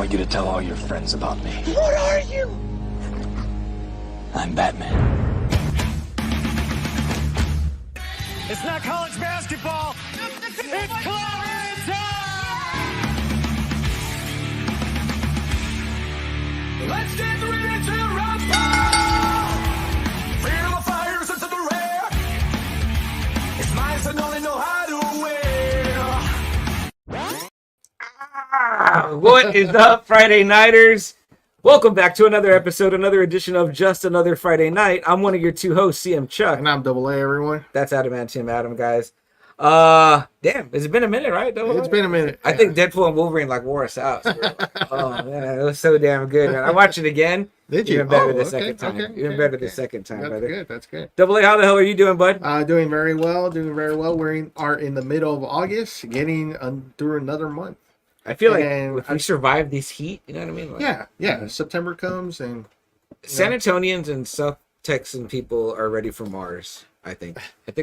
want you to tell all your friends about me. What are you? I'm Batman. It's not college basketball. It's Clarence time! Let's get ready to rumble! Feel the fires into the rear. It's nice and only know how to wear. What is up, Friday Nighters? Welcome back to another episode, another edition of Just Another Friday Night. I'm one of your two hosts, CM Chuck. And I'm Double A, everyone. That's Adam and Tim Adam, guys. Damn, it's been a minute, right? It's been a minute. I think Deadpool and Wolverine wore us out. Oh man, it was so damn good, man. I watched it again. Did you? Even better the okay, second time. Even better the second time, That's brother. good. That's good. Double A, how the hell are you doing, bud? Doing very well. We are in the middle of August, getting through another month. I feel like And if we survive this heat, you know what I mean? Like, Yeah. September comes and San Antonians and South Texan people are ready for Mars. I think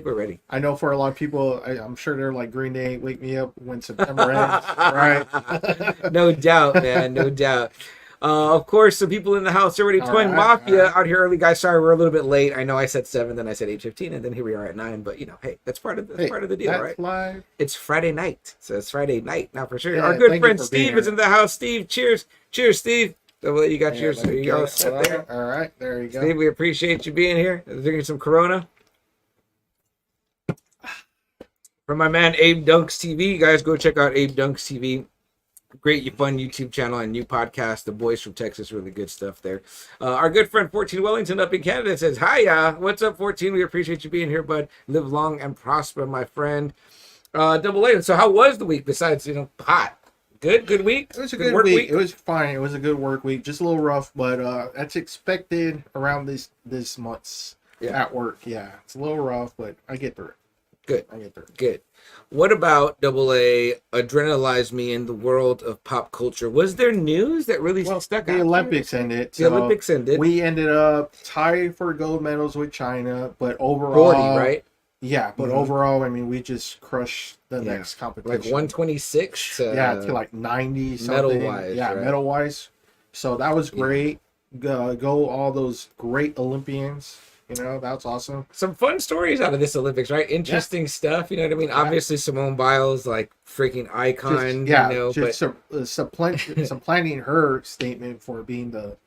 we're ready. I know for a lot of people, I'm sure they're like Green Day, wake me up when September ends, right? No doubt, man. No doubt. Of course, some people in the house already. Twin Mafia out here early, guys. Sorry, we're a little bit late. I know I said 7, then I said 8:15, and then here we are at 9. But hey, that's part of the deal, that's right? Live. It's Friday night, so it's Friday night now for sure. Yeah, Our good thank friend you for being Steve is here. in the house. Steve, cheers, Steve. So you got yours. Let me You get all it. set there. All right, there you go. Steve, we appreciate you being here. Drinking some Corona. From my man Abe Dunks TV, you guys go check out Abe Dunks TV. Great, fun YouTube channel and new podcast. The boys from Texas, really good stuff there. Our good friend 14 Wellington up in Canada says, "Hiya, what's up, 14? We appreciate you being here, bud. Live long and prosper, my friend." Double A. So, how was the week? Besides, hot. Good week. It was a good work week. It was fine. It was a good work week. Just a little rough, but that's expected around this month's at work. Yeah, it's a little rough, but I get through it. Good. What about Double A adrenalized me in the world of pop culture? Was there news that really stuck out? The Olympics ended. The Olympics ended. We ended up tied for gold medals with China, but overall, 40, right? Yeah, but overall, I mean, we just crushed the next competition. Like 126. To like 90 something. Medal-wise, yeah, right? medal-wise. So that was great. Go all those great Olympians. That's awesome. Some fun stories out of this Olympics, right? Interesting stuff. You know what I mean? Yeah. Obviously, Simone Biles, like freaking icon. Supplanting her statement for being the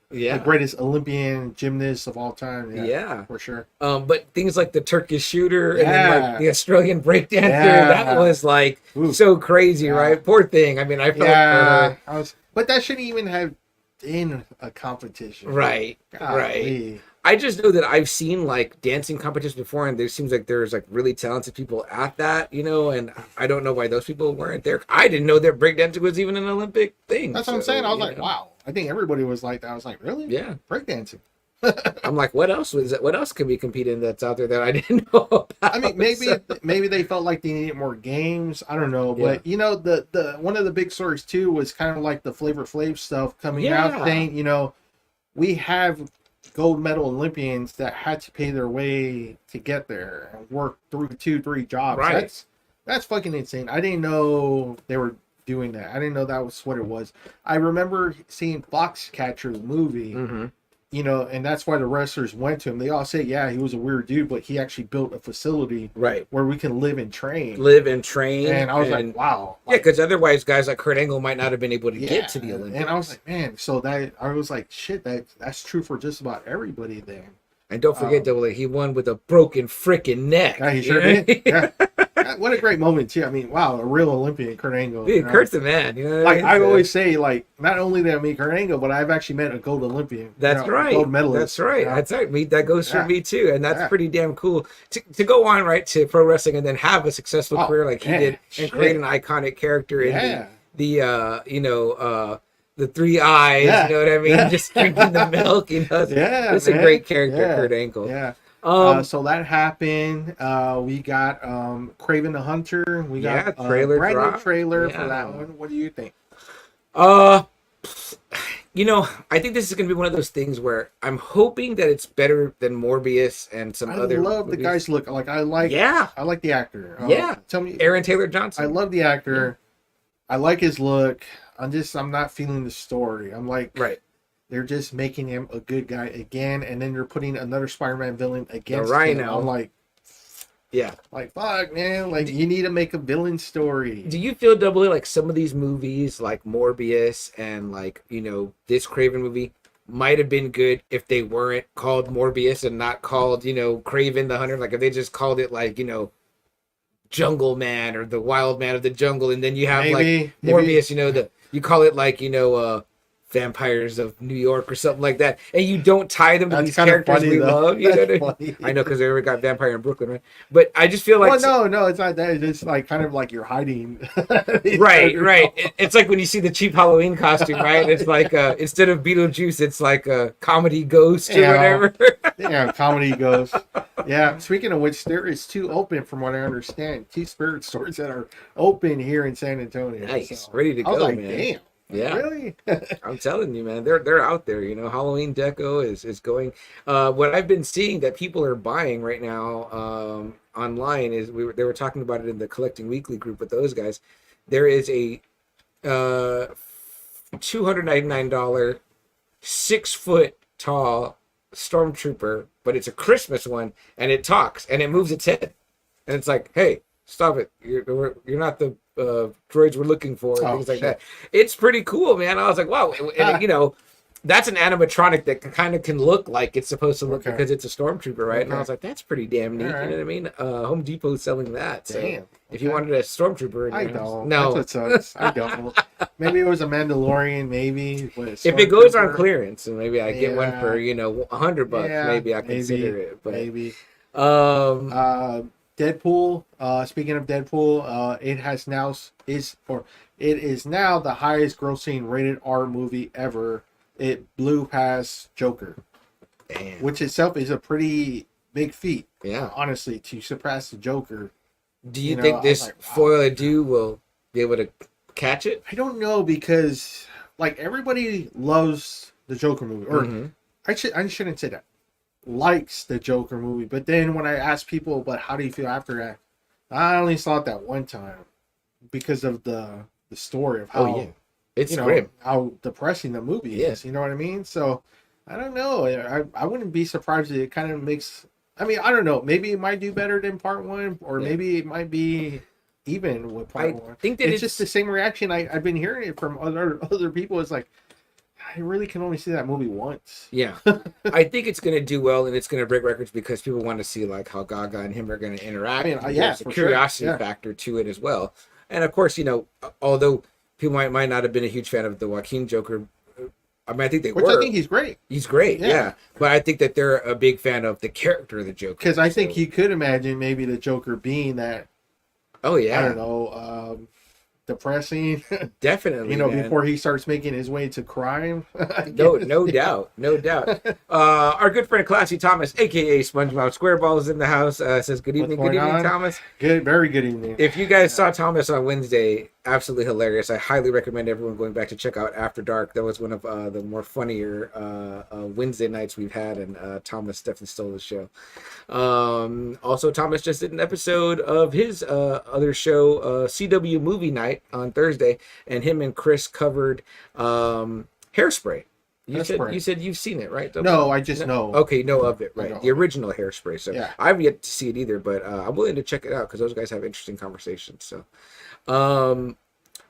greatest Olympian gymnast of all time. Yeah, for sure. But things like the Turkish shooter and then like the Australian breakdancer, that was like so crazy, right? Poor thing. I mean, I felt but that shouldn't even have been a competition. Right. Right. I just know that I've seen like dancing competitions before, and there seems like there's like really talented people at that, and I don't know why those people weren't there. I didn't know that breakdancing was even an Olympic thing. That's what I'm saying. I was like, wow. I think everybody was like that. I was like, really? Yeah. Breakdancing. I'm like, what else was it? What else can we compete in that's out there that I didn't know about? I mean, maybe they felt like they needed more games. I don't know, but the one of the big stories too was kind of like the Flavor Flav stuff coming out, saying we have gold medal Olympians that had to pay their way to get there and work through 2-3 jobs. Right. That's fucking insane. I didn't know they were doing that. I didn't know that was what it was. I remember seeing Foxcatcher, the movie, and that's why the wrestlers went to him. They all say, yeah, he was a weird dude, but he actually built a facility where we can live and train. And I was like, wow. Yeah, because otherwise guys like Kurt Angle might not have been able to get to the Olympics. And I was like, man, I was like, shit, that's true for just about everybody then. And don't forget, Double A, he won with a broken freaking neck. Yeah, he sure did. Yeah. What a great moment, too. I mean, wow, a real Olympian, Kurt Angle. Dude, Kurt's the man. Like, I always say, like, not only did I meet Kurt Angle, but I've actually met a gold Olympian. That's right. Gold medalist. That's right. That's right. That goes for me, too. And that's pretty damn cool. To go on, right, to pro wrestling and then have a successful career like he did and create an iconic character in the 3 eyes, you know what I mean? Just drinking the milk, It's a great character, Kurt Angle. Yeah. So that happened. We got Kraven the Hunter. We got a brand new trailer for that one. What do you think? I think this is going to be one of those things where I'm hoping that it's better than Morbius and some other. I love the guy's look. Like I like the actor. Tell me, Aaron Taylor Johnson. I love the actor. I like his look. I'm not feeling the story. I'm like, Right. they're just making him a good guy again, and then they're putting another Spider-Man villain against Rhino. him. I'm like, yeah, like fuck, man. Like you need to make a villain story. do you feel doubly like some of these movies, like Morbius and like this Craven movie, might have been good if they weren't called Morbius and not called Craven the Hunter? Like if they just called it like Jungle Man or the Wild Man of the Jungle, and then you have like Morbius, you call it like Vampires of New York or something like that, and you don't tie them to these characters funny, we though. love. I know because they already got Vampire in Brooklyn, right? But I just feel like no, it's not that. It's like kind of like you're hiding. right. It's like when you see the cheap Halloween costume, right? It's like instead of Beetlejuice, it's like a comedy ghost or whatever. Yeah, comedy ghost. Yeah. Speaking of which, there is 2 open, from what I understand, 2 spirit stores that are open here in San Antonio. Nice, so, ready to go, I was like, man. damn. Yeah, really? I'm telling you, man, they're out there. Halloween deco is going. What I've been seeing that people are buying right now online is they were talking about it in the Collecting Weekly group with those guys. There is a $299 6-foot tall stormtrooper, but it's a Christmas one, and it talks and it moves its head, and it's like, hey, stop it! You're not the droids we're looking for, and things like that. It's pretty cool, man. I was like, wow, and that's an animatronic that kind of can look like it's supposed to look because it's a stormtrooper, right? And I was like, that's pretty damn neat. Right. You know what I mean? Home Depot's selling that. So Damn. if you wanted a stormtrooper, I don't. No, That's what sucks. I don't. Maybe it was a Mandalorian. Maybe. If it goes on clearance, and maybe I get one for $100, Yeah, maybe I consider it. But maybe. um, Deadpool. Speaking of Deadpool, it is now the highest grossing rated R movie ever. It blew past Joker, damn. which itself is a pretty big feat. Yeah. Honestly, to surpass the Joker. Do you think this foil ado will be able to catch it? I don't know, because like everybody loves the Joker movie, or I shouldn't say that. Likes the Joker movie, but then when I ask people, but how do you feel after that? I only saw it that one time because of the story of how it's grim, how depressing the movie is. You know what I mean? So I don't know. I wouldn't be surprised if it kind of makes. I mean, I don't know. Maybe it might do better than part 1, or maybe it might be even with part 1. I think that it's just the same reaction I've been hearing it from other people. It's like, I really can only see that movie once. Yeah. I think it's going to do well, and it's going to break records because people want to see like how Gaga and him are going to interact. I mean, There's a curiosity factor to it as well. And of course, although people might not have been a huge fan of the Joaquin Joker, I mean, I think they were. I think he's great. He's great, yeah. But I think that they're a big fan of the character of the Joker. Because I think you could imagine maybe the Joker being that. Oh yeah. I don't know. Depressing. Definitely. Before he starts making his way to crime. No doubt. Our good friend Classy Thomas, aka SpongeBob SquareBall, is in the house. Says good evening, Thomas. Good, very good evening. If you guys saw Thomas on Wednesday, absolutely hilarious. I highly recommend everyone going back to check out After Dark. That was one of the more funnier Wednesday nights we've had, and Thomas definitely stole the show. Also, Thomas just did an episode of his other show, CW Movie Night, on Thursday, and him and Chris covered Hairspray. You said you've seen it, right? No, I just know. Okay, know of it, right? The original Hairspray. So yeah. I haven't yet to see it either, but I'm willing to check it out because those guys have interesting conversations. So,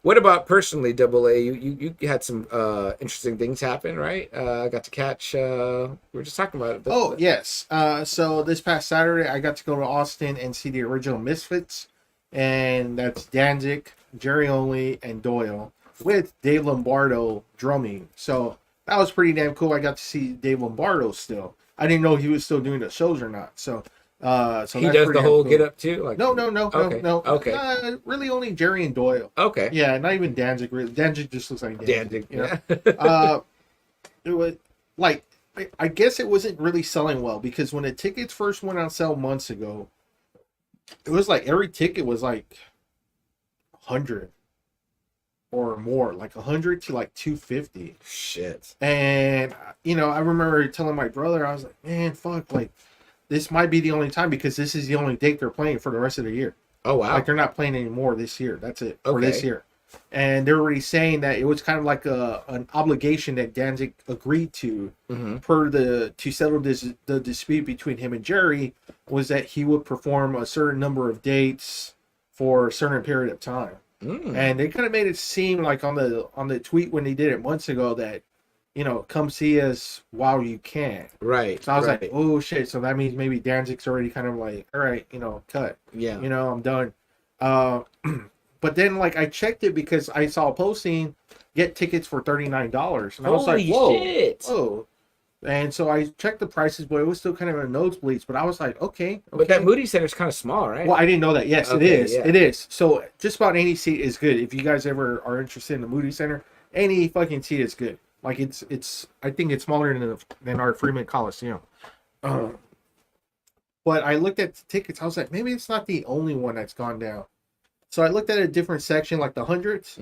what about personally, Double A? You had some interesting things happen, right? I got to catch. We were just talking about it. Yes. So this past Saturday, I got to go to Austin and see the original Misfits, and that's Danzig, Jerry Only, and Doyle, with Dave Lombardo drumming. So that was pretty damn cool. I got to see Dave Lombardo still. I didn't know he was still doing the shows or not. So he does the whole get up too? Like, no. Okay. Really only Jerry and Doyle. Okay. Yeah, not even Danzig. Really. Danzig just looks like Danzig. It was like, I guess it wasn't really selling well, because when the tickets first went on sale months ago, it was like every ticket was like 100 or more, like 100 to like 250. Shit. And I remember telling my brother, I was like, man, fuck, like this might be the only time, because this is the only date they're playing for the rest of the year. Oh wow. Like they're not playing anymore this year. That's it for this year. and they're already saying that it was kind of like an obligation that Danzig agreed to to settle the dispute between him and Jerry, was that he would perform a certain number of dates for a certain period of time. And they kind of made it seem like on the tweet when they did it months ago that, you know, come see us while you can. Right. So I was like, oh shit. So that means maybe Danzig's already kind of like, all right, you know, cut. Yeah. You know, I'm done. But then like I checked it because I saw a posting, get tickets for $39. And I was like, whoa. Shit. Whoa. And so I checked the prices, but it was still kind of a nosebleeds. But I was like, okay. But that Moody Center is kind of small, right? Well, I didn't know that. Yes, Okay, it is. yeah. It is. So just about any seat is good. If you guys ever are interested in the Moody Center, any fucking seat is good. Like it's. I think it's smaller than our Freeman Coliseum. But I looked at the tickets. I was like, maybe it's not the only one that's gone down. So I looked at a different section, like the hundreds,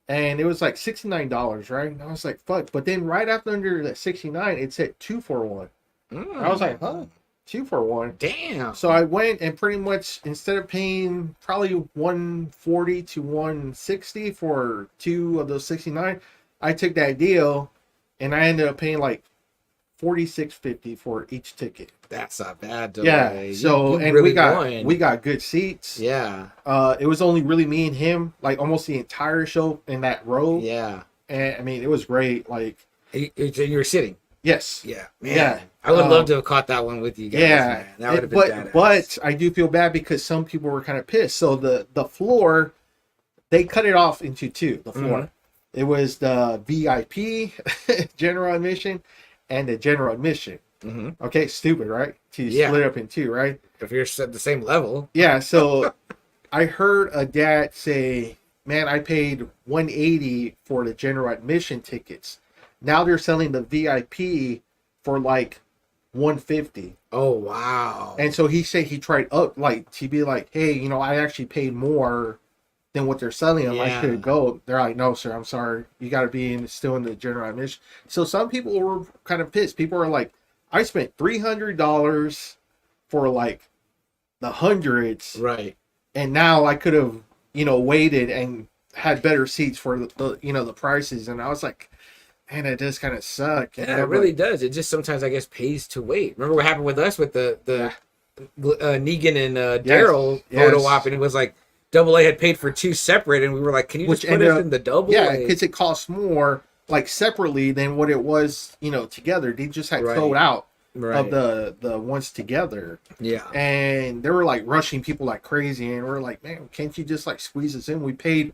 and it was like $69, right? And I was like, fuck. But then right after under that 69, it said 2 for 1. I was like, huh? 2 for 1. Damn. So I went and pretty much, instead of paying probably $140 to $160 for 2 of those 69, I took that deal and I ended up paying like $46.50 for each ticket. That's not bad. Yeah. So you and really we got good seats. Yeah. It was only really me and him, like almost the entire show in that row. Yeah. And I mean, it was great. Like, you were sitting. yes. Yeah. Man. Yeah. I would love to have caught that one with you guys. Yeah. Man. That would have been badass. But I do feel bad because some people were kind of pissed. So the floor, they cut it off into two. The floor. It was the VIP general admission and the general admission. Okay, stupid, right? To split up in two, right? If you're at the same level. Yeah, so I heard a dad say, man, I paid $180 for the general admission tickets. Now they're selling the VIP for like $150. Oh, wow. And so he said he tried up, like, to be like, hey, you know, I actually paid more than what they're selling them. I should go. They're like, no, sir, I'm sorry. You got to be still in the general admission. So some people were kind of pissed. People were like, I spent $300 for like the hundreds. Right. And now I could have, you know, waited and had better seats for the you know, the prices. And I was like, man, it does kind of suck. Yeah, it really does. It just sometimes, I guess, pays to wait. Remember what happened with us with the Negan and Daryl photo op, and it was like AA had paid for two separate, and we were like, can you just put us in the double? Yeah, because it costs more, like, separately than what it was, you know, together. They just had sold out of the ones together. Yeah. And they were, like, rushing people like crazy, and we're like, man, can't you just, like, squeeze us in? We paid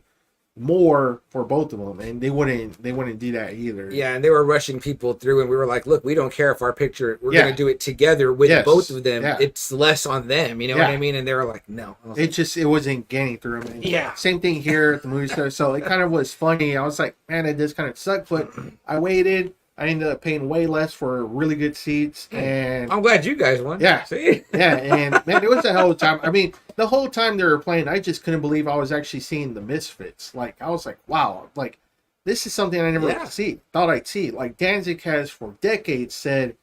more for both of them, and they wouldn't do that either. Yeah, and they were rushing people through, and we were like, look, we don't care if our picture, we're going to do it together with both of them. It's less on them, you know what I mean? And they were like, no. It wasn't getting through them. Yeah. Same thing here at the movie store. So it kind of was funny. I was like, man, it does kind of suck, but I waited. I ended up paying way less for really good seats, and I'm glad you guys won. Yeah. See? Yeah, and man, it was a hell of a time. I mean, the whole time they were playing, I just couldn't believe I was actually seeing the Misfits. Like, I was like, wow, like, this is something I never thought I'd see. Like, Danzig has for decades said,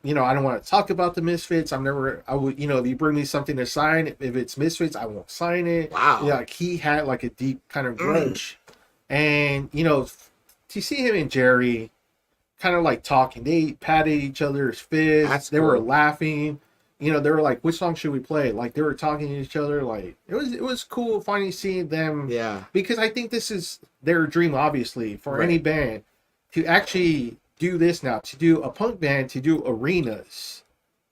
you know, I don't want to talk about the Misfits. I would, you know, if you bring me something to sign, if it's Misfits, I won't sign it. Wow. Yeah, like, he had like a deep kind of grudge. And, you know, to see him and Jerry kind of like talking, they patted each other's fists. They were laughing. You know, they were like, which song should we play? Like, they were talking to each other. Like, it was cool finally seeing them. Yeah. Because I think this is their dream, obviously, for any band to actually do this now, to do a punk band, to do arenas.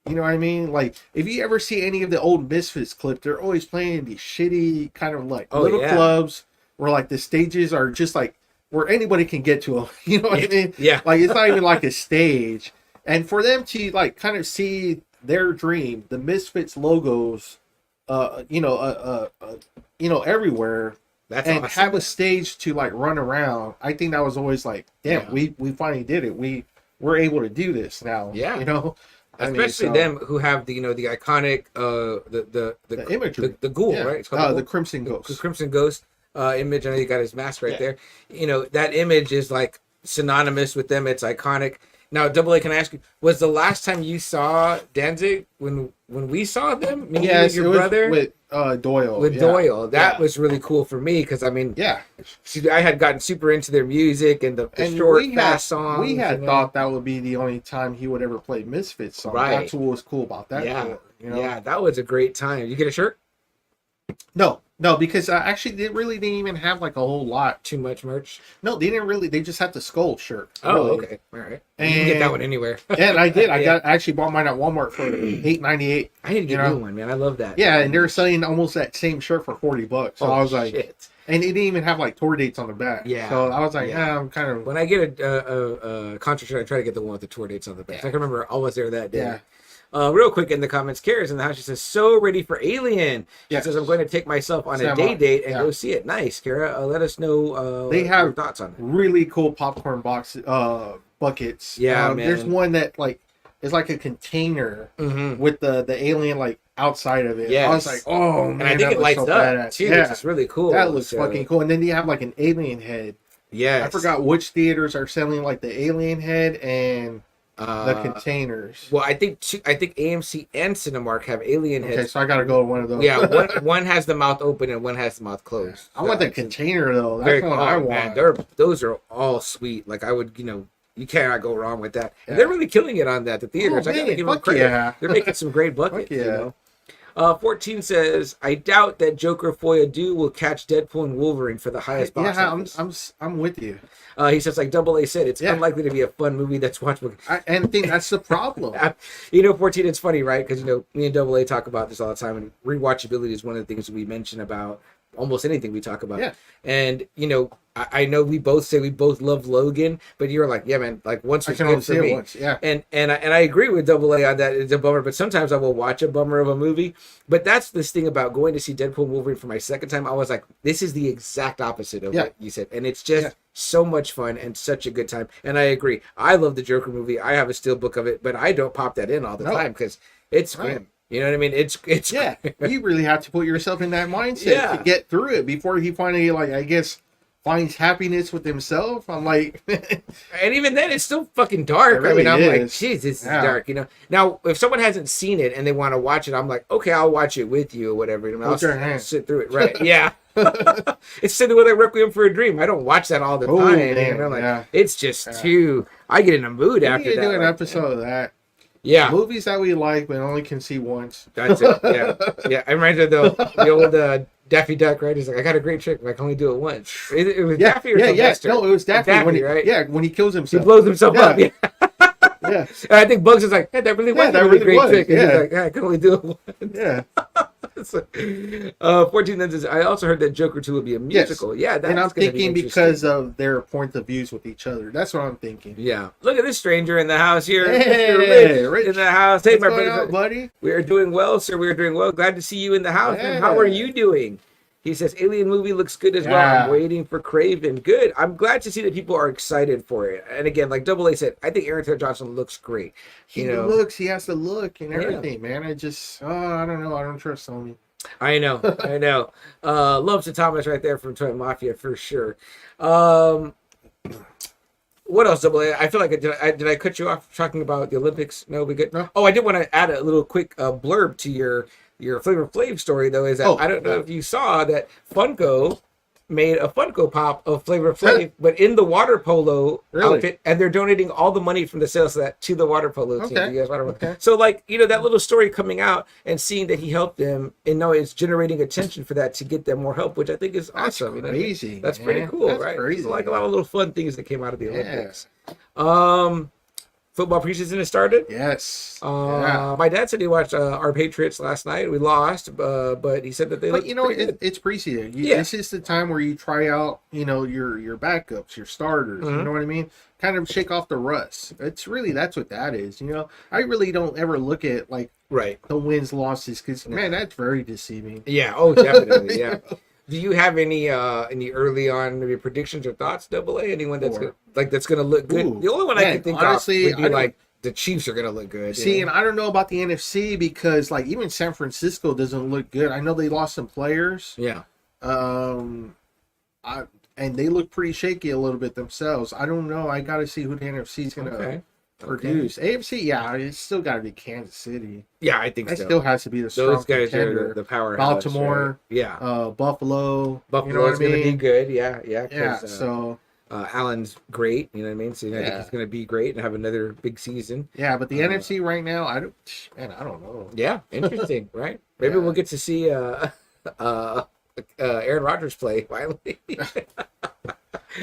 You know what I mean? Like, if you ever see any of the old Misfits clips, they're always playing these shitty kind of like little clubs where like the stages are just like where anybody can get to them. You know what I mean? Yeah. Like, it's not even like a stage. And for them to like kind of see their dream, the Misfits logos, you know, everywhere, and awesome. Have a stage to like run around. I think that was always like, damn, we finally did it. We're able to do this now. Yeah. You know, especially them who have the, you know, the iconic the imagery, the ghoul, right? It's called the Crimson Ghost. The Crimson Ghost image. I know you got his mask right there. You know, that image is like synonymous with them. It's iconic. Now, Double A, can I ask you, was the last time you saw Danzig when we saw them? Me and your brother? With Doyle. With Doyle. That was really cool for me because, I mean, see, I had gotten super into their music and the short, fast songs. We had thought that would be the only time he would ever play Misfits songs. Right. That's what was cool about that. Yeah. Tour, you know? Yeah, that was a great time. You get a shirt? No, because actually they really didn't even have like a whole lot. Too much merch? No, they didn't really. They just had the Skull shirt. Oh, really. okay. All right. And you can get that one anywhere. Yeah, and I did. I actually bought mine at Walmart for $8.98. I need to get you one, man. I love that. Yeah, and they were selling almost that same shirt for $40. So I was like, shit. And it didn't even have like tour dates on the back. Yeah. So I was like, I'm kind of. When I get a concert shirt, I try to get the one with the tour dates on the back. Yeah. So I can remember I was there that day. Yeah. Real quick in the comments, Kara's in the house. She says, "So ready for Alien." She says, "I'm going to take myself on a date and go see it." Nice, Kara. Let us know. They have your thoughts on it. Really cool popcorn buckets. Yeah, man. There's one that like is like a container with the alien like outside of it. Yes. I was like, oh man, and I think it lights up badass. too. Yeah, It's really cool. That looks fucking cool. And then you have like an alien head. Yes. I forgot which theaters are selling like the alien head and the containers. Well, I think AMC and Cinemark have alien heads. Okay, so I gotta go to one of those. Yeah, one has the mouth open and one has the mouth closed. I want the container though. That's what I want. Man, those are all sweet. Like I would, you cannot go wrong with that. And they're really killing it on that. The theaters, I gotta give them credit. Yeah. They're making some great buckets. Yeah. 14 says, "I doubt that Joker Foyadu will catch Deadpool and Wolverine for the highest box office." I'm with you. He says, like Double A said, it's unlikely to be a fun movie that's watchable. And I think that's the problem. 14, it's funny, right? Because, me and Double A talk about this all the time, and rewatchability is one of the things we mention about almost anything we talk about. Yeah. And, I know we both say we both love Logan, but you're like, yeah, man, like once was good for me. Once, yeah. And I agree with Double A on that. It's a bummer, but sometimes I will watch a bummer of a movie. But that's this thing about going to see Deadpool and Wolverine for my second time. I was like, this is the exact opposite of what you said. And it's just so much fun and such a good time. And I agree. I love the Joker movie. I have a steelbook of it, but I don't pop that in all the time because it's grim. You know what I mean? It's you really have to put yourself in that mindset to get through it before he finally, like, I guess, finds happiness with himself. I'm like, and even then, it's still fucking dark. Really I'm like, is. jeez, this is dark. Now if someone hasn't seen it and they want to watch it, I'm like, okay, I'll watch it with you or whatever. I'll sit through it. Right? Yeah. It's sitting with a Requiem for a Dream. I don't watch that all the time. Man, it's just too. I get in a mood after that. Do an episode of that. Yeah, movies that we like but only can see once. That's it. Yeah. I remember the old Daffy Duck, right? He's like, I got a great trick, but I can only do it once. It was Daffy or Sylvester? No, it was Daffy when right? Yeah, when he kills himself. He blows himself up. Yeah. Yeah. And I think Bugs is like, that really was a really great trick. And he's like, I can only do it once. Yeah. 14 then says, I also heard that Joker 2 will be a musical. Yes. Yeah, that's and I'm thinking because of their point of views with each other. That's what I'm thinking. Yeah. Look at this stranger in the house here. Hey, Rich. In the house. Hey, my buddy. We are doing well, sir. We are doing well. Glad to see you in the house. Yeah. How are you doing? He says, Alien movie looks good as well. I'm waiting for Craven. Good. I'm glad to see that people are excited for it. And again, like Double A said, I think Aaron Taylor Johnson looks great. He has to look and everything, man. I just, I don't know. I don't trust Sony. I know. Love to Thomas right there from Toy Mafia for sure. What else, Double A? I feel like did I cut you off talking about the Olympics? No, we good. No. Oh, I did want to add a little quick blurb to your Flavor Flav story though. Is that I don't know if you saw that Funko made a Funko Pop of Flavor Flav, but in the water polo outfit, and they're donating all the money from the sales of that to the water polo team. You guys want So like, that little story coming out and seeing that he helped them, and now it's generating attention for that to get them more help, which I think is awesome. Crazy. That's pretty cool, That's right? Crazy. It's like a lot of little fun things that came out of the Olympics. Football preseason has started. Yes. My dad said he watched our Patriots last night. We lost, but he said that they. But it's preseason. This is the time where you try out, your backups, your starters. You know what I mean? Kind of shake off the rust. That's what that is. I really don't ever look at like the wins losses because man, that's very deceiving. Yeah. Oh, definitely. Yeah. Do you have any early on maybe predictions or thoughts, Double A? Anyone that's gonna look good? Ooh, the only one I can think honestly, of would be like the Chiefs are gonna look good. See, and I don't know about the NFC because like even San Francisco doesn't look good. I know they lost some players. Yeah. And they look pretty shaky a little bit themselves. I don't know. I got to see who the NFC is gonna Produce AFC, yeah, it's still got to be Kansas City. Yeah, I think That so. still has to be the strong Those guys contender. are the powerhouse. Baltimore, right? Yeah. Buffalo. Buffalo's you know what I mean? going to be good. Yeah. Yeah. So Allen's great. You know what I mean? So I think Yeah. he's going to be great and have another big season. yeah, but the NFC right now, I don't know. Yeah, interesting, right? Maybe we'll get to see Aaron Rodgers play finally.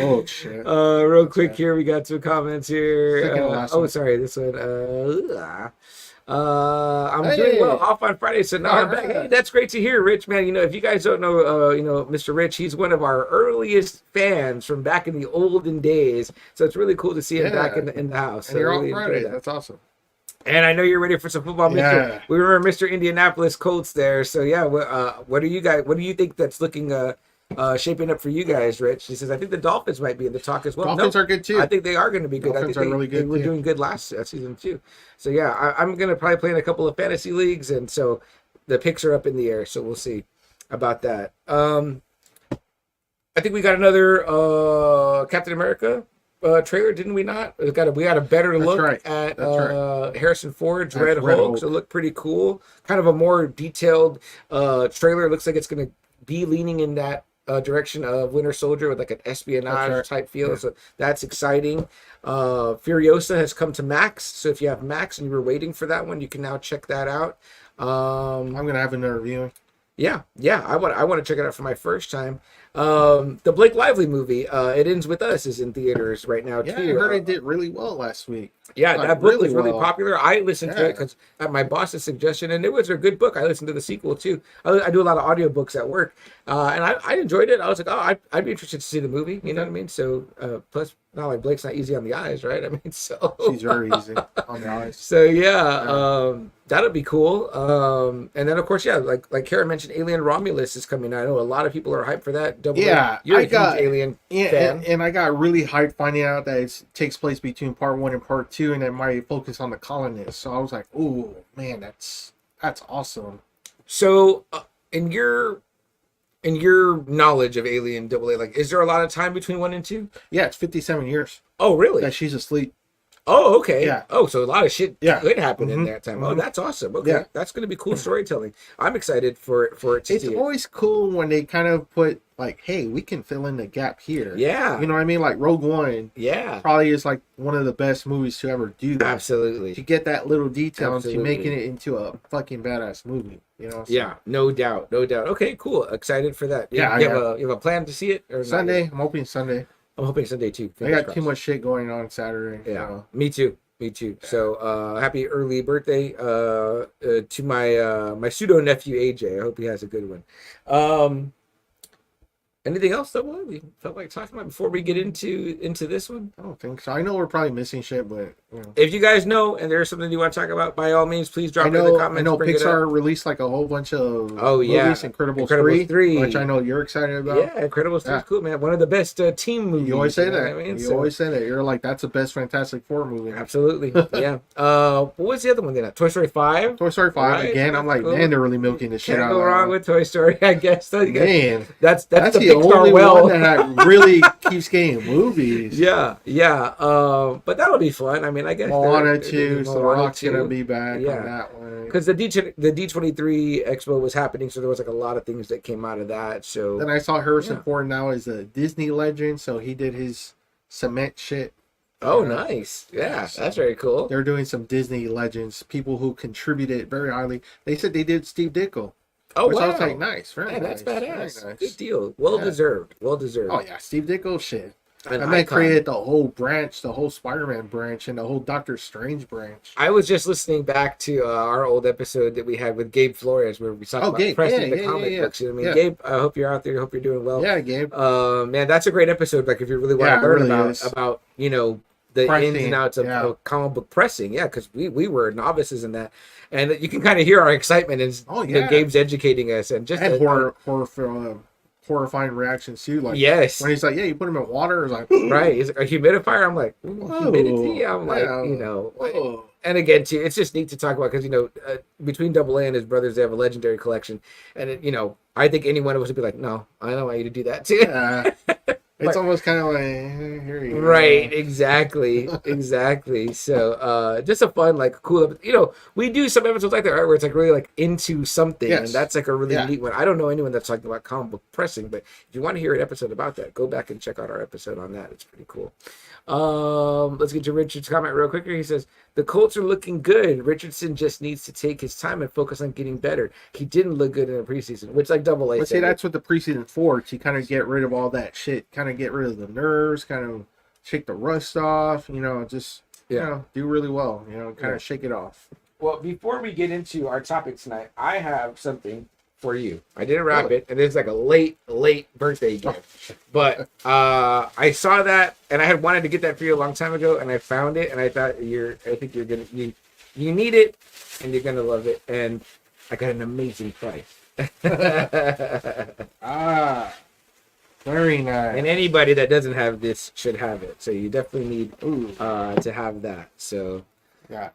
Oh shit. Real quick here, we got some comments here. Second to last one. Sorry, this one. I'm doing well off on Friday, so now I'm back. Alright. Hey, that's great to hear, Rich, man. You know, if you guys don't know, Mr. Rich, he's one of our earliest fans from back in the olden days. So it's really cool to see him back in the house. And So you're really on enjoy Friday. that. That's awesome. And I know you're ready for some football, Mr. Yeah. We remember Mr. Indianapolis Colts there. So yeah, what do you think that's looking shaping up for you guys, Rich? He says, I think the Dolphins might be in the talk as well. Dolphins are good too. I think they are going to be good. Dolphins I think are really good, They were too. doing good last season too. So yeah, I'm going to probably play in a couple of fantasy leagues, and so the picks are up in the air. So we'll see about that. I think we got another Captain America trailer, didn't we not? We got a better look at Harrison Ford's Red Hulk. So it looked pretty cool. Kind of a more detailed trailer. It looks like it's going to be leaning in that direction of Winter Soldier with like an espionage type feel. So that's exciting. Furiosa has come to Max. So if you have Max and you were waiting for that one, you can now check that out. I'm gonna have another viewing. Yeah, I want to check it out for my first time. The Blake Lively movie, It Ends With Us, is in theaters right now too. Yeah, I heard it did really well last week. Yeah, Like, that book was really really well. popular. I listened to it because at my boss's suggestion, and it was a good book. I listened to the sequel too. I do a lot of audiobooks at work, and I enjoyed it. I was like, I'd be interested to see the movie. You know what I mean? So plus, not like Blake's not easy on the eyes, right? I mean, so She's very easy on the eyes. So that'll be cool. And then of course, like Kara mentioned, Alien Romulus is coming out. I know a lot of people are hyped for that. You're a huge Alien fan. And I got really hyped finding out that it takes place between part 1 and part 2, and it might focus on the colonists. So I was like, "Oh man, that's awesome." So in your knowledge of Alien AA, like, is there a lot of time between 1 and 2? Yeah, it's 57 years Oh, really? that she's asleep. Oh, okay. Yeah. Oh, so a lot of shit could happen in Mhm. that time. Oh, Mhm. that's awesome. Okay, Yeah. that's going to be cool storytelling. I'm excited for it to It's see it. always cool when they kind of put like, "Hey, we can fill in the gap here." Yeah. You know what I mean? Like Rogue One Yeah. probably is like one of the best movies to ever do that. To Absolutely. get that little detail into Absolutely. making it into a fucking badass movie. You know? So Yeah. No doubt. No doubt. Okay. Cool. Excited for that. Yeah, You have a plan to see it or not Sunday, yet? I'm hoping Sunday. I'm hoping Sunday too. I Fingers got too crossed. much shit going on Saturday. Yeah. So. Me too. So happy early birthday to my pseudo nephew AJ. I hope he has a good one. Anything else that we felt like talking about before we get into this one? I don't think so. I know we're probably missing shit, but If you guys know and there's something you want to talk about, by all means, please drop I it in the know. comments. I know bring it up. Pixar released like a whole bunch of movies. Incredibles 3, which I know you're excited about. Yeah, Incredibles 3 is cool, man. One of the best team movies. You always say know that. what I mean? You always say that. You're like, that's the best Fantastic Four movie. Absolutely, yeah. What was the other one then? Toy Story 5. Toy Story 5 Right, again. I'm like, cool. man, they're really milking this shit Can't out. go wrong with Toy Story, I guess. Man, that's the the Pixar only well. one that really keeps getting movies. Yeah. But that'll be fun. I mean, I guess Moana 2, so The Moana Rock's 2. gonna be back Yeah. on that one. Because the D23 Expo was happening, so there was like a lot of things that came out of that. So Then I saw Harrison Ford now is a Disney legend, so he did his cement shit. oh, nice. Yeah, that's very cool. They're doing some Disney legends, people who contributed very highly. They said they did Steve Ditko. Oh, which wow. I was like, nice, very Man, nice. that's very badass. nice. Good deal. Well deserved. Well deserved. Oh yeah, Steve Ditko shit. An And they icon. created the whole branch, the whole Spider-Man branch, and the whole Doctor Strange branch. I was just listening back to our old episode that we had with Gabe Flores, where we talked about Gabe. pressing the Yeah, comic yeah. books. You know what I mean, Yeah. Gabe, I hope you're out there. I hope you're doing well. Yeah, Gabe. Man, that's a great episode. Like, if you really want Yeah, to it learn really is. about the Pressing, ins and outs of, yeah. of comic book pressing, because we were novices in that, and you can kind of hear our excitement as Gabe's educating us, and just And horrifying reactions too. Like yes, when he's like, "Yeah, you put him in water," it's like, right. He's like, a humidifier. I'm like, humidity. I'm like, whoa. And again, too, it's just neat to talk about because between Double A and his brothers, they have a legendary collection, and I think any one of us would be like, no, I don't want you to do that too. Yeah. It's But- almost kind of like here you go. Right, exactly. So, just a fun, like, cool. We do some episodes like that, right, where it's like really like into something, and Yes. that's like a really Yeah. neat one. I don't know anyone that's talking about comic book pressing, but if you want to hear an episode about that, go back and check out our episode on that. It's pretty cool. Let's get to Richard's comment real quick. He says the Colts are looking good. Richardson just needs to take his time and focus on getting better. He didn't look good in the preseason, which like Double A. But see, that's what the preseason for, to kind of get rid of all that shit, kind of get rid of the nerves, kind of shake the rust off, just do really well, kind of shake it off. Well, before we get into our topic tonight, I have something for you. I didn't wrap it, and it's like a late birthday gift. But I saw that, and I had wanted to get that for you a long time ago, and I found it, and I thought I think you're gonna you need it, and you're gonna love it, and I got an amazing price. Very nice. And anybody that doesn't have this should have it. So you definitely need to have that. So Yeah.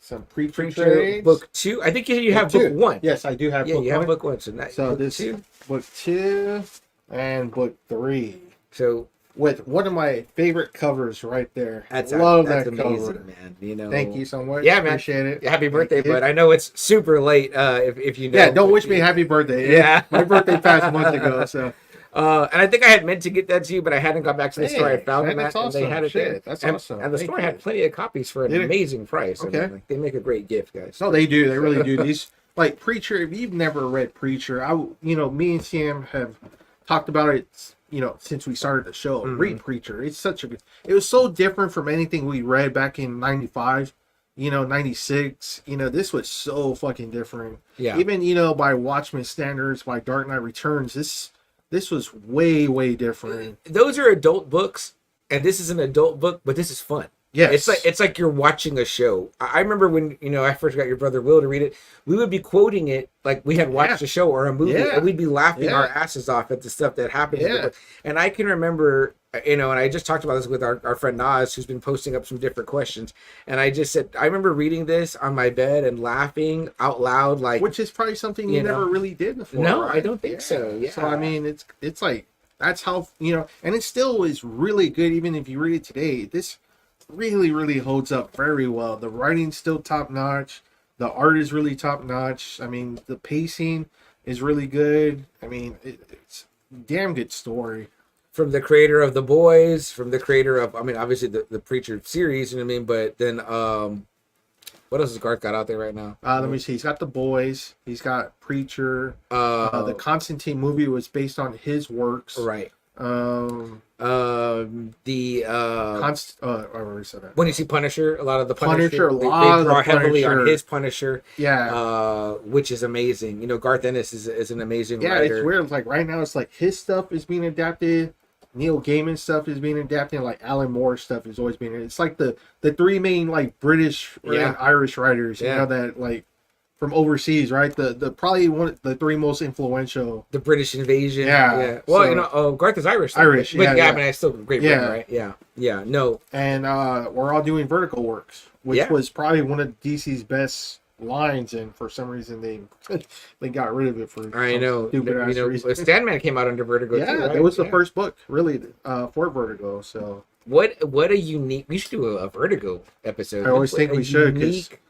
Some Preacher trades. book 2. I think you have book 1. Yes, I do have Yeah, book you 1. have book 1. So book this 2. book 2 and book 3. So With one of my favorite covers right there. that's Love that's that amazing, cover. man. Thank you so much. Yeah, man. Appreciate it. Happy birthday, Thank you. bud. I know it's super late. If you know. Yeah, don't wish me happy birthday. Yeah. My birthday passed months ago, so. And I think I had meant to get that to you, but I hadn't gone back to the store. I Hey, found man, them that's and they awesome. had it Shit, there. that's and, awesome. And the Thank store you. had plenty of copies for an Did it? amazing price. I Okay. mean, they make a great gift, guys. No, they do. They really do. These, like, Preacher, if you've never read Preacher, me and Sam have talked about it, since we started the show. Mm-hmm. Read Preacher. It's such a good, it was so different from anything we read back in 95, 96. This was so fucking different. Yeah. Even, by Watchmen standards, by Dark Knight Returns, this was way, way different. Those are adult books, and this is an adult book, but this is fun. Yes. It's like you're watching a show. I remember when I first got your brother Will to read it, we would be quoting it like we had watched a show or a movie, Yeah. and we'd be laughing Yeah. our asses off at the stuff that happened. in the Yeah. book. And I can remember, and I just talked about this with our friend Naz, who's been posting up some different questions. And I just said, I remember reading this on my bed and laughing out loud, like, Which is probably something you never really did before. No, right? I don't think so. Yeah. So I mean, it's like that's how and it still is really good even if you read it today. This really, really holds up very well. The writing's still top notch. The art is really top notch. I mean, the pacing is really good. I mean, it's a damn good story. From the creator of The Boys, from the creator of, obviously the Preacher series, you know what I mean? But then, what else has Garth got out there right now? Let me see. He's got The Boys. He's got Preacher. The Constantine movie was based on his works. Right. Um, The I already said that. when you see Punisher, a lot of the Punisher, Punisher, a lot they of draw the heavily on Punisher. his Punisher, Yeah. which is amazing. Garth Ennis is an amazing Yeah, writer. it's weird. Like right now, it's like his stuff is being adapted. Neil Gaiman stuff is being adapted. Like Alan Moore stuff is always being. It's like the three main like British and Irish writers. You know that like from overseas, right? The probably one of the three most influential. The British invasion. Yeah. Well, So- Garth is Irish. though. Irish, But yeah. I mean, it's still Great Britain, right? Yeah. No. And we're all doing Vertical Works, which was probably one of DC's best lines, and for some reason they got rid of it for I know. stupid ass reason. Stanman came out under Vertigo. Yeah, too, right? that was the first book, really, for Vertigo. So What a unique. We should do a Vertigo episode. I always think we should, 'cause- Unique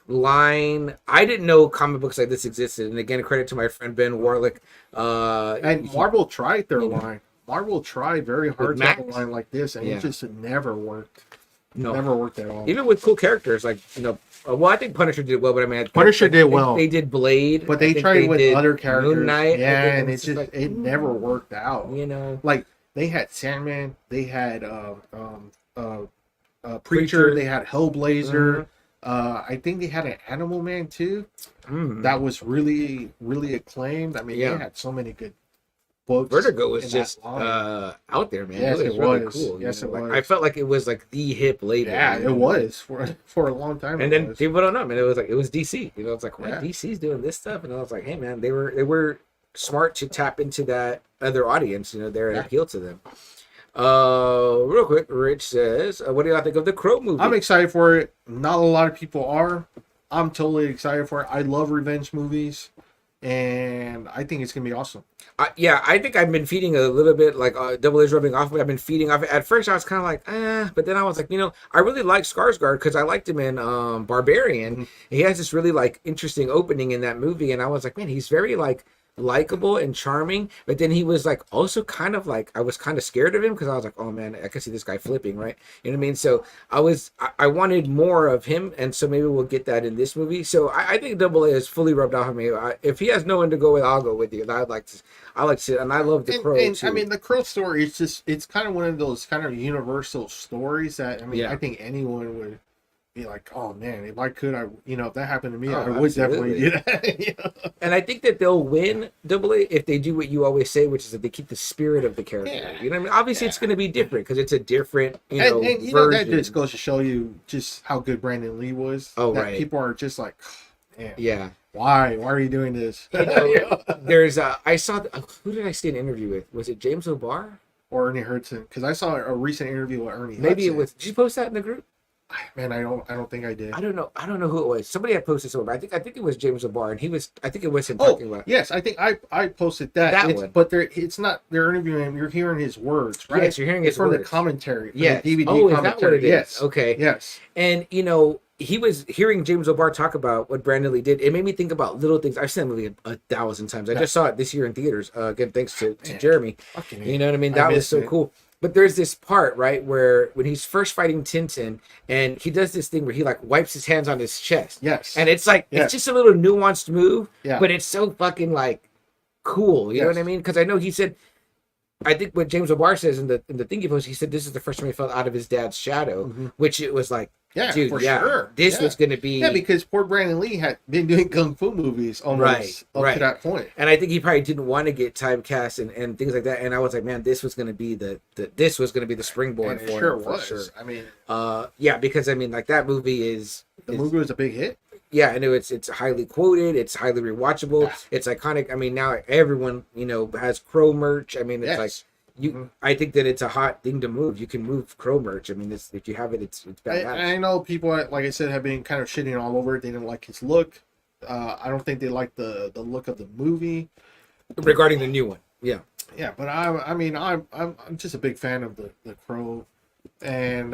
line. I didn't know comic books like this existed, and again, credit to my friend Ben Warlick. and Marvel tried their line. Marvel tried very hard to have a Max? line like this, and it just never worked. No. Never worked at all. Even with cool characters, like well, I think Punisher did well, but I mean, Punisher did well. They did Blade, But they I think tried with did other characters, Moon Knight, and it's it just it never worked out. You know, Like they had Sandman, they had Preacher, Preacher. they had Hellblazer. I think they had an Animal Man too. That was really, really acclaimed. I mean, they had so many good books. Vertigo was in just that line. out there, man. Yes, it was it really was. cool. Yes, you know? it Like, was. I felt like it was like the hip label. Yeah, you know? it was for a long time. And it then was. people don't know, man. It was DC. You know, it's like, why Yeah. DC's doing this stuff? And I was like, hey, man, they were smart to tap into that other audience. You know, there and appeal to them. Real quick, Rich says, "What do y'all think of the Crow movie?" I'm excited for it. Not a lot of people are. I'm totally excited for it. I love revenge movies. and I think it's gonna be awesome. Yeah, I think I've been feeding a little bit like Double A's rubbing off. I've been feeding off it. At first, I was kind of like, but then I was like, I really like Skarsgård because I liked him in Barbarian. Mm-hmm. He has this really like interesting opening in that movie, and I was like, man, he's very like likable and charming. But then he was like also kind of like I was kind of scared of him because I was like, oh man, I can see this guy flipping, right? You know what I mean? So I wanted more of him, and so maybe we'll get that in this movie. So I think Double A is fully rubbed off of me. If he has no one to go with, I'll go with you. I like to sit, and I love the Crow and too. I mean, the Crow story is it's kind of one of those kind of universal stories that I think anyone would be like, oh man, if I could, if that happened to me, I would definitely do that. And I think that they'll win Double A if they do what you always say, which is that they keep the spirit of the character. Yeah. You know what I mean? Obviously, it's going to be different because it's a different, and version. that just goes to show you just how good Brandon Lee was. Oh, that right. People are just like, man, yeah. Why are you doing this? There's I saw who did I see an interview with? Was it James O'Barr or Ernie Hudson? Because I saw a recent interview with Ernie. Maybe Hudson. it was. Did you post that in the group? Man, I don't think I did. I don't know who it was. Somebody had posted something. I think it was James O'Barr, and I think it was him talking about. Yes, I think I posted that. One. But it's not. They're interviewing him. You're hearing his words, right? Yes, you're hearing his from words. the commentary. Yes. The DVD commentary. commentary. Is that what it is? Yes. Okay. Yes. And he was hearing James O'Barr talk about what Brandon Lee did. It made me think about little things. I've seen that movie 1,000 times. I just saw it this year in theaters. Again, thanks to Jeremy. You know what I mean? That was so cool. But there's this part, right, where when he's first fighting Tintin, and he does this thing where he like wipes his hands on his chest. Yes. And it's like it's just a little nuanced move, yeah. But it's so fucking like cool. You know what I mean? Because I know he said, I think what James O'Barr says in the thing he posted, he said this is the first time he felt out of his dad's shadow, which it was like, dude, for sure. This was going to be... because poor Brandon Lee had been doing kung fu movies almost up to that point. And I think he probably didn't want to get typecast and things like that. And I was like, man, this was going to be the springboard and for sure him, was. for sure. I mean... because I mean, like that movie is... The movie was a big hit. Yeah, I know it's highly quoted. It's highly rewatchable. Yeah. It's iconic. I mean, now everyone, has Crow merch. I mean, it's like... I think that it's a hot thing to move. You can move Crow merch. I mean, if you have it, it's badass. I know people, like I said, have been kind of shitting all over it. They didn't like his look. I don't think they like the look of the movie. Regarding the new one, yeah, but I'm just a big fan of the Crow. And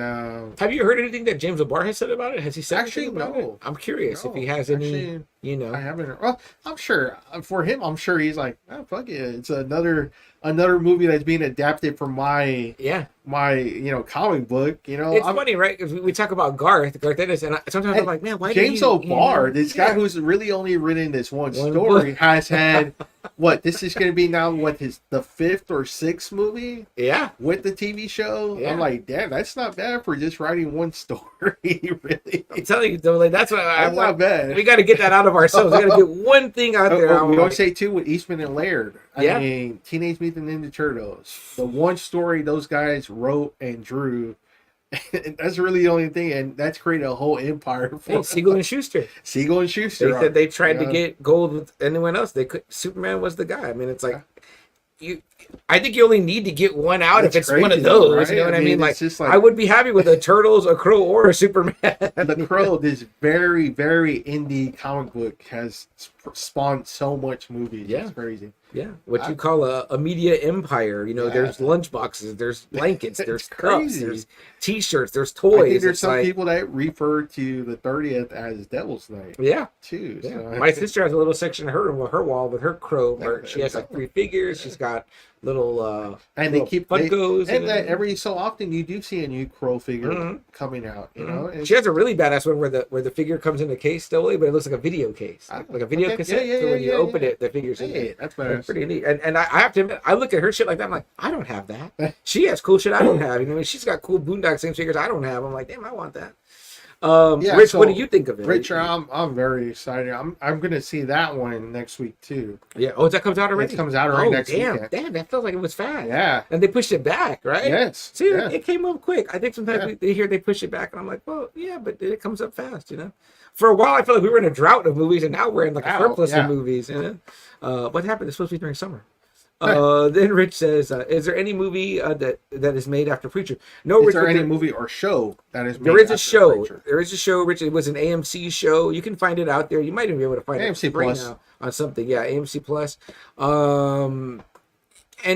have you heard anything that James O'Barr has said about it? Has he said actually anything about no? It? I'm curious if he has any. I haven't. Well, I'm sure for him, I'm sure he's like, oh, fuck it, it's another movie that's being adapted from my comic book. It's funny, right? Because we talk about Garth Ennis, and sometimes I'm like, man, why James O'Barr, this guy who's really only written this one story, has had what? This is going to be now the 5th or 6th movie? Yeah, with the TV show. Yeah. I'm like, damn, that's not bad for just writing one story. Really, I'm telling you, though, like that's what that's not bad. We got to get that out of ourselves. We got to get one thing out there. We don't say too with Eastman and Laird. I mean, Teenage Mutant Ninja Turtles. The one story those guys wrote and drew. And that's really the only thing, and that's created a whole empire for Siegel and Schuster. Siegel and Schuster. They said they tried to get gold with anyone else. They could. Superman was the guy. I mean, it's like I think you only need to get one out if it's crazy, one of those. Right? You know what I mean? Like, I would be happy with a Turtles, a Crow, or a Superman. The Crow, this very, very indie comic book, has spawned so much movies. Yeah. It's crazy. Yeah, what you call a media empire. There's lunchboxes, there's blankets, there's cups, there's T-shirts, there's toys. I think there's some people that refer to the 30th as Devil's Night. Yeah, too. Yeah. So. My sister has a little section of her wall with her Crow merch. She has like 3 figures. She's got little and little they keep Funkos, and every so often you do see a new Crow figure coming out. And she has a really badass one where the figure comes in a case still, but it looks like a video case, like a video cassette. So when you open it, the figure's in it. That's better. Pretty neat. And I have to admit, I look at her shit like that. I'm like, I don't have that. She has cool shit I don't have. She's got cool Boondock same figures I don't have. I'm like, damn, I want that. Rich, what do you think of it? Rich, I'm very excited. I'm gonna see that one next week too. Yeah. Oh, that comes out already. It comes out already next week. Damn, that feels like it was fast. Yeah. And they pushed it back, right? Yes. See, it came up quick. I think sometimes they hear they push it back, and I'm like, well, yeah, but it comes up fast, For a while, I felt like we were in a drought of movies, and now we're in like a surplus of movies. What happened? It's supposed to be during summer. Then Rich says, "Is there any movie that is made after Preacher?" No, Is Rich. there any movie or show that is made There is a after show. Preacher? There is a show, Rich. It was an AMC show. You can find it out there. You might even be able to find AMC it free Plus. now on something. Yeah, AMC Plus. And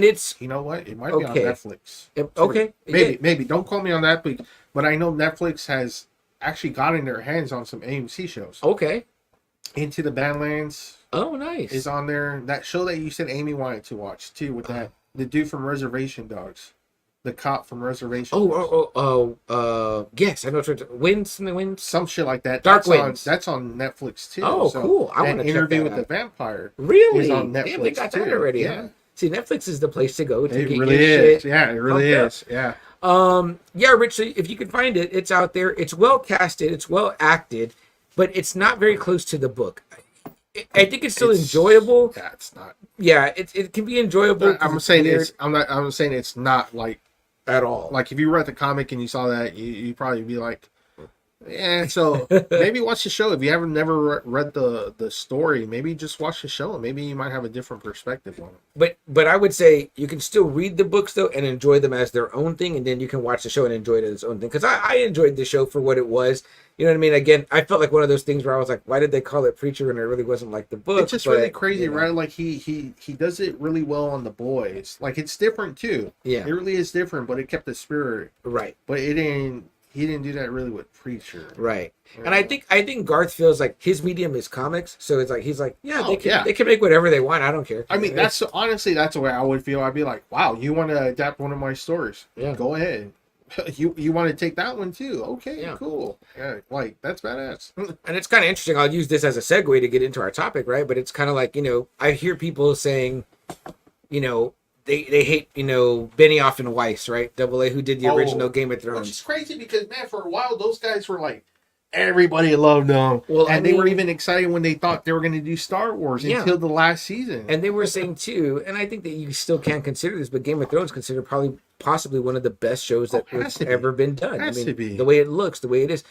it's You know what? It might be on okay. Netflix. Okay. Maybe. Don't quote me on that, but I know Netflix has actually gotten their hands on some AMC shows. Okay. Into the Badlands Oh, nice. is on there. That show that you said Amy wanted to watch too, with that the dude from Reservation Dogs, the cop from Reservation. Yes, I know. Winds in the Winds. Some shit like that. Dark that's Winds. That's on Netflix too. Oh, cool. I and want to check Interview that with out. the Vampire. Really? Is on Netflix Damn, they got that too. already. Yeah. Huh? See, Netflix is the place to go to It get really your is. shit. Yeah, it really is. Yeah. Yeah, Rich, so if you can find it, it's out there. It's well casted, it's well acted, but it's not very close to the book. I think it's still enjoyable. Yeah, it's not. Yeah, it can be enjoyable. I'm saying it's. I'm saying it's not like at all. like if you read the comic and you saw that, you probably be like, yeah. So maybe watch the show if you haven't never read the story. Maybe just watch the show and maybe you might have a different perspective on it. But I would say you can still read the books though and enjoy them as their own thing, and then you can watch the show and enjoy it as its own thing. Because I enjoyed the show for what it was. You know what I mean? Again, I felt like one of those things where I was like, why did they call it Preacher when it really wasn't like the book? It's just really crazy, right? Like he does it really well on The Boys. Like it's different too. Yeah, it really is different, but it kept the spirit. Right. But it didn't. He didn't do that really with Preacher. Right. Yeah. And I think Garth feels like his medium is comics, so it's like he's like, Oh, they can make whatever they want. I don't care. I mean, that's honestly that's the way I would feel. I'd be like, wow, you want to adapt one of my stories? Yeah. Go ahead. You want to take that one too? Okay, Yeah. cool. Yeah, like that's badass. And it's kind of interesting. I'll use this as a segue to get into our topic, right? But it's kind of like, I hear people saying, they hate, Benioff and Weiss, right? Double A, who did the original Game of Which is Thrones. crazy because man, for a while those guys were like everybody loved them. Well, and I they were mean- even excited when they thought they were going to do Star Wars Yeah. until the last season. And they were saying too, and I think that you still can't consider this, but Game of Thrones considered possibly one of the best shows that has has to be. ever been done. Has to be. The way it looks, the way it is.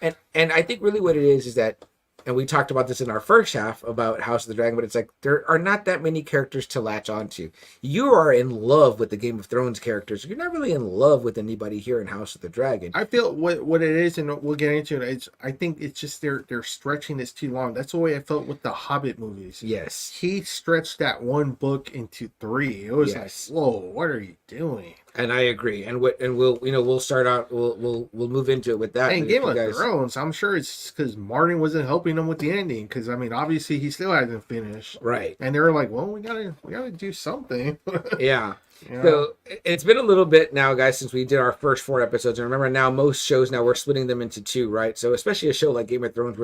And I think really what it is that, and we talked about this in our first half about House of the Dragon, but it's like there are not that many characters to latch onto. You are in love with the Game of Thrones characters. You're not really in love with anybody here in House of the Dragon. I feel what it is, and we'll get into it. I think it's just they're stretching this too long. That's the way I felt with the Hobbit movies. Yes. He stretched that one book into 3. It was Yes. like, whoa, what are you doing? And I agree. And we'll start out. We'll move into it with that. And If Game you of guys- Thrones, I'm sure it's because Martin wasn't helping them with the ending. Because I mean, obviously he still hasn't finished. Right. And they were like, well, we gotta do something. Yeah. Yeah. So it's been a little bit now, guys, since we did our first 4 episodes. And remember, now most shows we're splitting them into 2, right? So especially a show like Game of Thrones,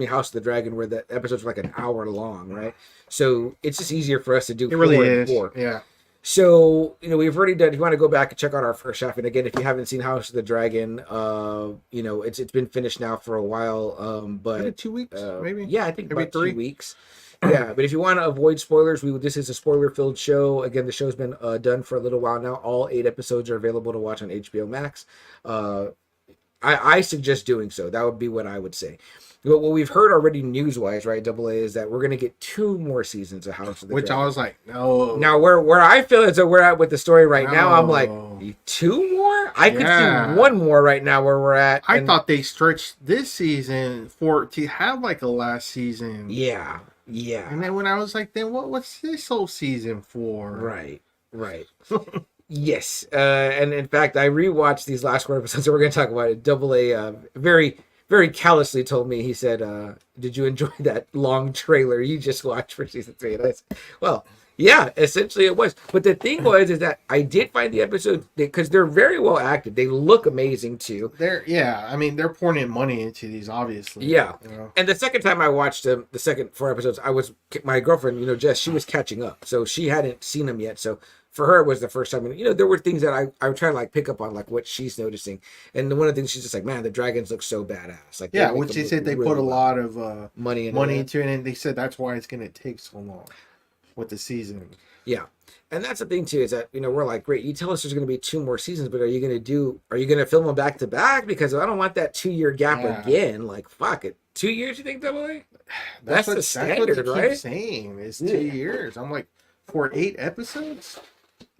House of the Dragon, where the episodes are like an hour long, right? So it's just easier for us to do It really 4 and is. 4. Yeah. So we've already done. If you want to go back and check out our first half, and again, if you haven't seen House of the Dragon, it's been finished now for a while. But Maybe 2 weeks, maybe. yeah, I think Maybe about 3 2 weeks. Yeah, but if you want to avoid spoilers, this is a spoiler-filled show. Again, the show's been done for a little while now. All 8 episodes are available to watch on HBO Max. I suggest doing so. That would be what I would say. But what we've heard already news-wise, right, Double A, is that we're going to get 2 more seasons of House of the Which Dragon. I was like, no. Now, where I feel as though we're at with the story right now, I'm like, No. 2 more? I could Yeah. see 1 more right now where we're at. I and- thought they stretched this season to have like a last season. Yeah, yeah. And then when I was like, then what's this whole season for? Right. Yes. And in fact, I rewatched these last 4 episodes, so we're going to talk about it. Double A very, very callously told me, he said, did you enjoy that long trailer you just watched for season 3? And I said, well, yeah, essentially it was. But the thing is that I did find the episode, because they're very well acted. They look amazing too. I mean, they're pouring in money into these, obviously. Yeah. You know? And the second time I watched them, the second 4 episodes, my girlfriend, Jess, she was catching up. So she hadn't seen them yet. So for her, it was the first time. And, there were things that I would try to pick up on, what she's noticing. And one of the things she's just like, man, the dragons look so badass. Yeah, which they said they put a lot of money into it. And they said that's why it's going to take so long with the season. Yeah. And that's the thing too, is that, we're like, great, you tell us there's going to be 2 more seasons, but are you going to film them back to back? Because I don't want that 2-year gap again. Fuck it. 2 years, you think, Double A? That's the standard, what they right? keep saying is 2 years. I'm like, for 8 episodes.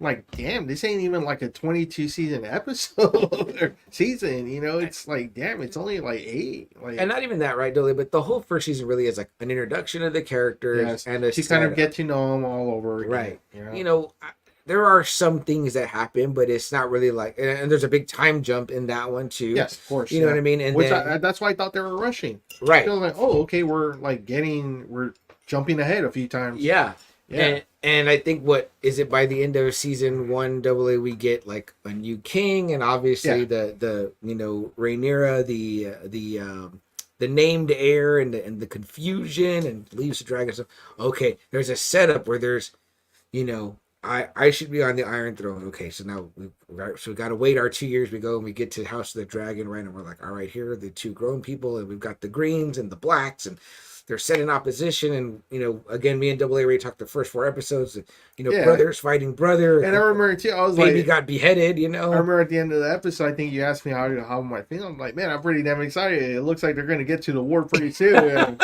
Like, damn, this ain't even like a 22 season episode or season, you know. It's like, damn, it's only like 8. Like, and not even that, right, Dolly? But the whole first season really is like an introduction of the characters, yes, and a to kind of get to know them all over again, right. you know? There are some things that happen, but it's not really like, and there's a big time jump in that one too. Yes, of course. You know what I mean? And that's why I thought they were rushing. Right. I was like, oh, okay, we're jumping ahead a few times. Yeah. Yeah. And I think by the end of season 1 AA we get like a new king, and obviously the Rhaenyra, the named heir, and the confusion and leaves the dragon stuff. Okay, there's a setup where there's, I should be on the Iron Throne. Okay, so now we got to wait our 2 years. We go and we get to House of the Dragon, right? And we're like, all right, here are the 2 grown people, and we've got the greens and the blacks, and they're set in opposition. And again, me and Double A already talked the first 4 episodes. Brothers fighting brother. And I remember too, I was baby like, got beheaded. I remember at the end of the episode, I think you asked me how am I feeling. I'm like, man, I'm pretty damn excited. It looks like they're going to get to the war pretty soon.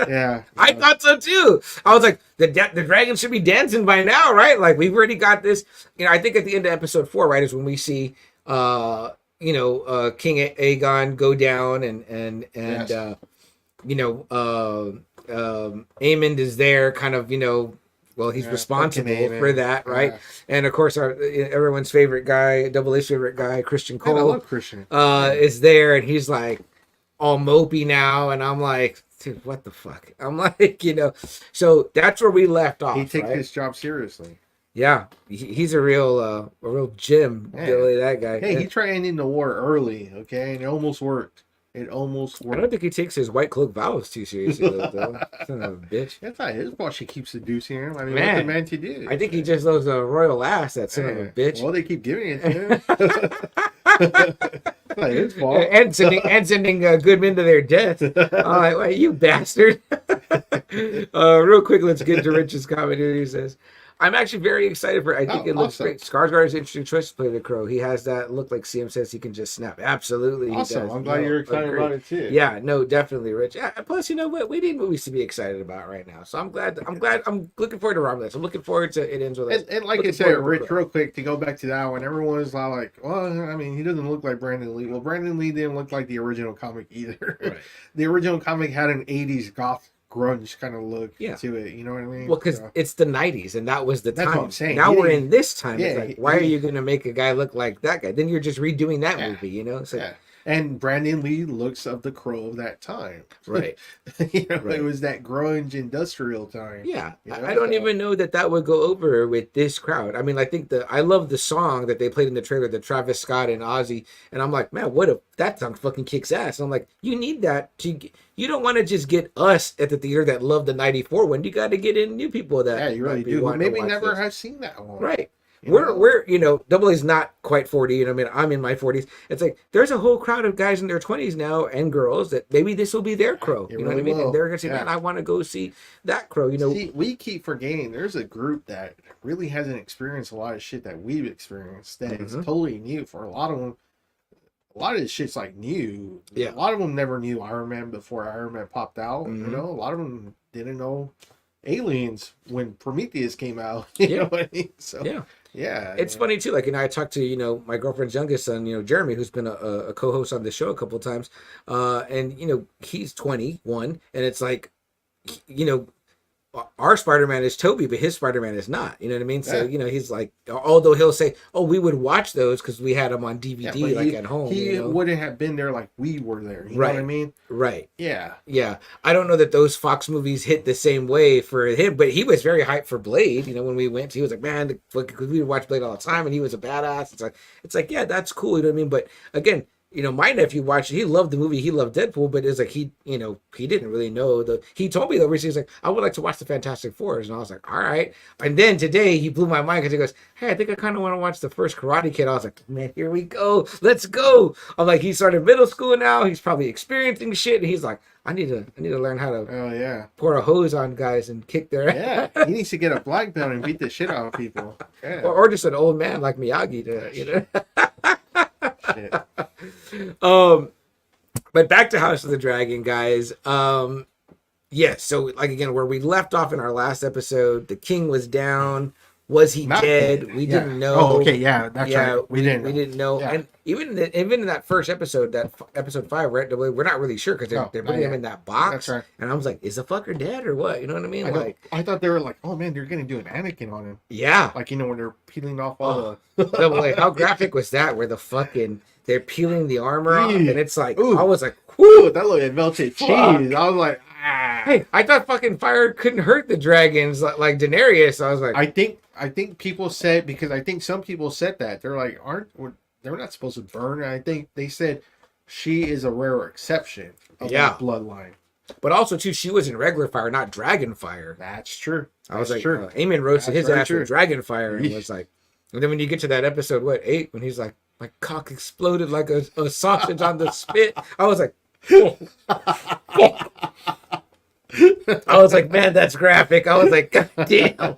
Yeah, I thought so too. I was like, the dragon should be dancing by now, right? Like, we've already got this. I think at the end of episode 4, right, is when we see King Aegon go down, and yes. Aemond is there, kind of, he's responsible for that, right? Yeah. And of course, everyone's favorite guy, Double A's favorite guy, Christian Cole, Man, I love Christian. Is there, and he's like all mopey now, and I'm like, dude, what the fuck? I'm like, so that's where we left off. He takes right? his job seriously. Yeah, he's a real gym, Billy, that guy. Hey, he tried ending the war early, okay, and it almost worked. I don't think he takes his white cloak vows too seriously, though. Son of a bitch. That's not his fault. She keeps seducing him. I mean, Man, what's the man to do? I think he just loves a royal ass. That son of a bitch. Well, they keep giving it to him. Not his fault. And sending good men to their death. Like, you bastard. Real quick, let's get to Rich's comment here. He says, I'm actually very excited for it. I think it looks great. Skarsgård is an interesting choice to play the Crow. He has that look like CM says he can just snap. Absolutely. Awesome. He does. I'm glad you're excited about it too. Yeah, no, definitely, Rich. Yeah, plus, you know what? We need movies to be excited about right now. So I'm looking forward to Romulus. I'm looking forward to it ends with us. And like I said, Rich, real quick, to go back to that one, everyone was like, well, I mean, he doesn't look like Brandon Lee. Well, Brandon Lee didn't look like the original comic either. Right. The original comic had an 80s goth grunge kind of look to it, you know what I mean? Well, because it's the 90s, and that was the time. That's what I'm saying. Now we're in this time. It's like, why are you going to make a guy look like that guy? Then you're just redoing that movie, you know? So, and Brandon Lee looks of the Crow of that time. Right. It was that grunge industrial time. Yeah. I don't even know that would go over with this crowd. I mean, I think I love the song that they played in the trailer, the Travis Scott and Ozzy. And I'm like, man, that song fucking kicks ass. And I'm like, you need that you don't want to just get us at the theater that love the 94 one. You got to get in new people that you really do. Maybe never have seen that one. Right. We're Double A's not quite 40, I mean, I'm in my 40s. It's like there's a whole crowd of guys in their 20s now and girls that maybe this will be their Crow. You know what I mean? And they're gonna say, man, I want to go see that Crow. See, we keep forgetting there's a group that really hasn't experienced a lot of shit that we've experienced that is totally new for a lot of them. A lot of this shit's like new. Yeah. A lot of them never knew Iron Man before Iron Man popped out. You know, a lot of them didn't know Aliens when Prometheus came out. You know what I mean? So yeah, it's funny too. Like, I talked to my girlfriend's youngest son, Jeremy, who's been a co-host on the show a couple of times, and he's 21, and it's like, our Spider-Man is Toby, but his Spider-Man is not. You know what I mean? So he's like, although he'll say, "Oh, we would watch those because we had them on DVD, at home." He wouldn't have been there like we were there. You know what I mean? Right. Yeah. Yeah. I don't know that those Fox movies hit the same way for him, but he was very hyped for Blade. When we went, he was like, "Man, because we would watch Blade all the time, and he was a badass." It's like, yeah, that's cool. You know what I mean? But again, my nephew watched it. He loved the movie. He loved Deadpool, but it's like he didn't really know he told me though, recently, he's like, I would like to watch the Fantastic Fours. And I was like, all right. And then today he blew my mind because he goes, hey, I think I kind of want to watch the first Karate Kid. I was like, man, here we go. Let's go. I'm like, he started middle school now. He's probably experiencing shit. And he's like, I need to learn how to pour a hose on guys and kick their ass. Yeah, he needs to get a black belt and beat the shit out of people. Yeah. Or just an old man like Miyagi to, Shit. But back to House of the Dragon, guys. Yes, so like again, where we left off in our last episode, the king was down. Was he Not dead? dead. We Yeah. didn't know. Oh, okay, yeah, that's right. We didn't know. Yeah. And even in that first episode, episode 5, right? We're not really sure because they're No, putting him in that box. That's right. And I was like, is the fucker dead or what? You know what I mean? I thought they were like, oh man, they're gonna do an Anakin on him. Yeah. Like, you know, when they're peeling off all Double how graphic was that? Where the fucking they're peeling the armor off, and it's like, Ooh. I was like, Ooh, that looked like melted cheese. I was like, ah. Hey, I thought fucking fire couldn't hurt the dragons like Daenerys. I was like, I think people said, because I think some people said that they're like, they're not supposed to burn. And I think they said she is a rare exception of that bloodline. But also too, she was in regular fire, not dragon fire. That's true. I was like, Aemon roasted his ass with dragon fire, and was like, and then when you get to that episode, 8, when he's like, my cock exploded like a sausage on the spit. I was like, oh. I was like, man, that's graphic. I was like, God damn.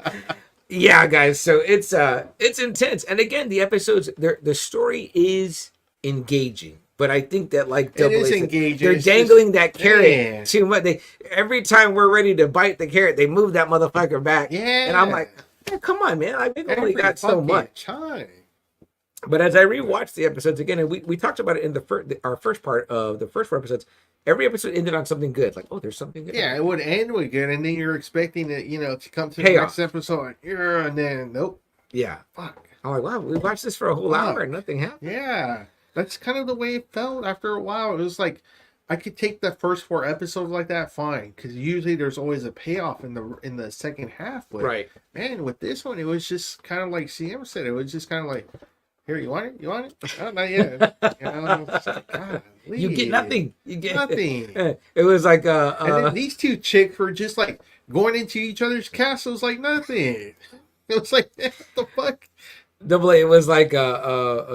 Yeah, guys. So it's intense. And again, the episodes, the story is engaging. But I think that like it is engaging. They're dangling that carrot too much. Every time we're ready to bite the carrot, they move that motherfucker back. Yeah. And I'm like, hey, come on, man. I think only got so much time. But as I rewatched the episodes again, and we talked about it in our first part of the first 4 episodes, every episode ended on something good. Like, oh, there's something good. Yeah, it would end with good, and then you're expecting it, to come to the next episode, like, yeah, and then nope. Yeah. Fuck. I'm like, wow, we watched this for a whole hour and nothing happened. Yeah. That's kind of the way it felt after a while. It was like, I could take the first 4 episodes like that, fine, because usually there's always a payoff in the second half. But, right. Man, with this one, it was just kind of like CM said. It was just kind of like, here, you want it? You want it? Oh, not yet. God, you get nothing. You get nothing. It was like and then these 2 chicks were just like going into each other's castles like nothing. It was like, what the fuck? Double A, it was like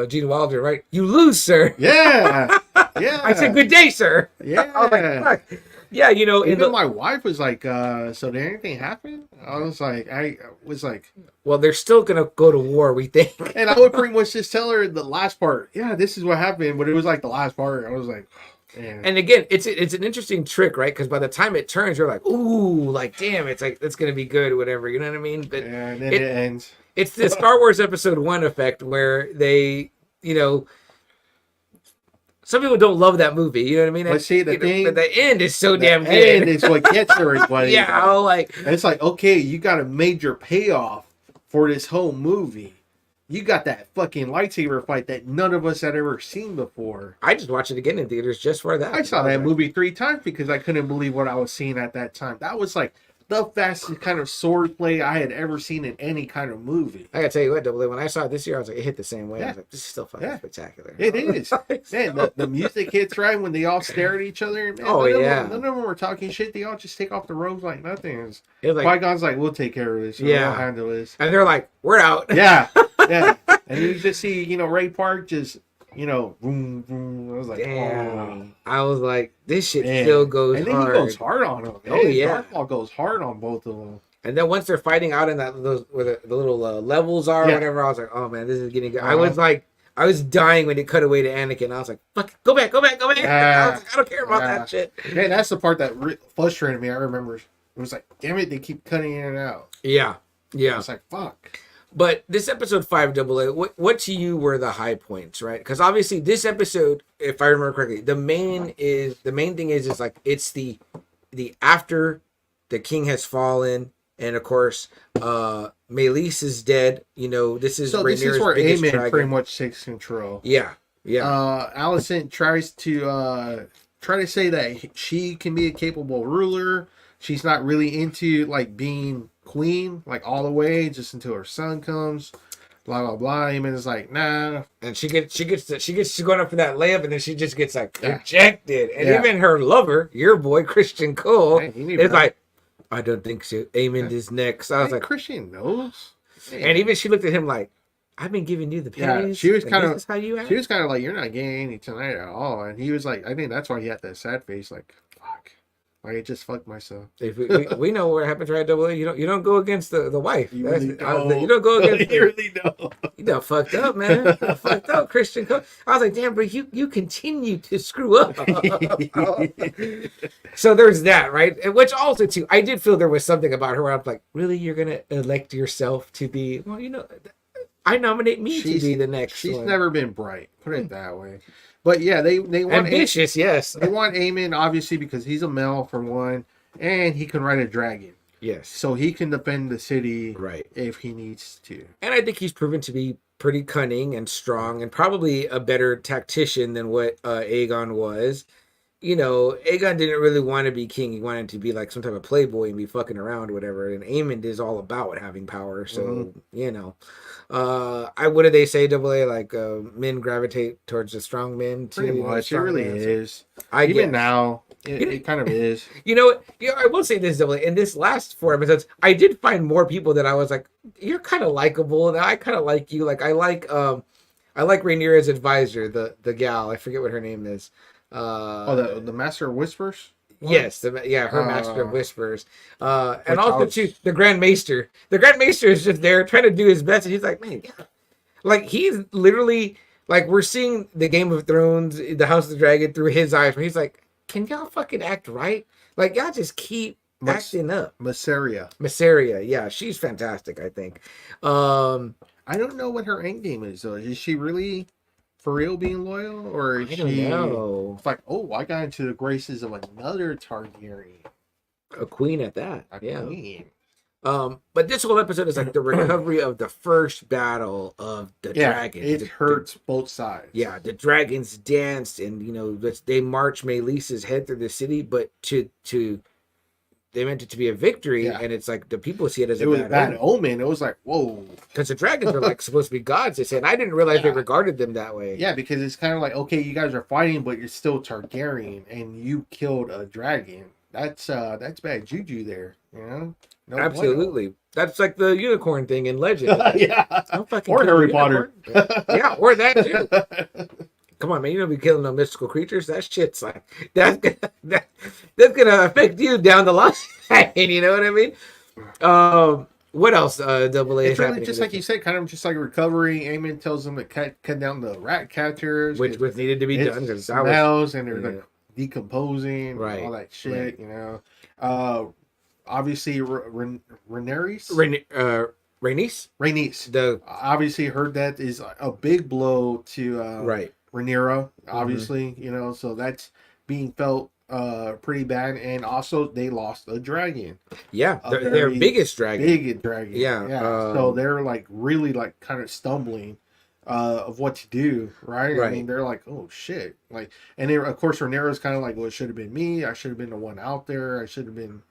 Gene Wilder, right? You lose, sir. Yeah. Yeah. I said, good day, sir. Yeah. I was like, fuck. Yeah, even my wife was like, so did anything happen? I was like, well, they're still gonna go to war, we think. And I would pretty much just tell her the last part. Yeah, this is what happened, but it was like the last part. I was like, man. And again, it's an interesting trick, right? Because by the time it turns, you're like, ooh, like damn, it's like that's gonna be good, or whatever. You know what I mean? But and then it ends. It's the Star Wars Episode 1 effect, where they, some people don't love that movie. You know what I mean? But see, the thing, but the end is so damn good. The end is what gets everybody. Yeah, it's like, okay, you got a major payoff for this whole movie. You got that fucking lightsaber fight that none of us had ever seen before. I just watched it again in theaters just for that. I saw that movie 3 times because I couldn't believe what I was seeing at that time. That was like the fastest kind of sword play I had ever seen in any kind of movie. I gotta tell you what, Double A, when I saw it this year, I was like, it hit the same way. I was like, this is still fucking spectacular. It is. Man, the music hits right when they all stare at each other. Man, none of them were talking shit. They all just take off the robes like nothing. It was like, Qui-Gon's like, we'll take care of this. We'll handle this. And they're like, we're out. Yeah. Yeah. And you just see, Ray Park just, boom, boom. I was like, damn. Oh. I was like, this shit still goes hard. And then he goes hard on them. Man. Oh, yeah. Darth Maul goes hard on both of them. And then once they're fighting out in those where the little levels are, or whatever, I was like, oh, man, this is getting good. I was dying when it cut away to Anakin. I was like, fuck, go back. I was like, I don't care about that shit. Man, that's the part that frustrated me. I remember it was like, damn it, they keep cutting in and out. Yeah. I was like, fuck. But this episode 5, Double A, what to you were the high points, right? Because obviously this episode, if I remember correctly, the main thing is like it's the after the king has fallen, and of course Meleys is dead. This is this is where Aemon pretty much takes control. Yeah. Alicent tries to say that she can be a capable ruler. She's not really into like being queen like all the way just until her son comes, blah blah blah. Aemon is like, nah, and she gets going up for that layup, and then she just gets like rejected. And even her lover, your boy Christian Cole, is like, I don't think so. Aemon is next. I was like, Christian knows. And even she looked at him like, I've been giving you the pennies. Yeah, she was kind of like, you're not getting any tonight at all. And he was like, I think that's why he had that sad face. Like, fuck. I just fucked myself. If we know what happens, right? Double A. You don't go against the wife. You really don't. You don't go against. You really don't. You done fucked up, man. You done fucked up, Christian. I was like, damn, but you continue to screw up. So there's that, right? And which also too, I did feel there was something about her where I'm like, really, you're gonna elect yourself to be? Well, I nominate me to be the next. She's one. never been bright. Put it that way. But yeah, they want ambitious. Yes, they want Aemon obviously because he's a male for one, and he can ride a dragon. Yes, so he can defend the city, right, if he needs to. And I think he's proven to be pretty cunning and strong, and probably a better tactician than what Aegon was. Aegon didn't really want to be king. He wanted to be like some type of playboy and be fucking around or whatever. And Aemond is all about having power. So, what do they say, Double A? Like, men gravitate towards the strong men. Pretty much. It really is. Even guess. Now, it kind of is. I will say this, Double A. In this last 4 episodes, I did find more people that I was like, you're kind of likable. And I kind of like you. Like, I like Rhaenyra's advisor, the gal. I forget what her name is. The Master of Whispers? What? Yes, her Master of Whispers. And also too, the Grand Maester. The Grand Maester is just there trying to do his best, and he's like, man, like he's literally like we're seeing the Game of Thrones, the House of the Dragon through his eyes, where he's like, can y'all fucking act right? Like y'all just keep acting up. Masseria, yeah, she's fantastic, I think. I don't know what her end game is though. Is she really for real being loyal, or is she know. It's like, oh, I got into the graces of another Targaryen, a queen at that, queen. But this whole episode is like the recovery of the first battle of the dragons. It hurts both sides. Yeah, the dragons danced, and they marched Melissa's head through the city, but to they meant it to be a victory, and it's like the people see it as a bad omen. It was like, whoa, because the dragons are like supposed to be gods. They said, I didn't realize they regarded them that way. Yeah, because it's kind of like, okay, you guys are fighting, but you're still Targaryen, and you killed a dragon. That's bad juju there, No, absolutely. That's like the unicorn thing in Legend. Or Harry Potter. Yeah, or that too. Come on, man! You don't be killing no mystical creatures. That shit's like that's gonna affect you down the line. You know what I mean? What else? Double A. It's really just like you said, kind of just like a recovery. Aemon tells them to cut down the rat catchers, which was needed to be done because smells and they're like decomposing, right? All that shit, Obviously, Rhaenys. Obviously, her death is a big blow to Rhaenyra, obviously, so that's being felt pretty bad, and also they lost a dragon. Yeah, their biggest dragon. Yeah. So they're like really like kind of stumbling of what to do, right? I mean, they're like, oh shit, like, and of course Rhaenyra's kind of like, well, it should have been me. I should have been the one out there. I should have been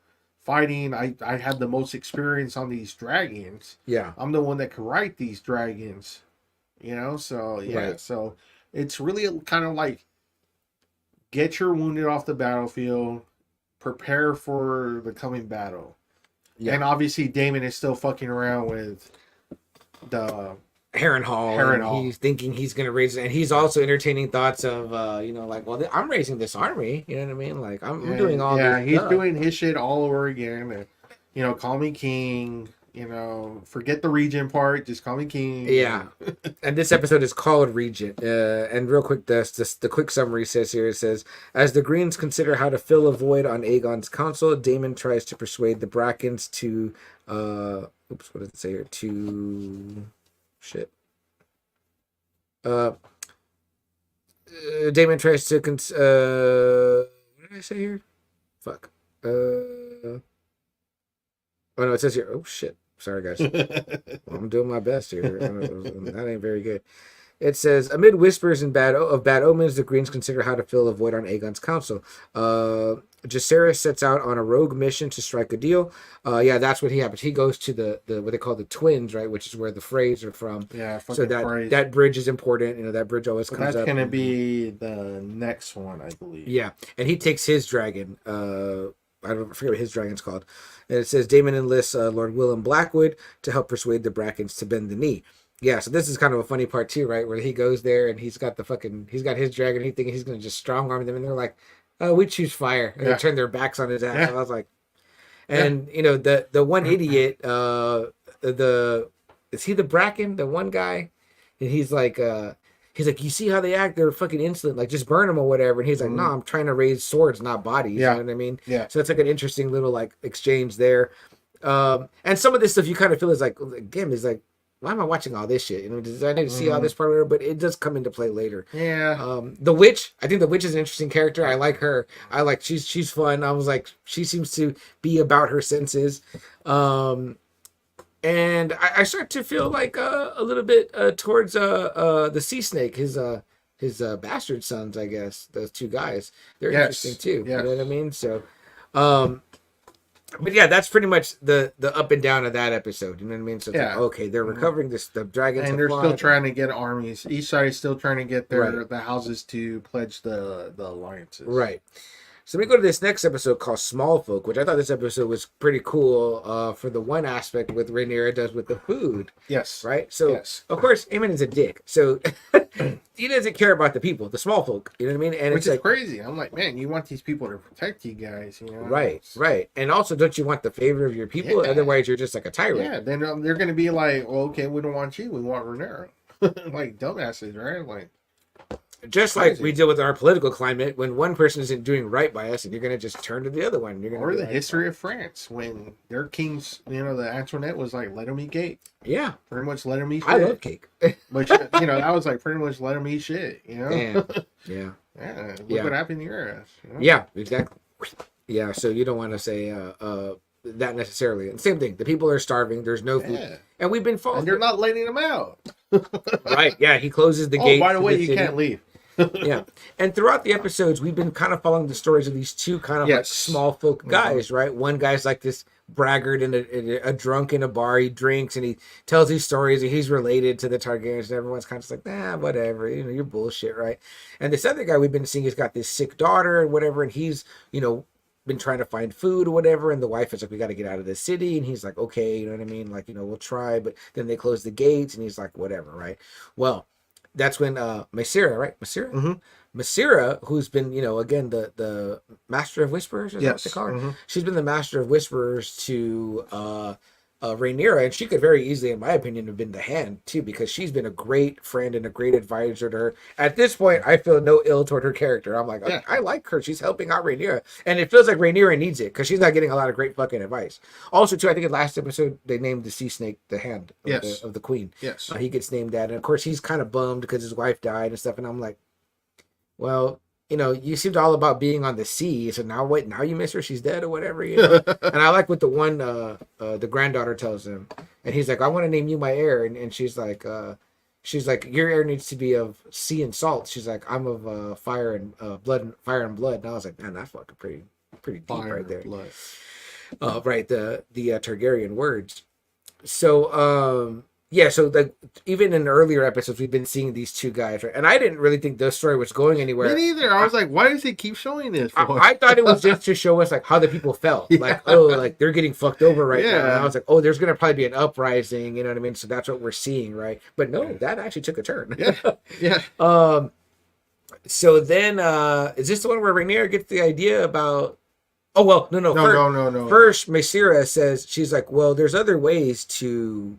fighting. I had the most experience on these dragons. Yeah, I'm the one that can ride these dragons. So so. It's really kind of like get your wounded off the battlefield, prepare for the coming battle. Yeah. And obviously Daemon is still fucking around with the Harrenhal. He's thinking he's going to raise it. And he's also entertaining thoughts of, like, well, I'm raising this army. You know what I mean? Like, I'm doing all this. Yeah, he's doing his shit all over again. And, call me king. Forget the regent part. Just call me king. Yeah. And this episode is called Regent. And real quick, the quick summary says here, it says, as the Greens consider how to fill a void on Aegon's council, Daemon tries to persuade the Brackens to, what did it say here? Daemon tries to, what did I say here? Fuck. Oh no, it says here, oh shit. Sorry, guys. I'm doing my best here. That ain't very good. It says, amid whispers of bad omens, the Greens consider how to fill a void on Aegon's council. Jacaerys sets out on a rogue mission to strike a deal. That's what he happens. He goes to the what they call the Twins, right, which is where the Freys are from. Yeah, so that bridge is important. That bridge always comes up. That's going to be the next one, I believe. Yeah, and he takes his dragon. I forget what his dragon's called. And it says Daemon enlists Lord Willem Blackwood to help persuade the Brackens to bend the knee. Yeah, so this is kind of a funny part too, right? Where he goes there and he's got his dragon. He thinks he's going to just strong arm them, and they're like, we choose fire. And they turn their backs on his ass. Yeah. So I was like, and you know, the one idiot, is he the Bracken, the one guy? And he's like, you see how they act? They're fucking insolent. Like, just burn them or whatever. And he's like, no, I'm trying to raise swords, not bodies. You know what I mean? Yeah. So it's like an interesting little like exchange there. And some of this stuff you kind of feel is like, again, is like, why am I watching all this shit? You know, I need to see all this part of it, but it does come into play later. Yeah. The witch, I think the witch is an interesting character. I like her. She's fun. I was like, she seems to be about her senses. And I start to feel like a little bit towards the sea snake, his bastard sons, I guess. Those two guys, they're interesting too. You know what I mean? So, but yeah, that's pretty much the up and down of that episode. You know what I mean? So it's like, okay, they're recovering the dragons, and they're still trying to get armies. Each side is still trying to get the houses to pledge the alliances. Right. So we go to this next episode called Small Folk, which I thought this episode was pretty cool for the one aspect with Rhaenyra does with the food. Yes. Right? So, of course, Aemon is a dick. So he doesn't care about the people, the small folk. You know what I mean? And which is like, crazy. I'm like, man, you want these people to protect you guys, you know? Right. And also, don't you want the favor of your people? Yeah. Otherwise, you're just like a tyrant. Yeah, then they're going to be like, well, okay, we don't want you. We want Rhaenyra. Like, dumbasses, right? Like, just like we deal with our political climate, when one person isn't doing right by us, and you're going to just turn to the other one. You're going or the history of France, when their kings, you know, the Antoinette was like, let them eat cake. Yeah. Pretty much let them eat shit. I love cake. But, you know, I was like, pretty much let them eat shit, you know? Yeah. Yeah. Look what happened to your ass. You know? Yeah, exactly. Yeah, so you don't want to say that necessarily. And same thing. The people are starving. There's no food. And we've been falling. And they're not letting them out. Right. Yeah, he closes the gate. Oh, by the way, you can't leave. Yeah. And throughout the episodes, we've been kind of following the stories of these two kind of like small folk guys, right? One guy's like this braggart and a drunk in a bar. He drinks and he tells these stories and he's related to the Targaryens, and everyone's kind of like, whatever, you know, you're bullshit, right? And this other guy we've been seeing has got this sick daughter and whatever, and he's, you know, been trying to find food or whatever, and the wife is like, we got to get out of the city, and he's like, okay, you know what I mean, like, you know, we'll try, but then they close the gates, and he's like, whatever, right? Well, that's when Mysera, right? Mysera, who's been, you know, again, the Master of Whisperers, is that what they call her? She's been the Master of Whisperers to Rhaenyra, and she could very easily, in my opinion, have been the Hand too, because she's been a great friend and a great advisor to her. At this point, I feel no ill toward her character. I'm like, I like her. She's helping out Rhaenyra, and it feels like Rhaenyra needs it because she's not getting a lot of great fucking advice. Also, too, I think in last episode they named the sea snake the Hand of the Queen. Yes, he gets named that, and of course he's kind of bummed because his wife died and stuff. And I'm like, well, you know, you seemed all about being on the sea, so now what? Now you miss her? She's dead or whatever, you know? And I like what the one, the granddaughter tells him, and he's like, I want to name you my heir, and she's like, your heir needs to be of sea and salt. She's like, I'm of fire and blood, and I was like, man, that's fucking pretty deep fire right there. Blood. Right, the Targaryen words. So, yeah, so like even in earlier episodes, we've been seeing these two guys, right? And I didn't really think the story was going anywhere. Me neither. I was like, why does he keep showing this? I thought it was just to show us like how the people felt, like like they're getting fucked over right now. And I was like, there's gonna probably be an uprising, you know what I mean? So that's what we're seeing, right? But no, that actually took a turn. So then, is this the one where Rhaenyra gets the idea about? Oh well, no. First, Mysera says she's like, well, there's other ways to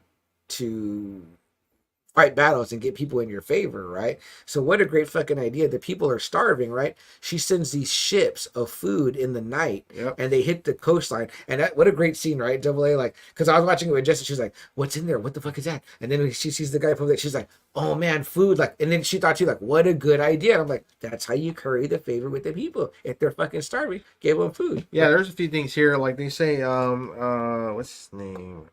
fight battles and get people in your favor, right? So what a great fucking idea. The people are starving, right? She sends these ships of food in the night, and they hit the coastline. And what a great scene, right? Double A, like, because I was watching it with Jessica, she's like, what's in there? What the fuck is that? And then she sees the guy from there, she's like, oh man, food, like, and then she thought, like, what a good idea. And I'm like, that's how you curry the favor with the people. If they're fucking starving, give them food. Yeah, there's a few things here, like they say, what's his name?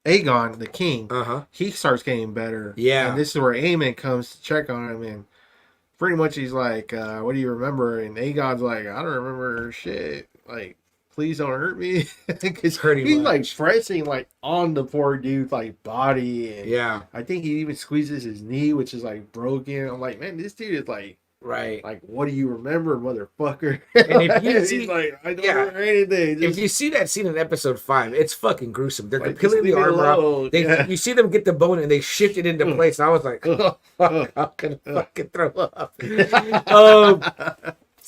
Aegon, the king, he starts getting better. Yeah. And this is where Aemon comes to check on him, and pretty much he's like, what do you remember? And Aegon's like, I don't remember shit. Like, please don't hurt me. Because he's like pressing like on the poor dude's like body. And I think he even squeezes his knee, which is like broken. I'm like, man, this dude is like, right, like, what do you remember, motherfucker? And if you see, he's like, I don't remember anything. If you see that scene in episode 5, it's fucking gruesome. They're like, peeling the armor off. You see them get the bone and they shift it into place. And I was like, fuck, I'm gonna fucking throw up.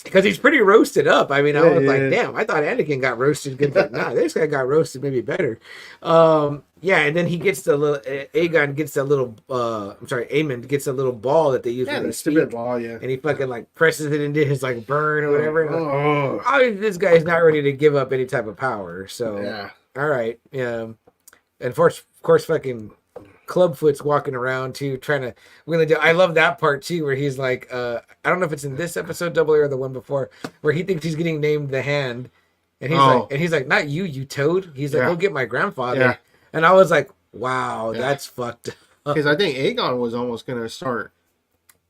because he's pretty roasted up. I mean, I was Yeah, like, yeah. damn, I thought Anakin got roasted good, but nah, this guy got roasted maybe better. Yeah, and then he gets the little Aegon gets that little I'm sorry, Aemon gets a little ball that they use Yeah, when they the stupid speak, ball, yeah. and he fucking like presses it into his like burn or whatever. And, like, Oh, obviously, this guy's not ready to give up any type of power. So, yeah. all right, yeah, and of course, fucking Clubfoot's walking around too, trying to really do. I love that part too, where he's like, I don't know if it's in this episode, Double A, or the one before, where he thinks he's getting named the Hand, and he's like, not you, you toad. He's like, Yeah. go get my grandfather. Yeah. And I was like, wow, Yeah. that's fucked up. Because I think Aegon was almost gonna start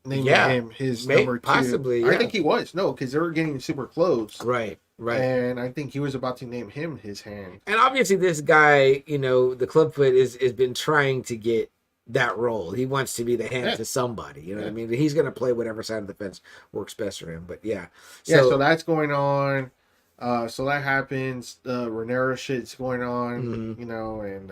naming him his number 2. Possibly, I yeah. think he was. No, because they were getting super close. Right. And I think he was about to name him his Hand. And obviously, this guy, you know, the Clubfoot has been trying to get that role. He wants to be the Hand to somebody. You know what I mean? He's going to play whatever side of the fence works best for him. But yeah. So that's going on. So that happens. The Rhaenyra shit's going on, you know, and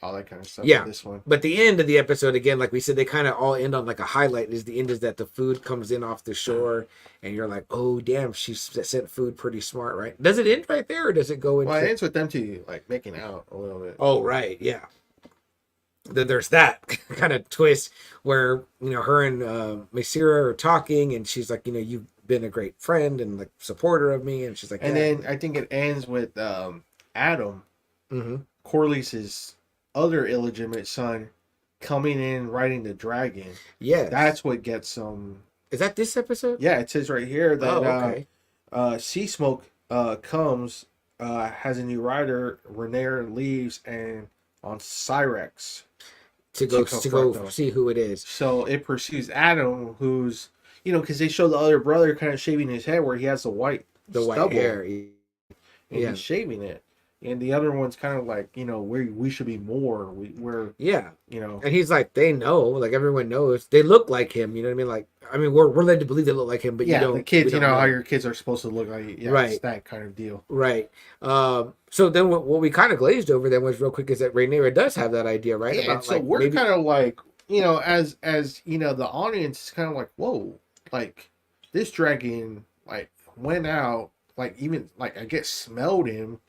all that kind of stuff. Yeah. This one. But the end of the episode, again, like we said, they kind of all end on like a highlight. The end is that the food comes in off the shore, and you're like, oh, damn, she sent food pretty smart, right? Does it end right there, or does it go into... Well, it ends with them two, like, making out a little bit. Oh, right, yeah. Then there's that kind of twist where, you know, her and Mysera are talking, and she's like, you know, you've been a great friend and like supporter of me, and she's like, and then I think it ends with Adam, Corlys's other illegitimate son, coming in riding the dragon. Yeah, that's what gets them. Is that this episode? Yeah, it says right here that Sea Smoke comes, has a new rider. Rhaenyra leaves and on Cyrex to go see who it is. So it pursues Adam, who's, you know, because they show the other brother kind of shaving his head where he has the white hair. And he's shaving it. And the other one's kind of like, you know, we should be more. We're you know. And he's like, they know, like everyone knows, they look like him. You know what I mean? We're led to believe they look like him, but you don't. The kids, you know how your kids are supposed to look like. Yeah, right. It's that kind of deal. Right. So then what we kind of glazed over then was real quick is that Rhaenyra does have that idea, right? Yeah. About, so we're kind of like, you know, as you know, the audience is kind of like, whoa, like this dragon like went out, like even like I guess smelled him.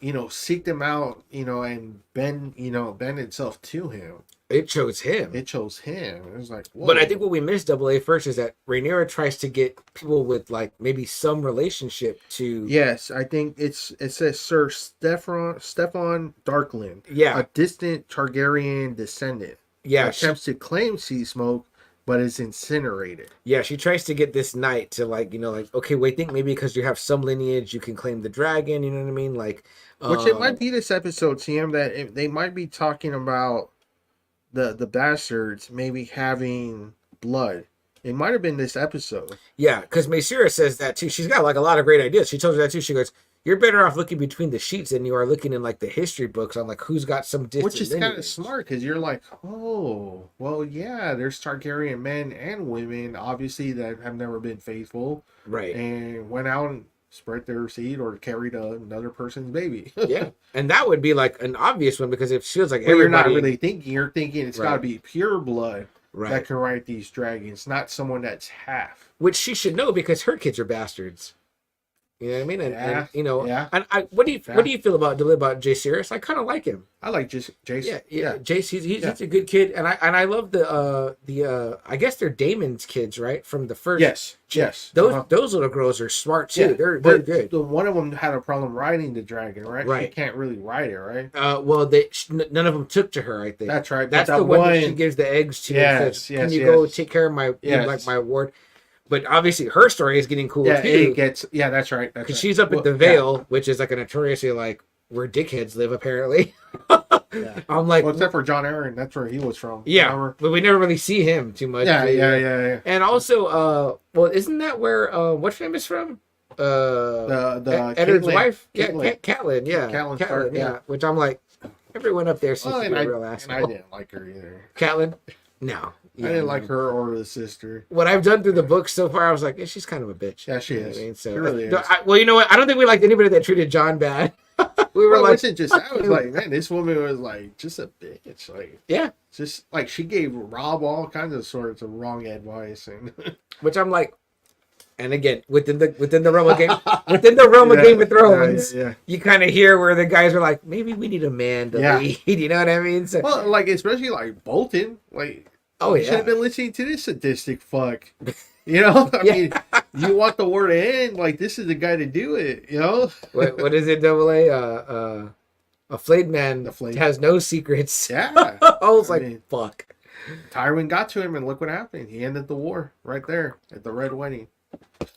You know, seeked him out, you know, and bend itself to him. It chose him. It was like, whoa. But I think what we missed, Double A, first is that Rhaenyra tries to get people with like maybe some relationship to. Yes, I think it says Sir Stefan Darkland. Yeah, a distant Targaryen descendant. Yeah, attempts to claim Sea Smoke, but is incinerated. Yeah, she tries to get this knight to like, you know, like, okay, wait, think maybe because you have some lineage, you can claim the dragon. You know what I mean? Like, which it might be this episode, TM, that they might be talking about the bastards maybe having blood. It might have been this episode. Yeah, because Mysera says that too. She's got like a lot of great ideas. She tells her that too. She goes, "You're better off looking between the sheets than you are looking in like the history books on like who's got some distant which is lineage." kind of smart because you're like, oh, well, yeah, there's Targaryen men and women obviously that have never been faithful, right? And went out and spread their seed or carried another person's baby. Yeah, and that would be like an obvious one because it feels like you're not really thinking. You're thinking it's right. got to be pure blood. Right. That can ride these dragons, not someone that's half. Which she should know because her kids are bastards. You know what I mean? And you know, and what do you feel about Jace? I kind of like him. I like Jace. Yeah. Jace, he's a good kid, and I love the I guess they're Damon's kids, right? From the first. Yes. Those little girls are smart too. Yeah. They're good. The one of them had a problem riding the dragon, right? Right. She can't really ride it, right? Well, none of them took to her. I think that's right. That's the one that she gives the eggs to. Yes. Can you go take care of my my ward? But obviously, her story is getting cool too. That's right. Because she's up at the Vale, which is like a notoriously like where dickheads live, apparently. I'm like, except for John Aaron, that's where he was from. Yeah, remember? But we never really see him too much. Yeah. And also, well, isn't that where what's her name is from? The Eddard's wife, Catelyn. Catelyn, yeah. Which I'm like, everyone up there seems to be a real asshole. And I didn't like her either. Catelyn, no. I didn't like her or the sister. What I've done through the books so far, I was like, she's kind of a bitch. Yeah, she is. I mean? So, she really is. Well, you know what? I don't think we liked anybody that treated John bad. We were like, I was like, man, this woman was like just a bitch. Like, yeah, just like she gave Rob all kinds of sorts of wrong advice, and which I'm like, And again, within the realm of Game of Thrones, you kind of hear where the guys are like, maybe we need a man to lead. You know what I mean? So, well, like especially like Bolton, like you should have been listening to this sadistic fuck. You know, I mean, you want the war to end, like this is the guy to do it. You know, what is it? Double A flayed man has no secrets. Yeah, I was fuck. Tywin got to him, and look what happened. He ended the war right there at the Red Wedding.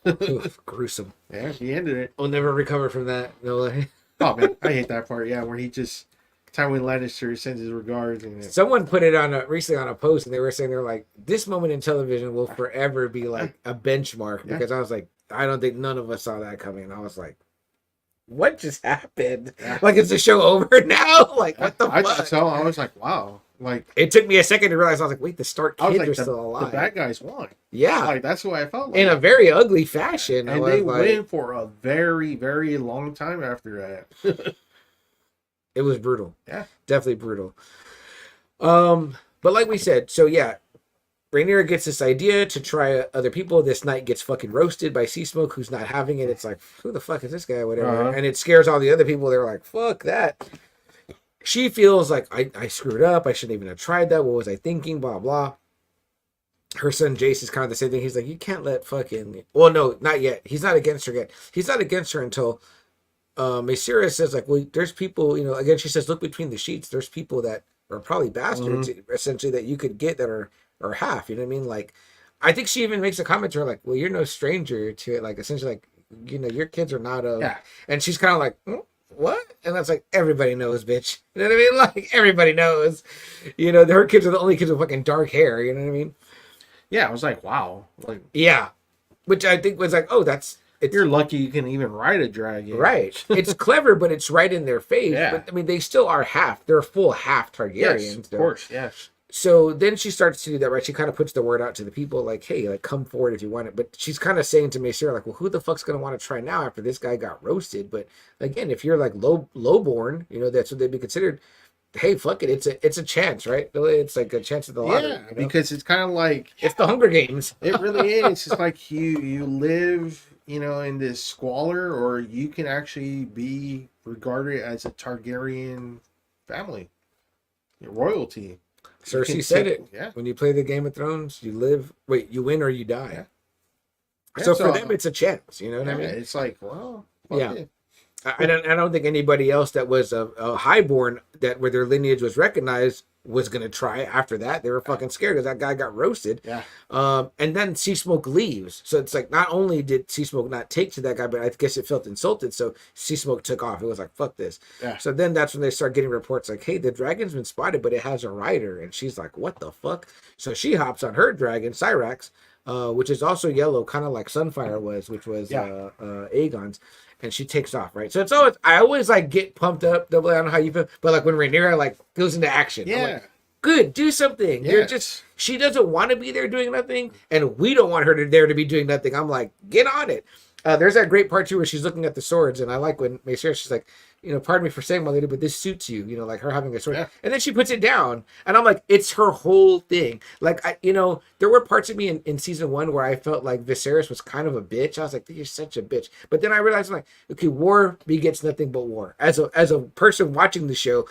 Oof, gruesome. Yeah, he ended it. We'll never recover from that. No way. Oh man, I hate that part. Yeah, where he just Tywin Lannister sends his regards. And someone put it on recently on a post, and they were saying they're like, this moment in television will forever be like a benchmark because I was like, I don't think none of us saw that coming. And I was like, what just happened? Like, is the show over now? Like, what the fuck? So I was like, wow. Like, it took me a second to realize. I was like, wait, the Stark kids are still alive. The bad guys won. Yeah, like that's what I felt like. In a very ugly fashion, and they win for a very, very long time after that. It was brutal. Yeah, definitely brutal. But like we said, so yeah, Rhaenyra gets this idea to try other people. This knight gets fucking roasted by Sea Smoke, who's not having it. It's like, who the fuck is this guy? Whatever. And it scares all the other people. They're like, fuck that. She feels like, I screwed up. I shouldn't even have tried that. What was I thinking? Blah, blah. Her son Jace is kind of the same thing. He's like, you can't let fucking... Well, no, not yet. He's not against her yet. He's not against her until Maesira says, like, well, there's people, you know, again, she says, look between the sheets. There's people that are probably bastards, essentially, that you could get that are half. You know what I mean? Like, I think she even makes a comment to her, like, well, you're no stranger to it. Like, essentially, like, you know, your kids are not a... Yeah. And she's kind of like... What? And that's like, everybody knows, bitch. You know what I mean? Like, everybody knows. You know, her kids are the only kids with fucking dark hair. You know what I mean? Yeah, I was like, wow. Like, yeah. Which I think was like, oh, you're lucky you can even ride a dragon. Right. It's clever, but it's right in their face. Yeah. But, I mean, they still are half. They're full half Targaryens. Yes, of course, yes. So then she starts to do that, right? She kind of puts the word out to the people, like, hey, like, come forward if you want it. But she's kind of saying to Maesira, like, well, who the fuck's going to want to try now after this guy got roasted? But again, if you're like lowborn, you know, that's what they'd be considered. Hey, fuck it. It's a chance, right? It's like a chance at the lottery. Yeah, you know? Because it's kind of like... It's the Hunger Games. It really is. It's like you live, you know, in this squalor, or you can actually be regarded as a Targaryen family. Royalty. Cersei said it. Yeah. When you play the Game of Thrones, you win or you die. Yeah. So for them, it's a chance. You know what I mean? It's like, well, yeah. I don't think anybody else that was a highborn that where their lineage was recognized was gonna try after that. They were fucking scared because that guy got roasted. Yeah. And then Sea Smoke leaves. So it's like, not only did Sea Smoke not take to that guy, but I guess it felt insulted. So Sea Smoke took off. It was like, fuck this. Yeah. So then that's when they start getting reports like, hey, the dragon's been spotted, but it has a rider. And she's like, what the fuck? So she hops on her dragon, Syrax, which is also yellow, kind of like Sunfire was, which was Aegon's. And she takes off, right? So it's always, I always like get pumped up. Double, I don't know how you feel, but like when Rhaenyra like goes into action, I'm like, good, do something. You're just, she doesn't want to be there doing nothing, and we don't want her there to be doing nothing. I'm like, get on it. There's that great part too where she's looking at the swords, and I like when Maesira, she's like, you know, pardon me for saying, my lady, but this suits you, you know, like her having a sword. Yeah. And then she puts it down, and I'm like, it's her whole thing. Like, you know, there were parts of me in season 1 where I felt like Viserys was kind of a bitch. I was like, you're such a bitch. But then I realized, I'm like, okay, war begets nothing but war. As a person watching the show,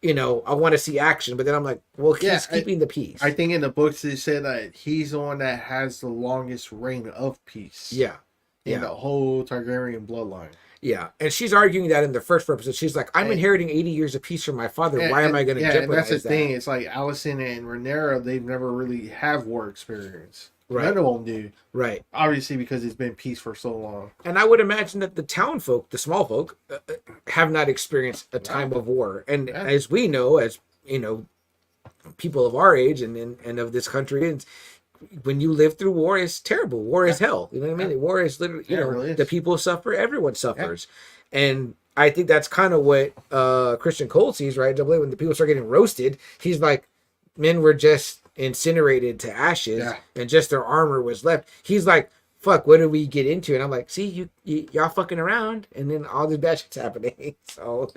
you know, I want to see action, but then I'm like, well, he's keeping the peace. I think in the books they said that he's the one that has the longest reign of peace. Yeah. In the whole Targaryen bloodline. Yeah, and she's arguing that in the first episode. She's like, I'm inheriting 80 years of peace from my father. Why am I going to jeopardize that? And that's the thing. It's like Alicent and Rhaenyra, they've never really have war experience. Right. None of them do. Right. Obviously, because it's been peace for so long. And I would imagine that the town folk, the small folk, have not experienced a time of war. And as we know, as, you know, people of our age and of this country, and when you live through war, it's terrible. War is hell. You know what I mean? War is literally, you know, really the people suffer, everyone suffers. Yeah. And I think that's kind of what Christian Cole sees, right? When the people start getting roasted, he's like, men were just incinerated to ashes and just their armor was left. He's like, fuck, what did we get into? And I'm like, see, y'all fucking around, and then all this bad shit's happening. So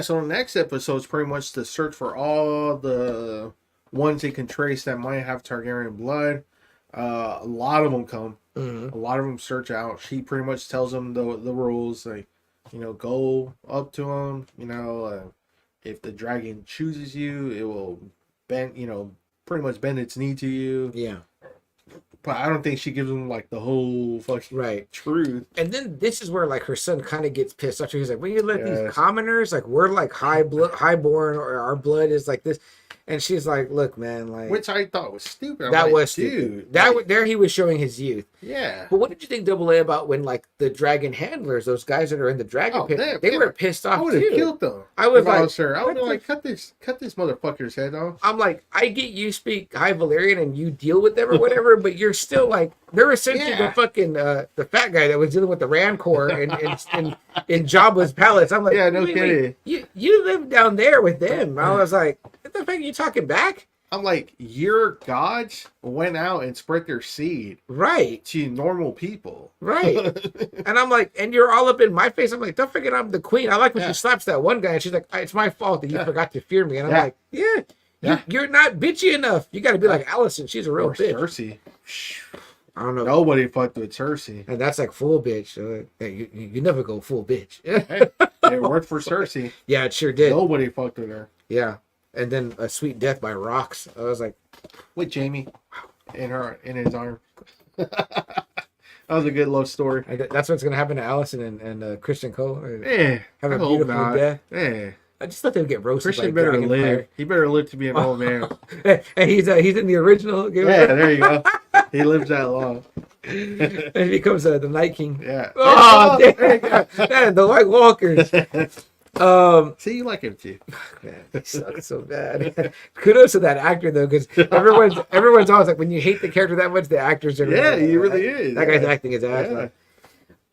so the next episode is pretty much the search for all the ones they can trace that might have Targaryen blood. A lot of them come. Mhm. A lot of them search out. She pretty much tells them the rules. Like, go up to them. If the dragon chooses you, it will bend. Pretty much bend its knee to you. Yeah. But I don't think she gives them like the whole fucking Right. truth. And then this is where like her son kind of gets pissed off. He's like, "When you let these Yes. commoners, like we're like highborn, or our blood is like this," and she's like, "Look, man, like Which I thought was stupid. I'm that like, was dude. stupid. That there he was showing his youth." Yeah. But what did you think, Double A, about when like the dragon handlers, those guys that are in the dragon pit, they were pissed off I would have too. killed them. I was if like, I was her. I would have what like cut this motherfucker's head off. I'm like, I get you speak High Valyrian and you deal with them or whatever, but you're still like, they're essentially the fucking the fat guy that was dealing with the Rancor in Jabba's palace. I'm like, Yeah, no kidding. You live down there with them. I was like, what the fuck are you talking back? I'm like, your gods went out and spread their seed Right. to normal people. Right. And I'm like, and you're all up in my face. I'm like, don't forget I'm the queen. I like when she slaps that one guy and she's like, it's my fault that you forgot to fear me. And I'm like, you're not bitchy enough. You got to be like Allison. She's a real Or bitch. Cersei. I don't know. Nobody fucked with Cersei. And that's like full bitch. So, hey, you never go full bitch. Hey, it worked for Cersei. Yeah, it sure did. Nobody fucked with her. Yeah. And then a sweet death by rocks. I was like, With Jamie in his arm. That was a good love story. that's what's gonna happen to Allison and Christian Cole. Have a I hope beautiful not. death. I just thought they would get roasted. Christian by better Dragon live. Fire. He better live to be an old man. And he's in the original. Yeah, there you go. He lives that long. And he becomes the Night King. Yeah. Oh, damn. The White Walkers. See, you like him too. Man, he sucks so bad. Kudos to that actor though, because everyone's always like, when you hate the character that much, the actors are He really is. That guy's acting his ass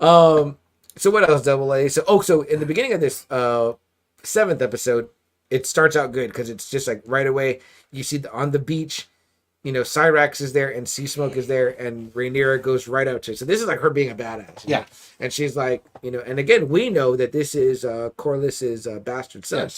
off. So what else, Double A? So in the beginning of this 7th episode, it starts out good because it's just like right away you see on the beach, Cyrax is there and Sea Smoke is there, and Rhaenyra goes right out to. So this is like her being a badass. Yeah. And she's like, and again, we know that this is Corliss's bastard son,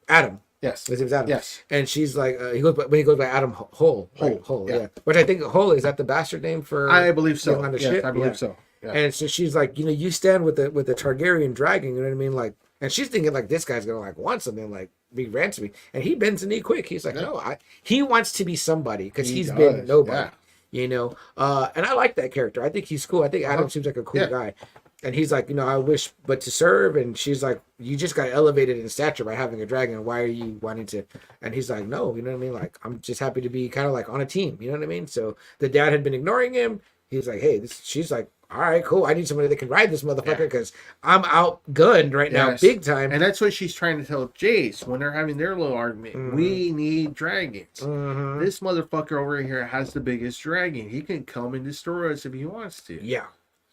Adam. Yes. His name's Adam. Yes. And she's like, he goes by Adam Hull. Right? Hull, yeah. Which I think Hull, is that the bastard name for? I believe so. On the Yes, ship? I believe so. Yeah. And so she's like, you stand with the Targaryen dragon, you know what I mean? Like, and she's thinking like this guy's gonna like want something, like be ransoming. And he bends the knee quick. He's like, no, he wants to be somebody because he's been nobody. And I like that character. I think he's cool. I think Adam seems like a cool guy. And he's like, I wish but to serve. And she's like, you just got elevated in stature by having a dragon. Why are you wanting to? And he's like, no, you know what I mean? Like, I'm just happy to be kind of like on a team. You know what I mean? So the dad had been ignoring him. He's like, hey, she's like, all right, cool. I need somebody that can ride this motherfucker because I'm outgunned right now, big time. And that's what she's trying to tell Jace when they're having their little argument. Mm-hmm. We need dragons. Mm-hmm. This motherfucker over here has the biggest dragon. He can come and destroy us if he wants to. Yeah.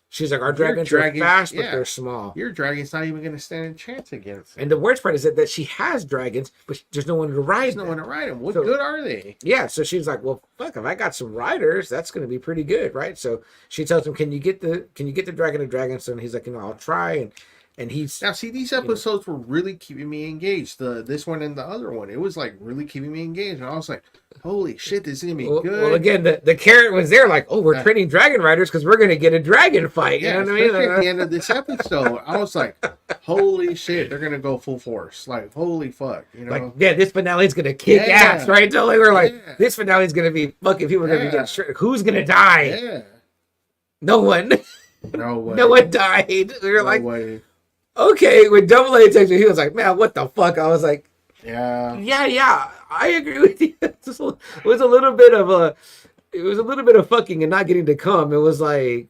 She's like, our dragons are fast, but they're small. Your dragon's not even going to stand a chance against them. And the worst part is that she has dragons, but there's no one to ride them. There's no one to ride them. What good are they? Yeah, so she's like, well, fuck, if I got some riders, that's going to be pretty good, right? So she tells him, can you get the dragon of Dragonstone? He's like, I'll try. And he's now see, these episodes were really keeping me engaged. This one and the other one, it was like really keeping me engaged. And I was like, "Holy shit, this is gonna be good." Well, again, the carrot was there, like, "Oh, we're training dragon riders because we're gonna get a dragon fight." You know what I mean? At the end of this episode, I was like, "Holy shit, they're gonna go full force!" Like, holy fuck, Like, this finale's gonna kick ass, right? So like, we're like, this finale's gonna be fucking people are gonna be getting straight. Who's gonna die? Yeah, no one. No way. No one died. We were like, way. Okay, when Double A texted me, he was like, man, what the fuck? I was like, yeah, I agree with you. It was a little bit of fucking and not getting to come. It was like,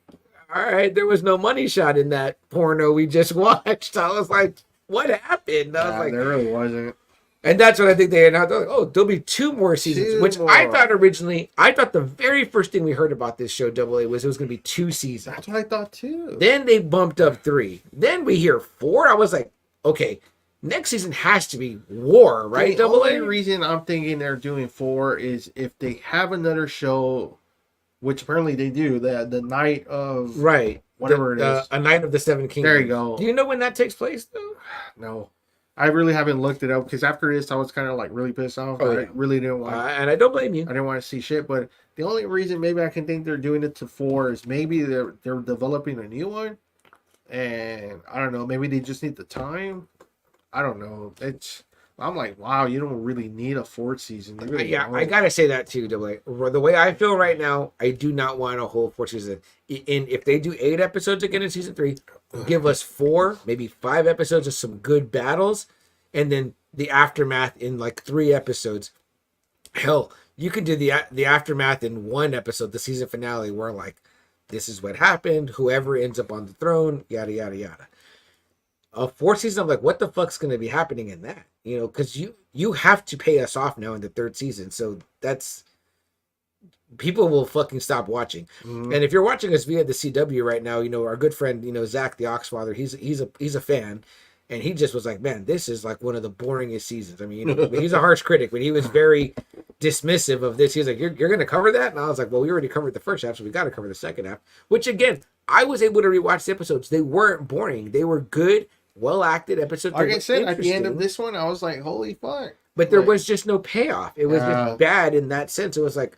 all right, there was no money shot in that porno we just watched. I was like, what happened? I was like, there really wasn't. And that's what I think they announced. Like, oh, there'll be 2 more seasons, which I thought originally. I thought the very first thing we heard about this show, Double A, was it was going to be 2 seasons. That's what I thought too. Then they bumped up 3. Then we hear 4. I was like, okay, next season has to be war, right? The only reason I'm thinking they're doing 4 is if they have another show, which apparently they do, the night of right, whatever it is, a night of the 7 Kingdoms. There you go. Do you know when that takes place though? No. I really haven't looked it up because after this, I was kind of like really pissed off. Oh, I yeah. really didn't want. And I don't blame you. I didn't want to see shit. But the only reason maybe I can think they're doing it to 4 is maybe they're developing a new one, and I don't know. Maybe they just need the time. I don't know. I'm like, wow, you don't really need a 4th season. You really Yeah, don't. I gotta say that too. The way I feel right now, I do not want a whole 4th season. And if they do 8 episodes again in season 3, give us 4, maybe 5 episodes of some good battles, and then the aftermath in like 3 episodes. Hell, you could do the aftermath in 1 episode, the season finale, where like this is what happened, whoever ends up on the throne, yada yada yada. A 4th season, I'm like, what the fuck's going to be happening in that? You know, because you have to pay us off now in the 3rd season, so that's people will fucking stop watching. Mhm. And if you're watching us via the CW right now, you know our good friend, you know Zach the Oxfather, he's a fan, and he just was like, man, this is like one of the boringest seasons. I mean, you know, he's a harsh critic, but he was very dismissive of this. He was like, you're going to cover that, and I was like, well, we already covered the first half, so we got to cover the second half. Which again, I was able to rewatch the episodes. They weren't boring. They were good, well acted episodes. Like I said, at the end of this one, I was like, holy fuck. But there was just no payoff. It was just bad in that sense. It was like,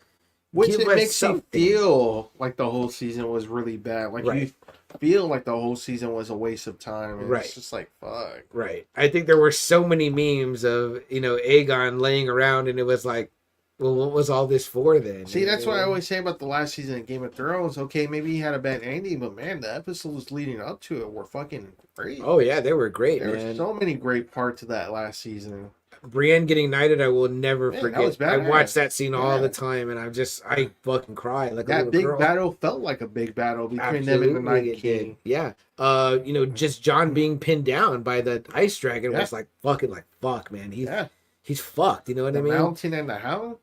which it makes you feel like the whole season was really bad. Like you feel like the whole season was a waste of time. And it's just like, fuck. Right. I think there were so many memes of, you know, Aegon laying around, and it was like, well, what was all this for then? See, that's what I always say about the last season of Game of Thrones. Okay, maybe he had a bad ending, but man, the episodes leading up to it were fucking great. Oh yeah, they were great. There were so many great parts of that last season. Brienne getting knighted, I will never forget. I watched that scene all the time, and I fucking cried like that a little big girl. Battle felt like a big battle between them and the Night King. Yeah. You know, just Jon being pinned down by the ice dragon was like fucking like fuck, man. He's fucked. You know what I mean? The Mountain and the Hound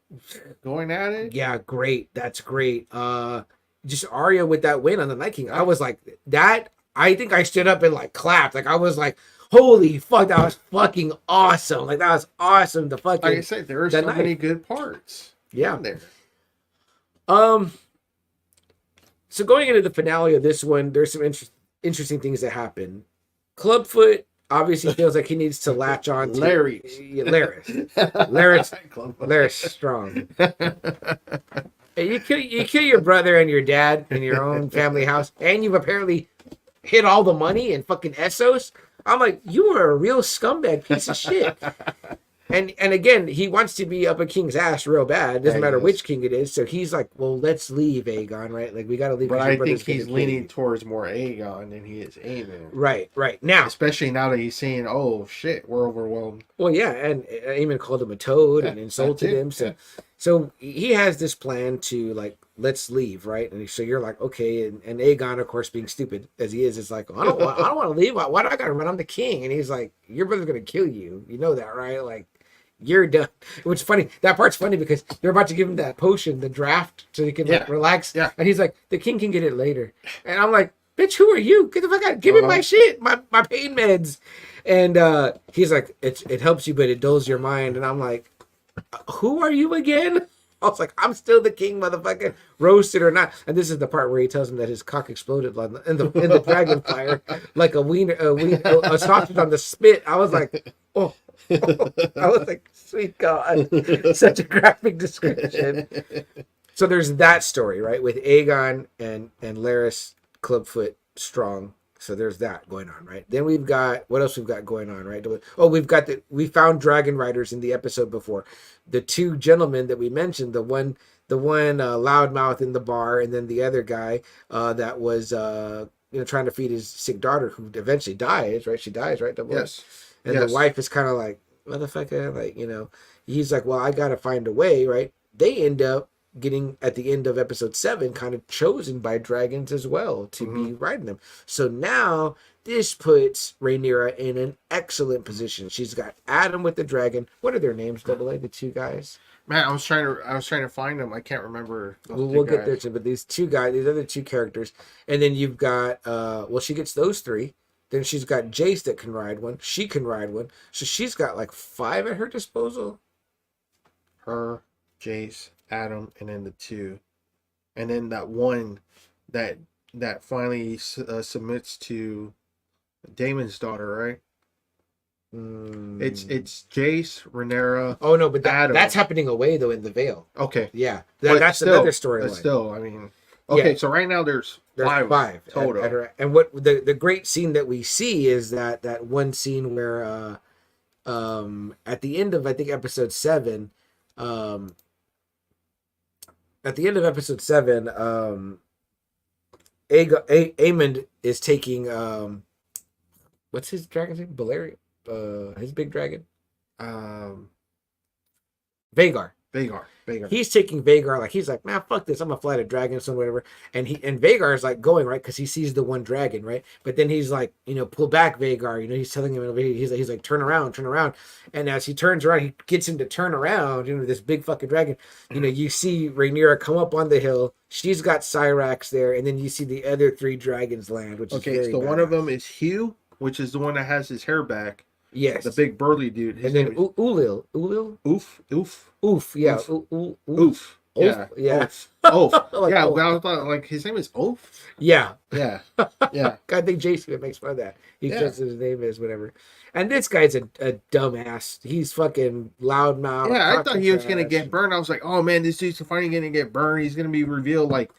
going at it. Yeah, great. That's great. Just Arya with that win on the Night King. I was like that. I think I stood up and like clapped. Like I was like, holy fuck, that was fucking awesome. Like that was awesome. The fucking like I said, there are so many good parts. Yeah. There. So going into the finale of this one, there's some interesting things that happen. Clubfoot obviously feels like he needs to latch on to Larys Strong. You kill your brother and your dad in your own family house, and you've apparently hid all the money in fucking Essos. I'm like, you are a real scumbag piece of shit. And again, he wants to be up a king's ass real bad. Doesn't matter which king it is. So he's like, well, let's leave Aegon, right? Like we got to leave. But I think he's leaning towards more Aegon than he is Aemon. Right now. Especially now that he's saying, oh shit, we're overwhelmed. Well, yeah, and Aemon called him a toad and insulted him. So he has this plan to like, let's leave, right? And so you're like, okay, and Aegon, of course, being stupid as he is like, I don't want to leave. Why do I got to run? I'm the king. And he's like, your brother's gonna kill you. You know that, right? Like, you're done. Which is funny. That part's funny because they're about to give him that potion, the draft, so he can like, relax. Yeah. And he's like, the king can get it later. And I'm like, bitch, who are you? Get the fuck out. Give me my shit, my pain meds. And he's like, it helps you, but it dulls your mind. And I'm like, who are you again? I was like, I'm still the king, motherfucker, roasted or not. And this is the part where he tells him that his cock exploded in the dragon fire like a sausage on the spit. I was like, oh. I was like, sweet God, such a graphic description. So there's that story, right, with Aegon and Larys Clubfoot Strong. So there's that going on, right? Then we've got what else we've got going on, right? Oh, we found dragon riders in the episode before. The two gentlemen that we mentioned, the one loudmouth in the bar, and then the other guy that was trying to feed his sick daughter, who eventually dies, right? She dies, right? Yes. And the wife is kind of like, motherfucker, like, he's like, well, I gotta find a way, right? They end up getting at the end of episode 7 kind of chosen by dragons as well to be riding them. So now this puts Rhaenyra in an excellent position. She's got Adam with the dragon. What are their names, Double A, the two guys? Man, I was trying to find them. I can't remember. We'll get there too, but these other two characters, and then you've got she gets those 3. Then she's got Jace that can ride one. She can ride one. So she's got like 5 at her disposal. Her, Jace, Adam, and then the 2. And then that one that finally submits to Daemon's daughter, right? It's Jace, Rhaenyra. Oh no, but Adam. that's happening away though in the Vale. Okay. Yeah, But that's still, another storyline. But still, I mean, okay. Yeah. So right now there's There's five total. and what the great scene that we see is that one scene where at the end of I think episode 7, Aemond is taking what's his dragon's name? Balerion? His big dragon? Vhagar. He's taking Vhagar, like he's like, man, fuck this, I'm gonna fly the dragon, so whatever. And Vhagar is like going right because he sees the one dragon, right? But then he's like, pull back, Vhagar. He's telling him, he's like, turn around. And as he turns around, he gets him to turn around. This big fucking dragon. You see Rhaenyra come up on the hill. She's got Cyrax there, and then you see the other 3 dragons land, which is very so badass. one of them is Hugh, which is the one that has his hair back. Yes, the big burly dude. His and then name is Ulil. Oof. Yeah. Oof. Yeah. Yeah. Oof. Like, yeah. Oof. Well, I thought like his name is Oof. Yeah. Yeah. Yeah. I think Jason makes fun of that. He Yeah. says his name is whatever. And this guy's a dumbass. He's fucking loudmouth. Yeah, I thought he was gonna get burned. I was like, oh man, this dude's finally gonna get burned. He's gonna be revealed like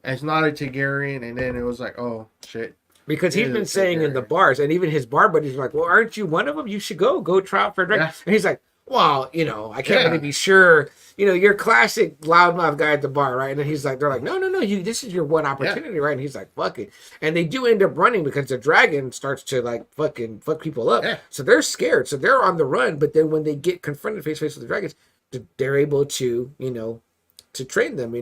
as not a Targaryen, and then it was like, oh shit. Because he's been saying in the bars, and even his bar buddies are like, well, aren't you one of them? You should go try out for a drink. Yeah. And he's like, well, I can't really be sure. You're classic loudmouth guy at the bar, right? And then he's like, they're like, no, this is your one opportunity, right? And he's like, fuck it. And they do end up running because the dragon starts to like fucking fuck people up. Yeah. So they're scared. So they're on the run. But then when they get confronted face to face with the dragons, they're able to, to train them,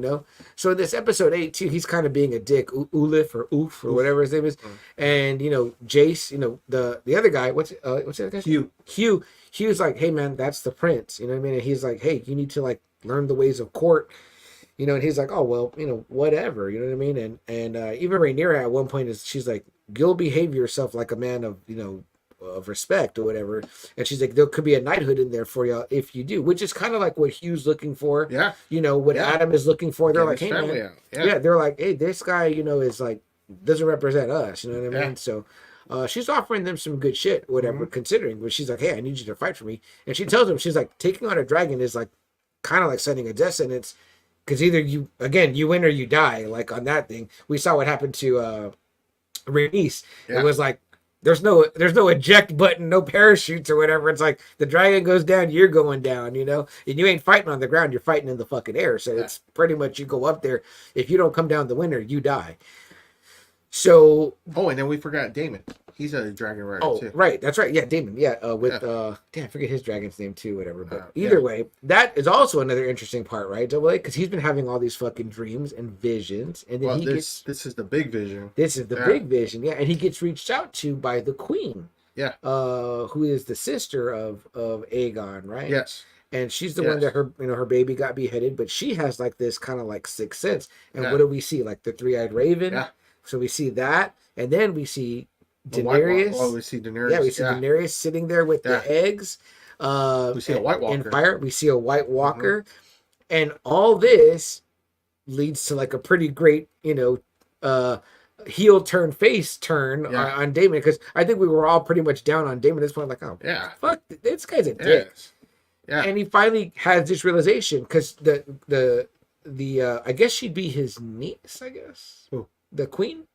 So in this episode 8 too, he's kind of being a dick, Ulif or Oof or whatever his name is, and Jace, the other guy, what's the other guy? Hugh's like, hey man, that's the prince, you know what I mean? And he's like, hey, you need to like learn the ways of court, and he's like, oh well, whatever, you know what I mean? And even Rhaenyra at one point she's like, you'll behave yourself like a man of of respect or whatever, and she's like, there could be a knighthood in there for you if you do, which is kind of like what Hugh's looking for. What Adam is looking for. They're like, hey man, they're like, hey, this guy is like doesn't represent us, you know what I mean? So she's offering them some good shit, whatever, considering, but she's like, hey, I need you to fight for me. And she tells him, she's like, taking on a dragon is like kind of like sending a death sentence, because either you win or you die. Like on that thing, we saw what happened to Rhaenys. It was like, there's no eject button, no parachutes or whatever. It's like the dragon goes down, you're going down, and you ain't fighting on the ground, you're fighting in the fucking air. So it's pretty much you go up there. If you don't come down the winner, you die. So and then we forgot Daemon. He's a dragon rider too. Right, that's right. Yeah, Daemon. Yeah, I forget his dragon's name too, whatever. But either way, that is also another interesting part, right? Because he's been having all these fucking dreams and visions, and then this is the big vision. This is the big vision, and he gets reached out to by the queen, who is the sister of Aegon, right? Yes. And she's the one that her baby got beheaded, but she has like this kind of like sixth sense. And what do we see? Like the 3-eyed raven. Yeah. So we see that, and then we see Daenerys. We see Daenerys. Yeah, we see Daenerys sitting there with the eggs. We see a White Walker. In fire. We see a White Walker. And all this leads to like a pretty great, heel turn, face turn on Daemon. Because I think we were all pretty much down on Daemon at this point. Like, oh, fuck, this guy's a dick. Yeah. And he finally has this realization because the I guess she'd be his niece, I guess. Who? The queen?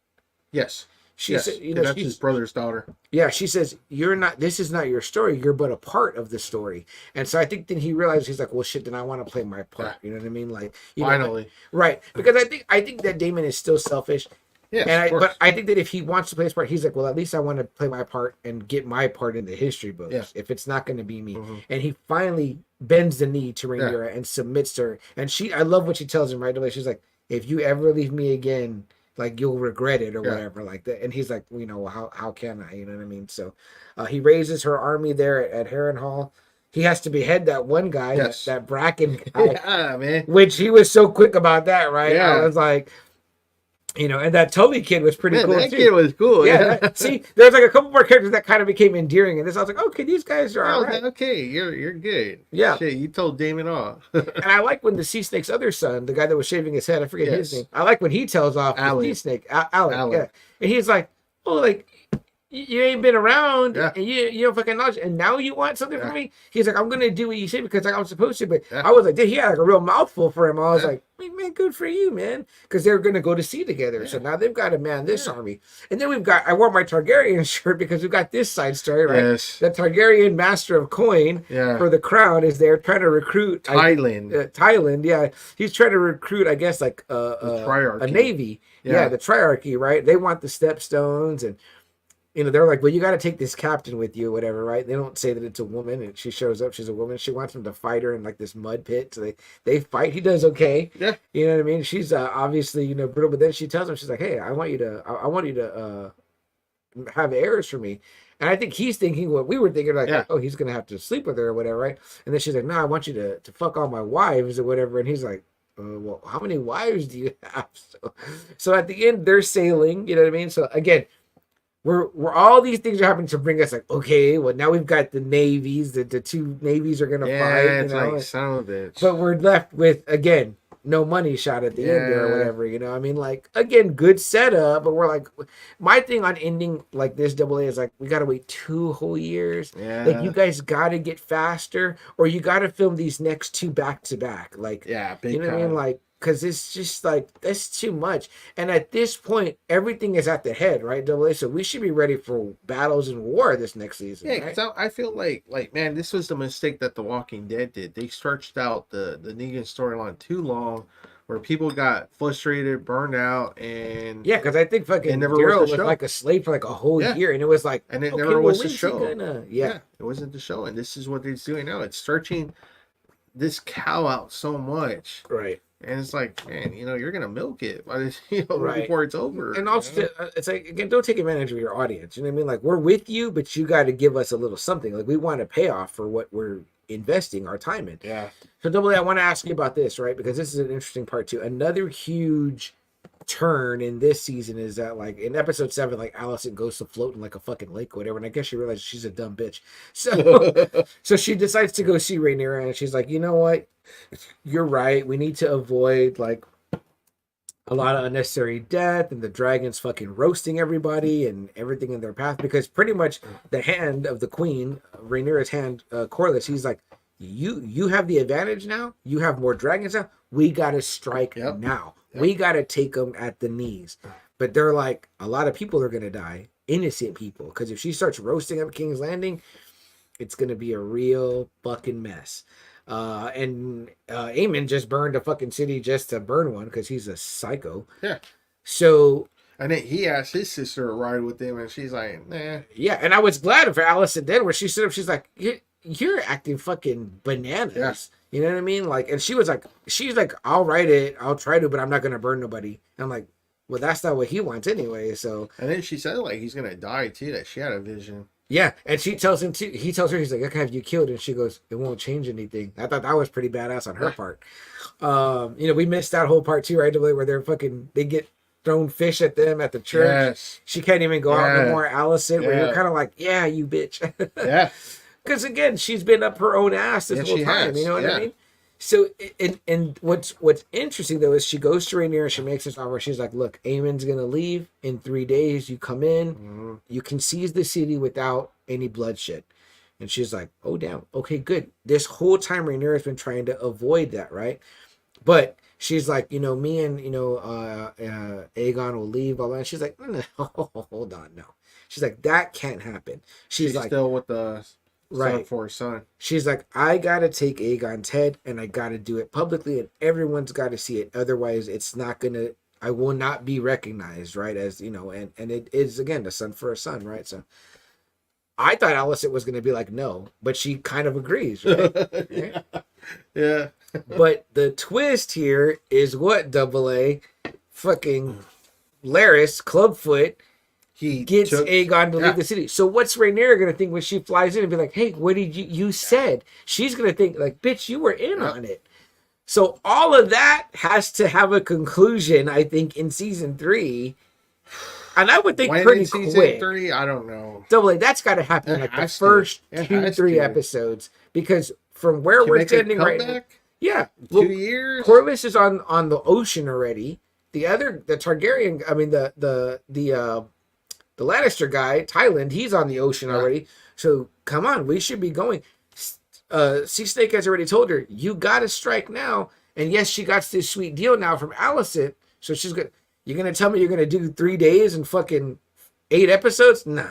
Yes. She said, that's his brother's daughter. Yeah, she says, this is not your story, you're but a part of the story. And so I think then he realized, he's like, well shit, then I want to play my part. You know what I mean? Like finally. Right. Because I think that Daemon is still selfish. Yeah. But I think that if he wants to play his part, he's like, well, at least I want to play my part and get my part in the history books. If it's not going to be me. And he finally bends the knee to Rhaenyra and submits to her. And I love what she tells him right away. She's like, if you ever leave me again, like you'll regret it or whatever like that. And he's like, how can I, you know what I mean? So he raises her army there at Harrenhal. He has to behead that one guy, that Bracken guy, man. Which he was so quick about that, right? Yeah. I was like, and that Tully kid was pretty cool that too. Kid was cool. Yeah. See, there's like a couple more characters that kind of became endearing, and this I was like, okay, these guys are all right. Okay, you're good. Yeah. Shit, you told Daemon off. And I like when the Sea Snake's other son, the guy that was shaving his head, I forget his name. I like when he tells off the Sea Snake, Alec. Yeah. And he's like, oh, like you ain't been around, Yeah. and you don't fucking knowledge, and now you want something Yeah. from me? He's like, I'm gonna do what you say because like I'm supposed to. But Yeah. I was like, dude, he had like a real mouthful for him. I was Yeah. like, man, good for you, man, because they're gonna go to sea together. So now they've got to man this army, and then we've got. I wore my Targaryen shirt because we've got this side story, right? Yes. The Targaryen master of coin for the crown is there trying to recruit Thailand. Thailand, yeah, he's trying to recruit, I guess, like triarchy. a navy, the triarchy, right? They want the stepstones, and they're like, well, you got to take this captain with you, or whatever, right? They don't say that it's a woman, and she shows up, she's a woman. She wants him to fight her in like this mud pit, so they fight. He does okay, Yeah, you know what I mean. She's obviously brutal, but then she tells him, she's like, hey, I want you to have heirs for me. And I think he's thinking what we were thinking, like, oh, he's gonna have to sleep with her or whatever, right? And then she's like, no, I want you to fuck all my wives or whatever. And he's like, well, how many wives do you have? So at the end, they're sailing. You know what I mean? So again, we're all these things are happening to bring us like, okay, well now we've got the navies. The two navies are gonna fight. It's like son of a bitch. But we're left with again. No money shot at the end there or whatever, I mean, like, again, good setup, but we're like, my thing on ending like this double A is like, we gotta wait 2 whole years. Like, you guys gotta get faster, or you gotta film these next 2 back to back. Like, big you know what I mean? Like, because it's just like, that's too much. And at this point, everything is at the head, right, double A? So we should be ready for battles and war this next season. Yeah, because I feel like man, this was the mistake that The Walking Dead did. They stretched out the Negan storyline too long, where people got frustrated, burned out, and because I think fucking Daryl was like a slave for like a whole year, and it was like, and it never was the when's show. It wasn't the show, and this is what it's doing now. It's stretching this cow out so much, right? And it's like, man, you're gonna milk it, before it's over. And also, it's like, again, don't take advantage of your audience. You know what I mean? Like, we're with you, but you got to give us a little something. Like, we want a payoff for what we're investing our time in. Yeah. So, Double A, I want to ask you about this, right? Because this is an interesting part too. Another huge turn in this season is that, like, in episode 7, like, Allison goes to float in like a fucking lake or whatever, and I guess she realizes she's a dumb bitch. So she decides to go see Rhaenyra, and she's like, you know what? You're right. We need to avoid like a lot of unnecessary death and the dragons fucking roasting everybody and everything in their path, because pretty much the hand of the queen, Rhaenyra's hand, Corlys, he's like, you have the advantage now. You have more dragons now. We got to strike now. We got to take them at the knees. But they're like, a lot of people are going to die, innocent people, because if she starts roasting up King's Landing, it's going to be a real fucking mess. And Aemon just burned a fucking city just to burn one because he's a psycho. Yeah. So. And then he asked his sister to ride with him, and she's like, nah. Yeah, and I was glad for Allison then, where she stood up, she's like, you're acting fucking bananas. Yeah. You know what I mean? Like, and she's like, I'll write it, I'll try to, but I'm not going to burn nobody. And I'm like, well, that's not what he wants anyway, so. And then she said, like, he's going to die, too, that she had a vision. Yeah, and she tells him too. He tells her, he's like, "I can have you killed," and she goes, "It won't change anything." I thought that was pretty badass on her part. We missed that whole part too, right? Where they get thrown fish at them at the church. Yes. She can't even go out no more. Allison, where you're kind of like, "Yeah, you bitch." Yeah. Because again, she's been up her own ass this whole time. You know what I mean? So, and what's interesting though is she goes to Rhaenyra, she makes this offer. She's like, "Look, Aemon's gonna leave in 3 days. You come in, you can seize the city without any bloodshed." And she's like, "Oh damn, okay, good." This whole time, Rhaenyra's been trying to avoid that, right? But she's like, me and Aegon will leave, blah blah. And she's like, "No, hold on, no." She's like, "That can't happen." She's like, still with the. Right for her son. She's like, I gotta take Aegon's head and I gotta do it publicly and everyone's gotta see it. Otherwise it's not gonna, I will not be recognized, right? As and it is again the son for a son, right? So I thought Alicent was gonna be like, no, but she kind of agrees, right? Yeah. But the twist here is what, Double A, fucking Larys Clubfoot, he gets Aegon to leave the city. So what's Rhaenyra going to think when she flies in and be like, "Hey, what did you said?" She's going to think like, "Bitch, you were in on it." So all of that has to have a conclusion, I think, in season 3. And I would think pretty quick. Season 3, I don't know. Double A, that's got to happen in like the first 2-3 episodes, because from where we're standing right now, 2 years. Corlys is on the ocean already. The Targaryen, I mean the the Lannister guy, Thailand, he's on the ocean already. So come on, we should be going. Sea Snake has already told her, you got to strike now. And yes, she got this sweet deal now from Alicent. So she's good. You're going to tell me you're going to do 3 days and fucking 8 episodes? Nah.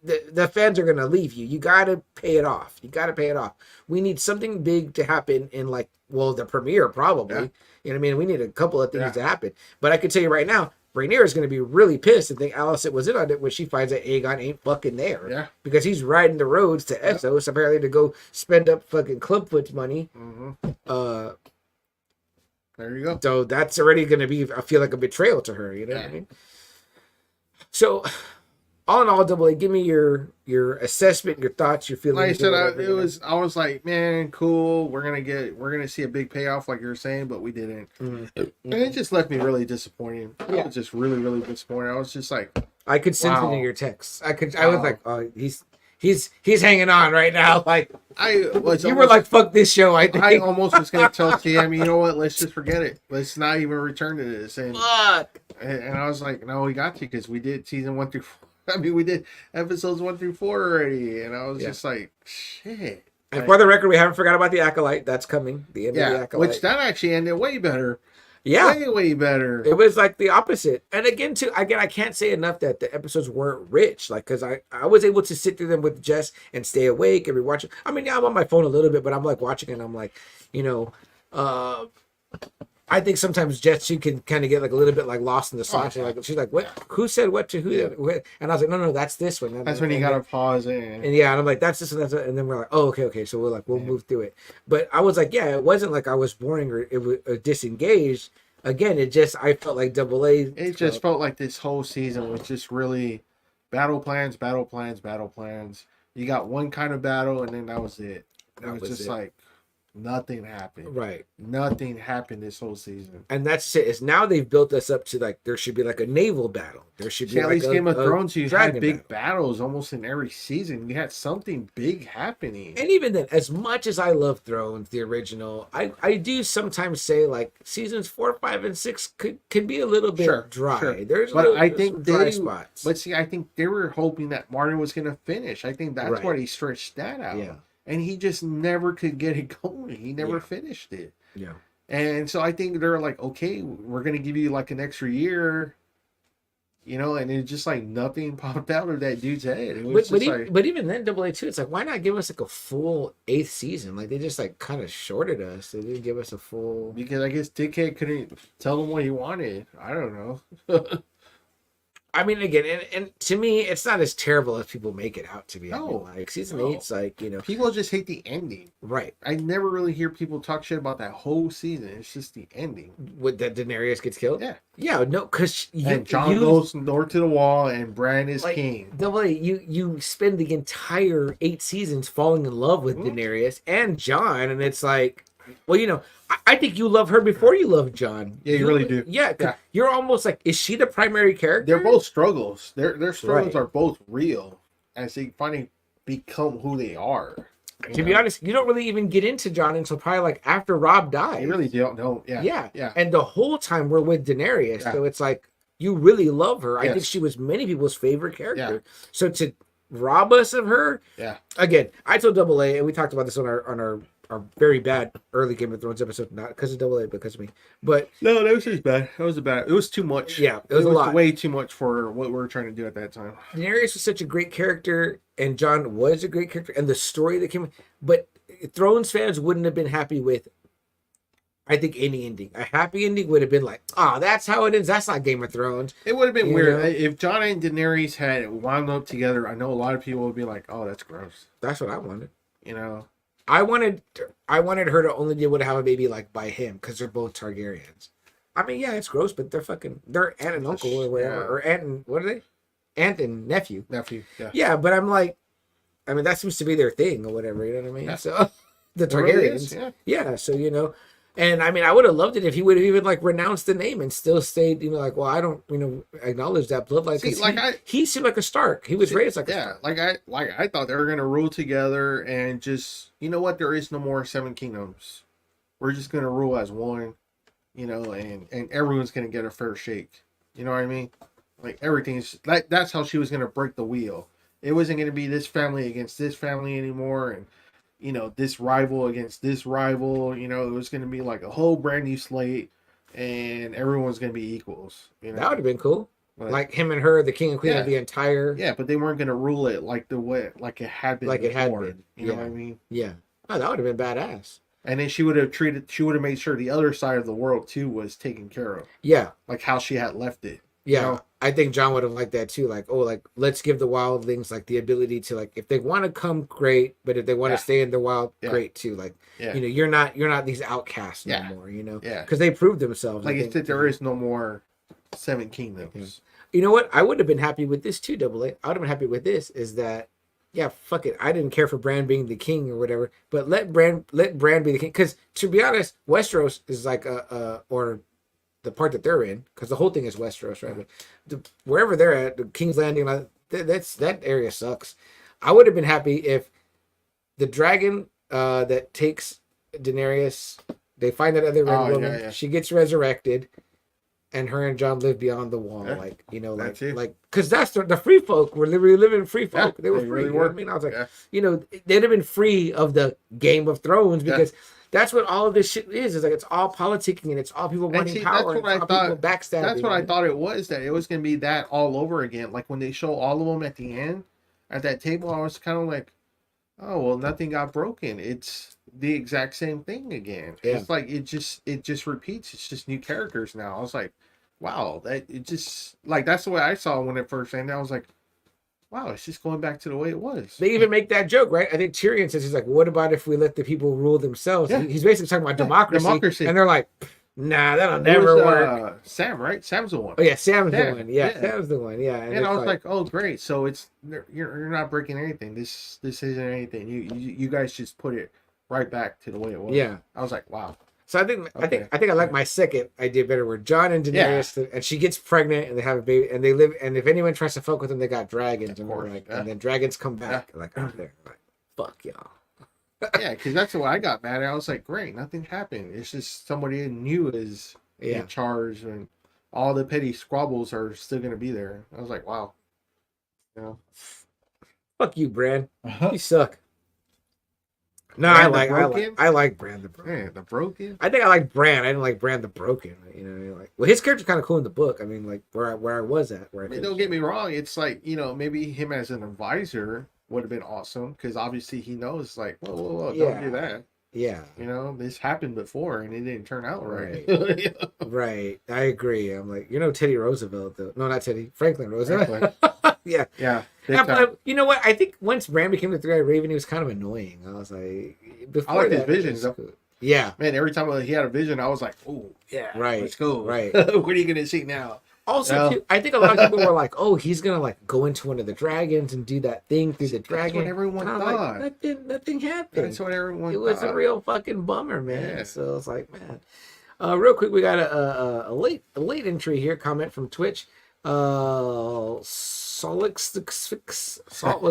The fans are going to leave you. You got to pay it off. You got to pay it off. We need something big to happen in like, well, the premiere probably. Yeah. You know what I mean? We need a couple of things to happen. But I can tell you right now, Rhaenyra is going to be really pissed and think Alicent was in on it when she finds that Aegon ain't fucking there. Yeah. Because he's riding the roads to Essos apparently to go spend up fucking Clubfoot's money. Mm-hmm. There you go. So that's already going to be, I feel like, a betrayal to her. You know what I mean? So, all in all, Double A, give me your assessment, your thoughts, your feelings. Like I said, I was like, man, cool. We're gonna see a big payoff, like you were saying, but we didn't. Mm-hmm. And it just left me really disappointed. I was just really, really disappointed. I was just like, I could sense it in your texts. I was like, oh, he's hanging on right now. Like you were like, fuck this show. I almost was gonna tell TM, you know what? Let's just forget it. Let's not even return to this. And fuck. And I was like, no, we got to, because we did season 1 through 4. I mean, we did episodes 1 through 4 already, and I was just like, shit. And for the record, we haven't forgot about the Acolyte. That's coming. The end of the Acolyte. Which that actually ended way better. Yeah. Way better. It was like the opposite. And again, I can't say enough that the episodes weren't rich. Like, because I was able to sit through them with Jess and stay awake and rewatch it. I mean, yeah, I'm on my phone a little bit, but I'm like watching it and I'm like, you know, I think sometimes Jess, she can kind of get like a little bit like lost in the sauce. Like she's like, "What? Who said what to who?" And I was like, "No, that's this one." That's when you gotta pause it. And and I'm like, "That's this and that's it." And then we're like, "Oh, okay." So we'll move through it. But I was like, yeah, it wasn't like I was boring or it was disengaged. Again, I felt like Double A. It just felt like this whole season was just really battle plans. You got one kind of battle, and then that was it. It was just like. Nothing happened. Right. Nothing happened this whole season. And that's it. Is now they've built us up to like there should be like a naval battle. There should be at least Game of Thrones, you had big battles almost in every season. You had something big happening. And even then, as much as I love Thrones, the original, I do sometimes say like seasons 4, 5, and 6 can be a little bit dry. Sure. There's dry spots. But see, I think they were hoping that Martin was gonna finish. I think that's why they stretched that out. Yeah. And he just never could get it going. He never finished it. Yeah. And so I think they're like, okay, we're going to give you like an extra year, you know, and it's just like nothing popped out of that dude's head. It was but even then, Double A too, it's like, why not give us like a full 8th season? Like they just like kind of shorted us. They didn't give us a full. Because I guess Dickhead couldn't tell them what he wanted. I don't know. I mean, again, and to me, it's not as terrible as people make it out to be. No, I mean, like season 8's like, you know, people just hate the ending. Right. I never really hear people talk shit about that whole season. It's just the ending. With that Daenerys gets killed. Yeah. Yeah. No, because Jon goes north to the wall, and Bran is king. The way you spend the entire 8 seasons falling in love with Daenerys and Jon, and it's like, well, you know, I think you love her before you love Jon. Yeah, you really do. Yeah, you're almost like, is she the primary character? They're both struggles. Their struggles are both real as they finally become who they are. To be honest, you don't really even get into Jon until probably like after Robb dies. You really don't know. Yeah. And the whole time we're with Daenerys, so it's like you really love her. I think she was many people's favorite character. Yeah. So to rob us of her, again, I told Double A, and we talked about this on our very bad early Game of Thrones episode, not because of Double A, but because of me. But no, that was just bad. It was too much. Yeah, it was a lot. Way too much for what we were trying to do at that time. Daenerys was such a great character, and Jon was a great character, and the story that came. But Thrones fans wouldn't have been happy with, I think, any ending. A happy ending would have been like, that's how it is. That's not Game of Thrones. It would have been weird if Jon and Daenerys had wound up together. I know a lot of people would be like, "Oh, that's gross." That's what I wanted. You know. I wanted her to only be able to have a baby like by him because they're both Targaryens. I mean, yeah, it's gross, but they're aunt and uncle or whatever, or aunt and what are they? Aunt and nephew. Yeah. Yeah, but I'm like, I mean, that seems to be their thing or whatever. You know what I mean? Yeah. So the Targaryens. Really yeah. So you know, and I mean, I would have loved it if he would have even like renounced the name and still stayed. You know, like, well, I don't, acknowledge that bloodline. See, he seemed like a Stark. He was raised like a Stark. I thought they were gonna rule together and just, you know what? There is no more 7 kingdoms. We're just gonna rule as one, and everyone's gonna get a fair shake. You know what I mean? Like everything's like that's how she was gonna break the wheel. It wasn't gonna be this family against this family anymore, and this rival against this rival. It was gonna be like a whole brand new slate, and everyone's gonna be equals. That would have been cool. But, like him and her, the king and queen of the entire. Yeah, but they weren't gonna rule it like it had been. Like before, it had been. You know what I mean? Yeah. Oh, that would have been badass. And then she would have made sure the other side of the world too was taken care of. Yeah. Like how she had left it. Yeah. I think John would have liked that too. Like, let's give the wildlings like the ability to like, if they want to come, great. But if they want to stay in the wild, great too. Like, you're not these outcasts no more, Yeah. Because they proved themselves. Like it's that there is no more 7 kingdoms. Yeah. You know what? I would have been happy with this too, Double A. I would have been happy with this is that, yeah, fuck it. I didn't care for Bran being the king or whatever, but let Bran be the king. Because to be honest, Westeros is like or the part that they're in, because the whole thing is Westeros, right? But wherever they're at, the King's Landing, that area sucks. I would have been happy if the dragon that takes Daenerys, they find that other red woman, she gets resurrected. And her and John live beyond the wall, because that's the free folk were literally living free folk. They were free. Really you know what I mean? I was like, they'd have been free of the Game of Thrones because that's what all of this shit is. It's like it's all politicking and it's all people wanting power. That's what I thought. Backstabbing. That's what I thought it was. That it was going to be that all over again. Like when they show all of them at the end at that table, I was kind of like, oh well, nothing got broken. It's the exact same thing again. Yeah. It's like it just repeats. It's just new characters now. I was like, wow, that's the way I saw it when it first ended. I was like, wow, it's just going back to the way it was. They even make that joke, right? I think Tyrion says, he's like, what about if we let the people rule themselves? Yeah. He's basically talking about democracy. And they're like, nah, that'll never work. Sam, right? Sam's the one. Oh yeah, Sam's the one. Yeah, Sam's the one. Yeah. And I was like, oh great. So you're not breaking anything. This isn't anything. You guys just put it right back to the way it was. Yeah. I was like, wow. So I think I like my second idea better, where John and Daenerys, and she gets pregnant and they have a baby and they live, and if anyone tries to fuck with them, they got dragons, and we're like, and then dragons come back like out there, like fuck y'all. Yeah, because that's what I got mad at. I was like, great, nothing happened. It's just somebody new is in charge, and all the petty squabbles are still gonna be there. I was like, wow. Fuck you, Bran. You suck. No, I like Bran the Broken. Man, the Broken. I think I like Bran. I didn't like Bran the Broken. His character's kind of cool in the book. I mean, like where I was at. Don't get me wrong. It's like maybe him as an advisor would have been awesome because obviously he knows like, whoa, don't do that. Yeah. This happened before and it didn't turn out right. Right. I agree. I'm like, Teddy Roosevelt though. No, not Teddy. Franklin Roosevelt. Yeah. Yeah. But you know what? I think once Bran became the Three-Eyed Raven, he was kind of annoying. I was like, I like his visions. Yeah. Man, every time he had a vision, I was like, oh, yeah. Right. Let's go. Right. What are you going to see now? Also, too, I think a lot of people were like, "Oh, he's gonna like go into one of the dragons and do that thing through the dragon." That's what everyone thought. Like, nothing happened. That's what everyone. It was a real fucking bummer, man. Yeah. So it's like, man. Real quick, we got a late entry here. Comment from Twitch. Saul. We'll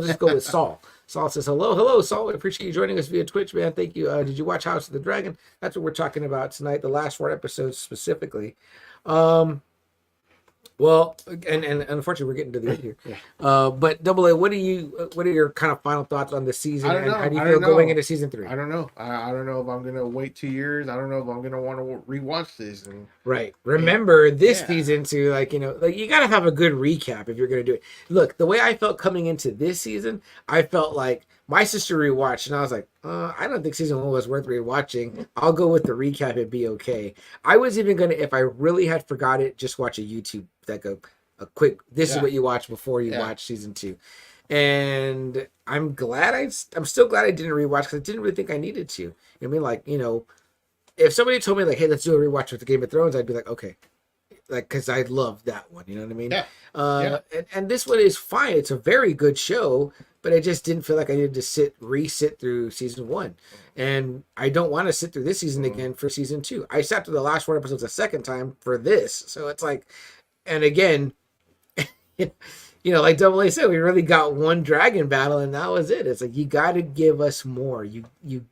just go with Saul. Saul says, hello, Saul. I appreciate you joining us via Twitch, man. Thank you. Did you watch House of the Dragon? That's what we're talking about tonight. The last 4 episodes specifically. Well, and unfortunately, we're getting to the end here. Yeah. But Double A, what are your kind of final thoughts on the season? And how do you feel going into season 3? I don't know. I don't know if I'm gonna wait 2 years. I don't know if I'm gonna want to rewatch this. Right. Remember this season to like you gotta have a good recap if you're gonna do it. Look, the way I felt coming into this season, I felt like my sister rewatched, and I was like, I don't think season 1 was worth rewatching. I'll go with the recap and be okay. I was even gonna, if I really had forgot it, just watch a YouTube, like a quick, this is what you watch before you watch season 2. And I'm still glad I didn't rewatch because I didn't really think I needed to. You know what I mean? Like, if somebody told me like, hey, let's do a rewatch with the Game of Thrones, I'd be like, okay. Like, because I love that one, you know what I mean? Yeah. And this one is fine. It's a very good show, but I just didn't feel like I needed to resit through season 1. And I don't want to sit through this season again for season 2. I sat through the last 4 episodes a second time for this. So it's like, and again, you know, like Double A said, we really got one dragon battle, and that was it. It's like you got to give us more. You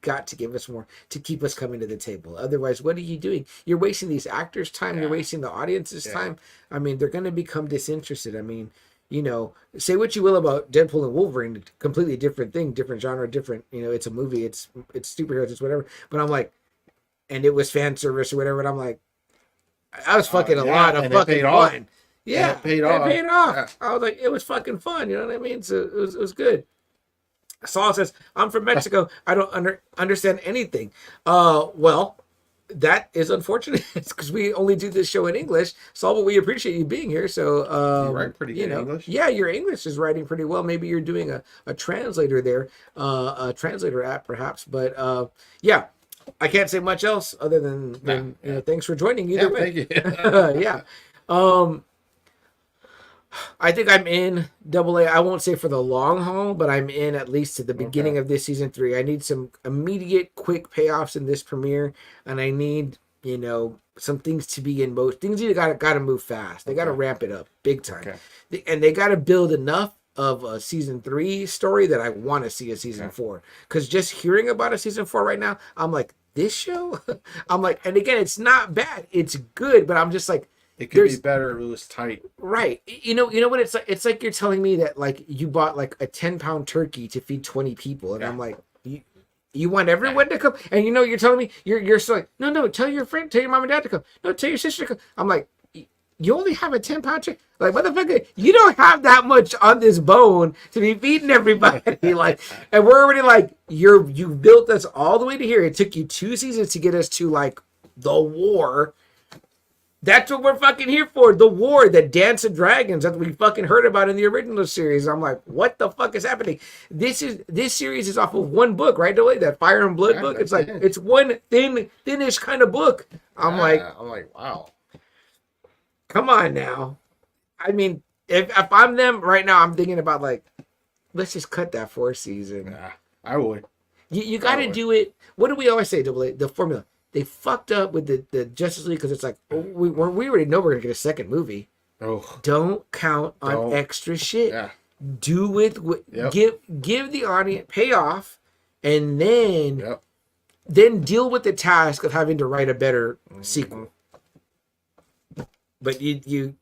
got to give us more to keep us coming to the table. Otherwise, what are you doing? You're wasting these actors' time. You're wasting the audience's time. I mean, they're going to become disinterested. I mean, you know, say what you will about Deadpool and Wolverine, completely different thing, different genre, different. You know, it's a movie. It's superheroes. It's whatever. But I'm like, and it was fan service or whatever. And I'm like, I was fucking a lot of fucking fun. Yeah, it paid off. Yeah. I was like, it was fucking fun. You know what I mean? So it was good. Saul says, I'm from Mexico. I don't understand anything. Well, that is unfortunate because we only do this show in English. Saul, but we appreciate you being here. So, you write pretty good English. Yeah, your English is writing pretty well. Maybe you're doing a translator there, a translator app perhaps. But yeah, I can't say much else other than you know, thanks for joining. Either way. Thank you. Yeah. I think I'm in Double A. I won't say for the long haul, but I'm in at least to the beginning of this season 3. I need some immediate, quick payoffs in this premiere, and I need, you know, some things to be in motion. Things you got to move fast. They got to ramp it up big time, and they got to build enough of a season 3 story that I want to see a season 4. Because just hearing about a season 4 right now, I'm like, this show. I'm like, and again, it's not bad. It's good, but I'm just like. It could be better if it was tight. Right. You know what it's like? It's like you're telling me that like you bought like a 10-pound turkey to feed 20 people. And I'm like, you want everyone to come? And you know, you're telling me you're so like, no, tell your friend, tell your mom and dad to come. No, tell your sister to come. I'm like, you only have a 10-pound turkey? Like, motherfucker, you don't have that much on this bone to be feeding everybody. Like, and we're already like, you built us all the way to here. It took you 2 seasons to get us to like the war. That's what we're fucking here for. The war, the Dance of Dragons that we fucking heard about in the original series. I'm like, what the fuck is happening? This series is off of one book, right? That Fire and Blood book. It's like it's one thinnish kind of book. I'm like, wow. Come on now. I mean, if I'm them right now, I'm thinking about like, let's just cut that 4th season. Yeah, I would. You got to do it. What do we always say? The formula. They fucked up with the Justice League because it's like, we already know we're going to get a second movie. Oh. Don't count on extra shit. Yeah. Do it. Give the audience payoff, and then deal with the task of having to write a better sequel. But you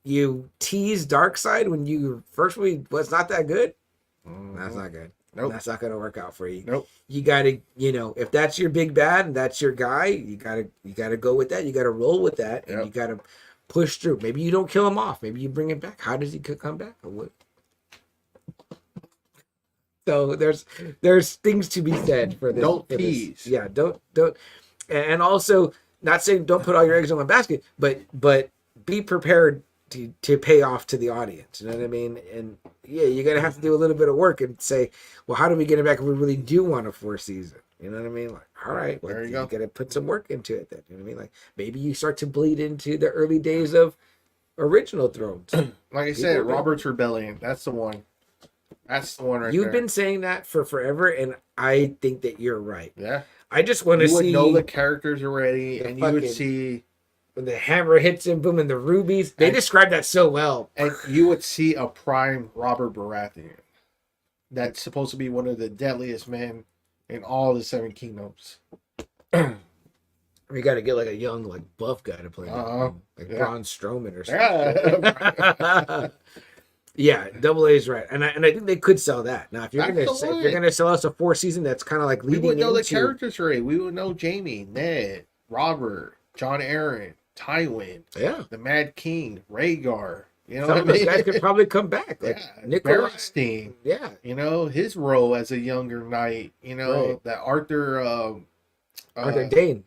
tease Darkseid when you first movie was not that good. That's not good. Nope. That's not going to work out for you. Nope. You got to, you know, if that's your big bad and that's your guy, you got to go with that. You got to roll with that, and you got to push through. Maybe you don't kill him off. Maybe you bring him back. How does he come back? Or what? So there's things to be said for this. Don't tease. Yeah, don't. And also, not saying don't put all your eggs in one basket, but be prepared to pay off to the audience. You know what I mean? And yeah, you're gonna have to do a little bit of work and say, well, how do we get it back if we really do want a 4th season? You know what I mean? Like, all right, well, you gotta put some work into it then. You know what I mean? Like, maybe you start to bleed into the early days of original Thrones. Like I said, Robert's Rebellion. That's the one. That's the one right there. You've been saying that for forever, and I think that you're right. Yeah. I just want to see. You would know the characters already, and you would see when the hammer hits him, boom, and the rubies. They described that so well. And you would see a prime Robert Baratheon. That's supposed to be one of the deadliest men in all the 7 Kingdoms. We got to get like a young, like buff guy to play, like Braun Strowman or something. Yeah, Double A is right, and I think they could sell that. Now, if you're gonna sell us a 4th season, that's kind of like leading. We would know the characters already. We would know Jaime, Ned, Robert, Jon Arryn, Tywin, the Mad King, Rhaegar. You know, some of those guys could probably come back. Like Nicholas Berenstain. Yeah, you know his role as a younger knight. You know that Arthur Dayne,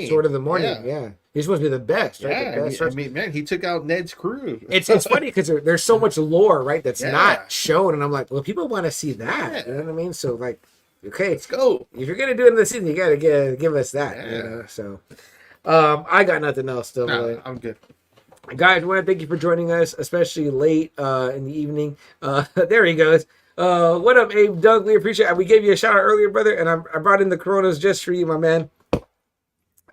Sword of the Morning. Yeah. He's supposed to be the best, right? Yeah, the best. I mean, man, he took out Ned's crew. It's funny because there's so much lore, right? That's not shown, and I'm like, well, people want to see that. You know what I mean? So like, okay, let's go. If you're gonna do it in the season, you gotta give us that. Yeah. You know? So, I got nothing else. Still, I'm good. Guys, I want to thank you for joining us, especially late in the evening. There he goes. What up, Abe Doug? We appreciate it. We gave you a shout out earlier, brother, and I brought in the Coronas just for you, my man.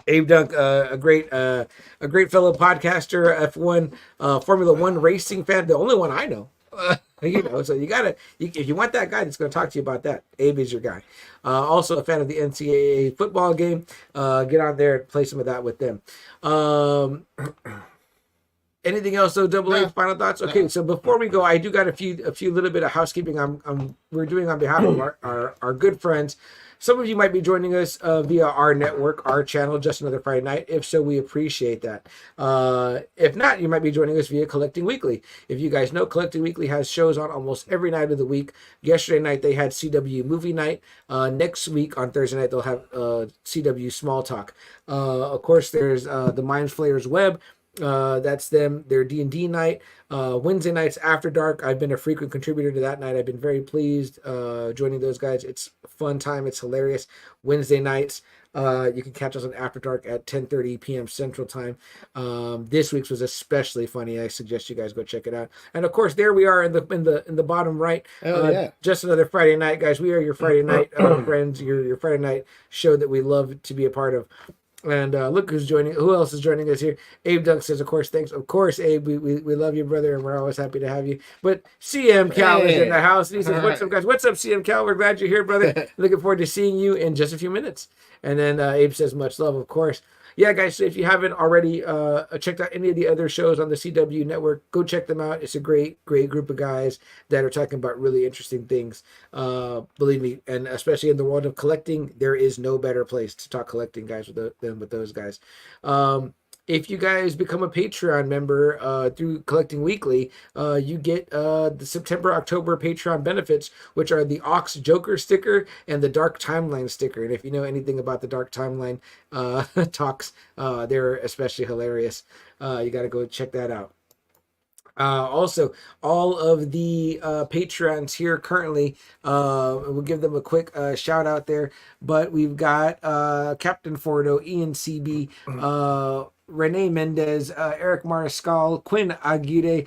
Abe Dunk, a great fellow podcaster, F1, Formula One racing fan, the only one I know. So you gotta, if you want that guy that's going to talk to you about that, Abe is your guy. Also a fan of the NCAA football game. Get on there and play some of that with them. Anything else though, Double A? Final thoughts? Okay, so before we go, I do got a few little bit of housekeeping. We're doing on behalf of our good friends. Some of you might be joining us via our network, our channel, Just Another Friday Night. If so, we appreciate that. If not, you might be joining us via Collecting Weekly. If you guys know, Collecting Weekly has shows on almost every night of the week. Yesterday night, they had CW Movie Night. Next week, on Thursday night, they'll have CW Small Talk. Of course, there's the Mind Flayers Web. That's them, their D&D night. Wednesday nights After Dark, I've been a frequent contributor to that night. I've been very pleased joining those guys. It's a fun time. It's hilarious. Wednesday nights, you can catch us on After Dark at 10:30 p.m. Central Time. This week's was especially funny. I suggest you guys go check it out. And of course, there we are in the bottom right. Just Another Friday Night, guys. We are your Friday night friends. Your Friday night show that we love to be a part of. And look who's joining. Who else is joining us here? Abe Dunk says, of course, thanks. Of course, Abe, we love you, brother, and we're always happy to have you. But CM Cal is in the house, and he says, what's up, guys? What's up, CM Cal? We're glad you're here, brother. Looking forward to seeing you in just a few minutes. And then Abe says, much love, of course. Yeah, guys, so if you haven't already checked out any of the other shows on the CW network, go check them out. It's a great group of guys that are talking about really interesting things. Believe me, and especially in the world of collecting, there is no better place to talk collecting, guys, than with those guys. If you guys become a Patreon member through Collecting Weekly, you get the September-October Patreon benefits, which are the Ox Joker sticker and the Dark Timeline sticker. And if you know anything about the Dark Timeline talks, they're especially hilarious. You got to go check that out. Also, all of the Patreons here currently, we'll give them a quick shout out there, but we've got Captain Fordo, Ian CB, Renee Mendez, Eric Mariscal, Quinn Aguirre,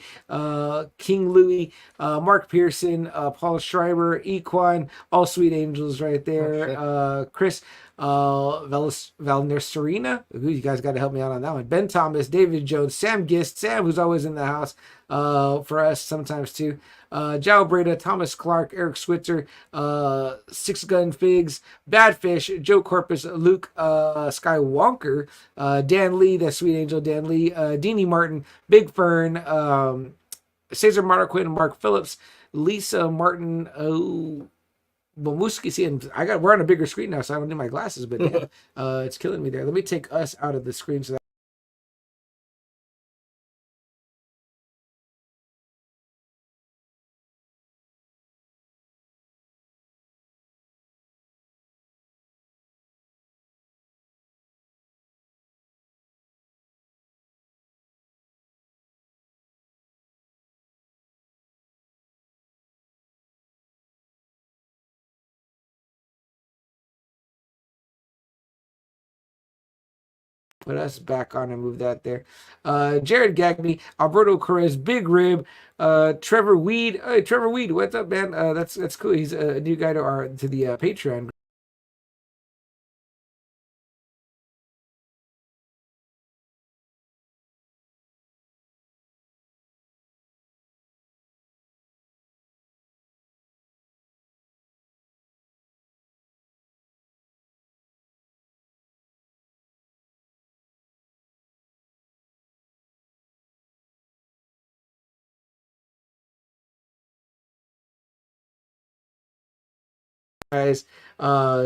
King Louis, Mark Pearson, Paul Schreiber, Equan, all sweet angels right there. Chris Valnerserina, you guys got to help me out on that one. Ben Thomas, David Jones, Sam Gist, Sam, who's always in the house for us sometimes too. Jao Breda, Thomas Clark, Eric Switzer, Six Gun Figs, Badfish, Joe Corpus, Luke Skywalker, Dan Lee, that sweet angel Dan Lee, Deanie Martin, Big Fern, Cesar Marquin, Mark Phillips, Lisa Martin, Bomuski. See, and we're on a bigger screen now, so I don't need my glasses, but yeah, it's killing me there. Let me take us out of the screen so that put us back on and move that there. Jared Gagney, Alberto Correz, Big Rib, Trevor Weed. Hey, Trevor Weed, what's up, man? That's cool. He's a new guy to the Patreon. Guys,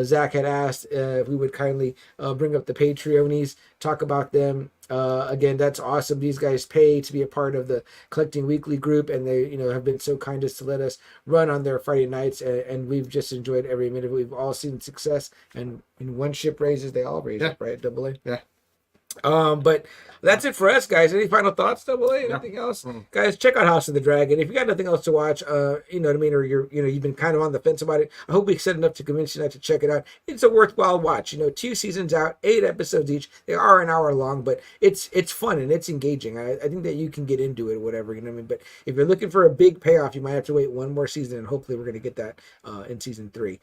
Zach had asked if we would kindly bring up the Patreonies, talk about them. Again, that's awesome. These guys pay to be a part of the Collecting Weekly group, and they, have been so kind as to let us run on their Friday nights, and we've just enjoyed every minute. We've all seen success, and when one ship raises, they all raise up, right? Double A. Yeah. But that's it for us, guys. Any final thoughts, Double A? Anything else? Guys, check out House of the Dragon. If you got nothing else to watch, you know what I mean, or you've been kind of on the fence about it, I hope we said enough to convince you not to check it out. It's a worthwhile watch. 2 seasons out, 8 episodes each. They are an hour long, but it's fun and it's engaging. I think that you can get into it, whatever, you know what I mean? But if you're looking for a big payoff, you might have to wait one more season, and hopefully we're going to get that in season 3.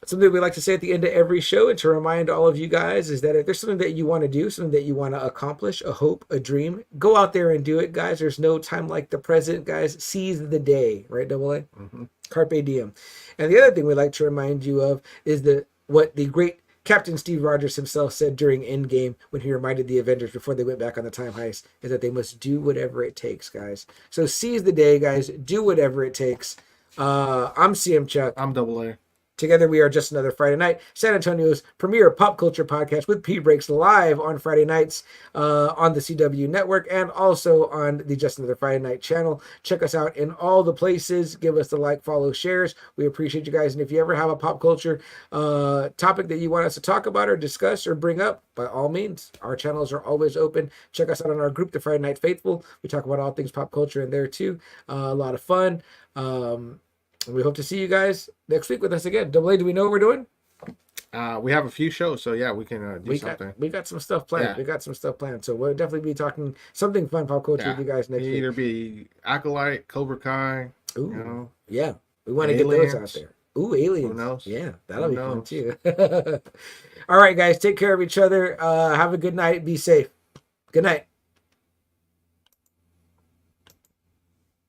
something we like to say at the end of every show, and to remind all of you guys, is that if there's something that you want to do, something that you want to accomplish, a hope, a dream, go out there and do it, guys. There's no time like the present, guys. Seize the day, right, Double A? Mm-hmm. Carpe diem. And the other thing we like to remind you of is what the great Captain Steve Rogers himself said during Endgame when he reminded the Avengers before they went back on the time heist, is that they must do whatever it takes, guys. So seize the day, guys. Do whatever it takes. I'm CM Chuck. I'm Double A. Together we are Just Another Friday Night, San Antonio's premier pop culture podcast with P Breaks live on Friday nights on the CW network and also on the Just Another Friday Night channel. Check us out in all the places. Give us the like, follow, shares. We appreciate you guys. And if you ever have a pop culture topic that you want us to talk about or discuss or bring up, by all means, our channels are always open. Check us out on our group, the Friday Night Faithful. We talk about all things pop culture in there too. A lot of fun. We hope to see you guys next week with us again. Double A, do we know what we're doing? We have a few shows, so yeah, we can do something. We got some stuff planned. Yeah. We got some stuff planned. So we'll definitely be talking something fun pop culture with you guys next week. Either be Acolyte, Cobra Kai. Ooh, You know, yeah. We want to get those out Aliens. there. Ooh, aliens. Who knows? Yeah, that'll Who be fun knows? too. All right, guys. Take care of each other. Have a good night. Be safe. Good night.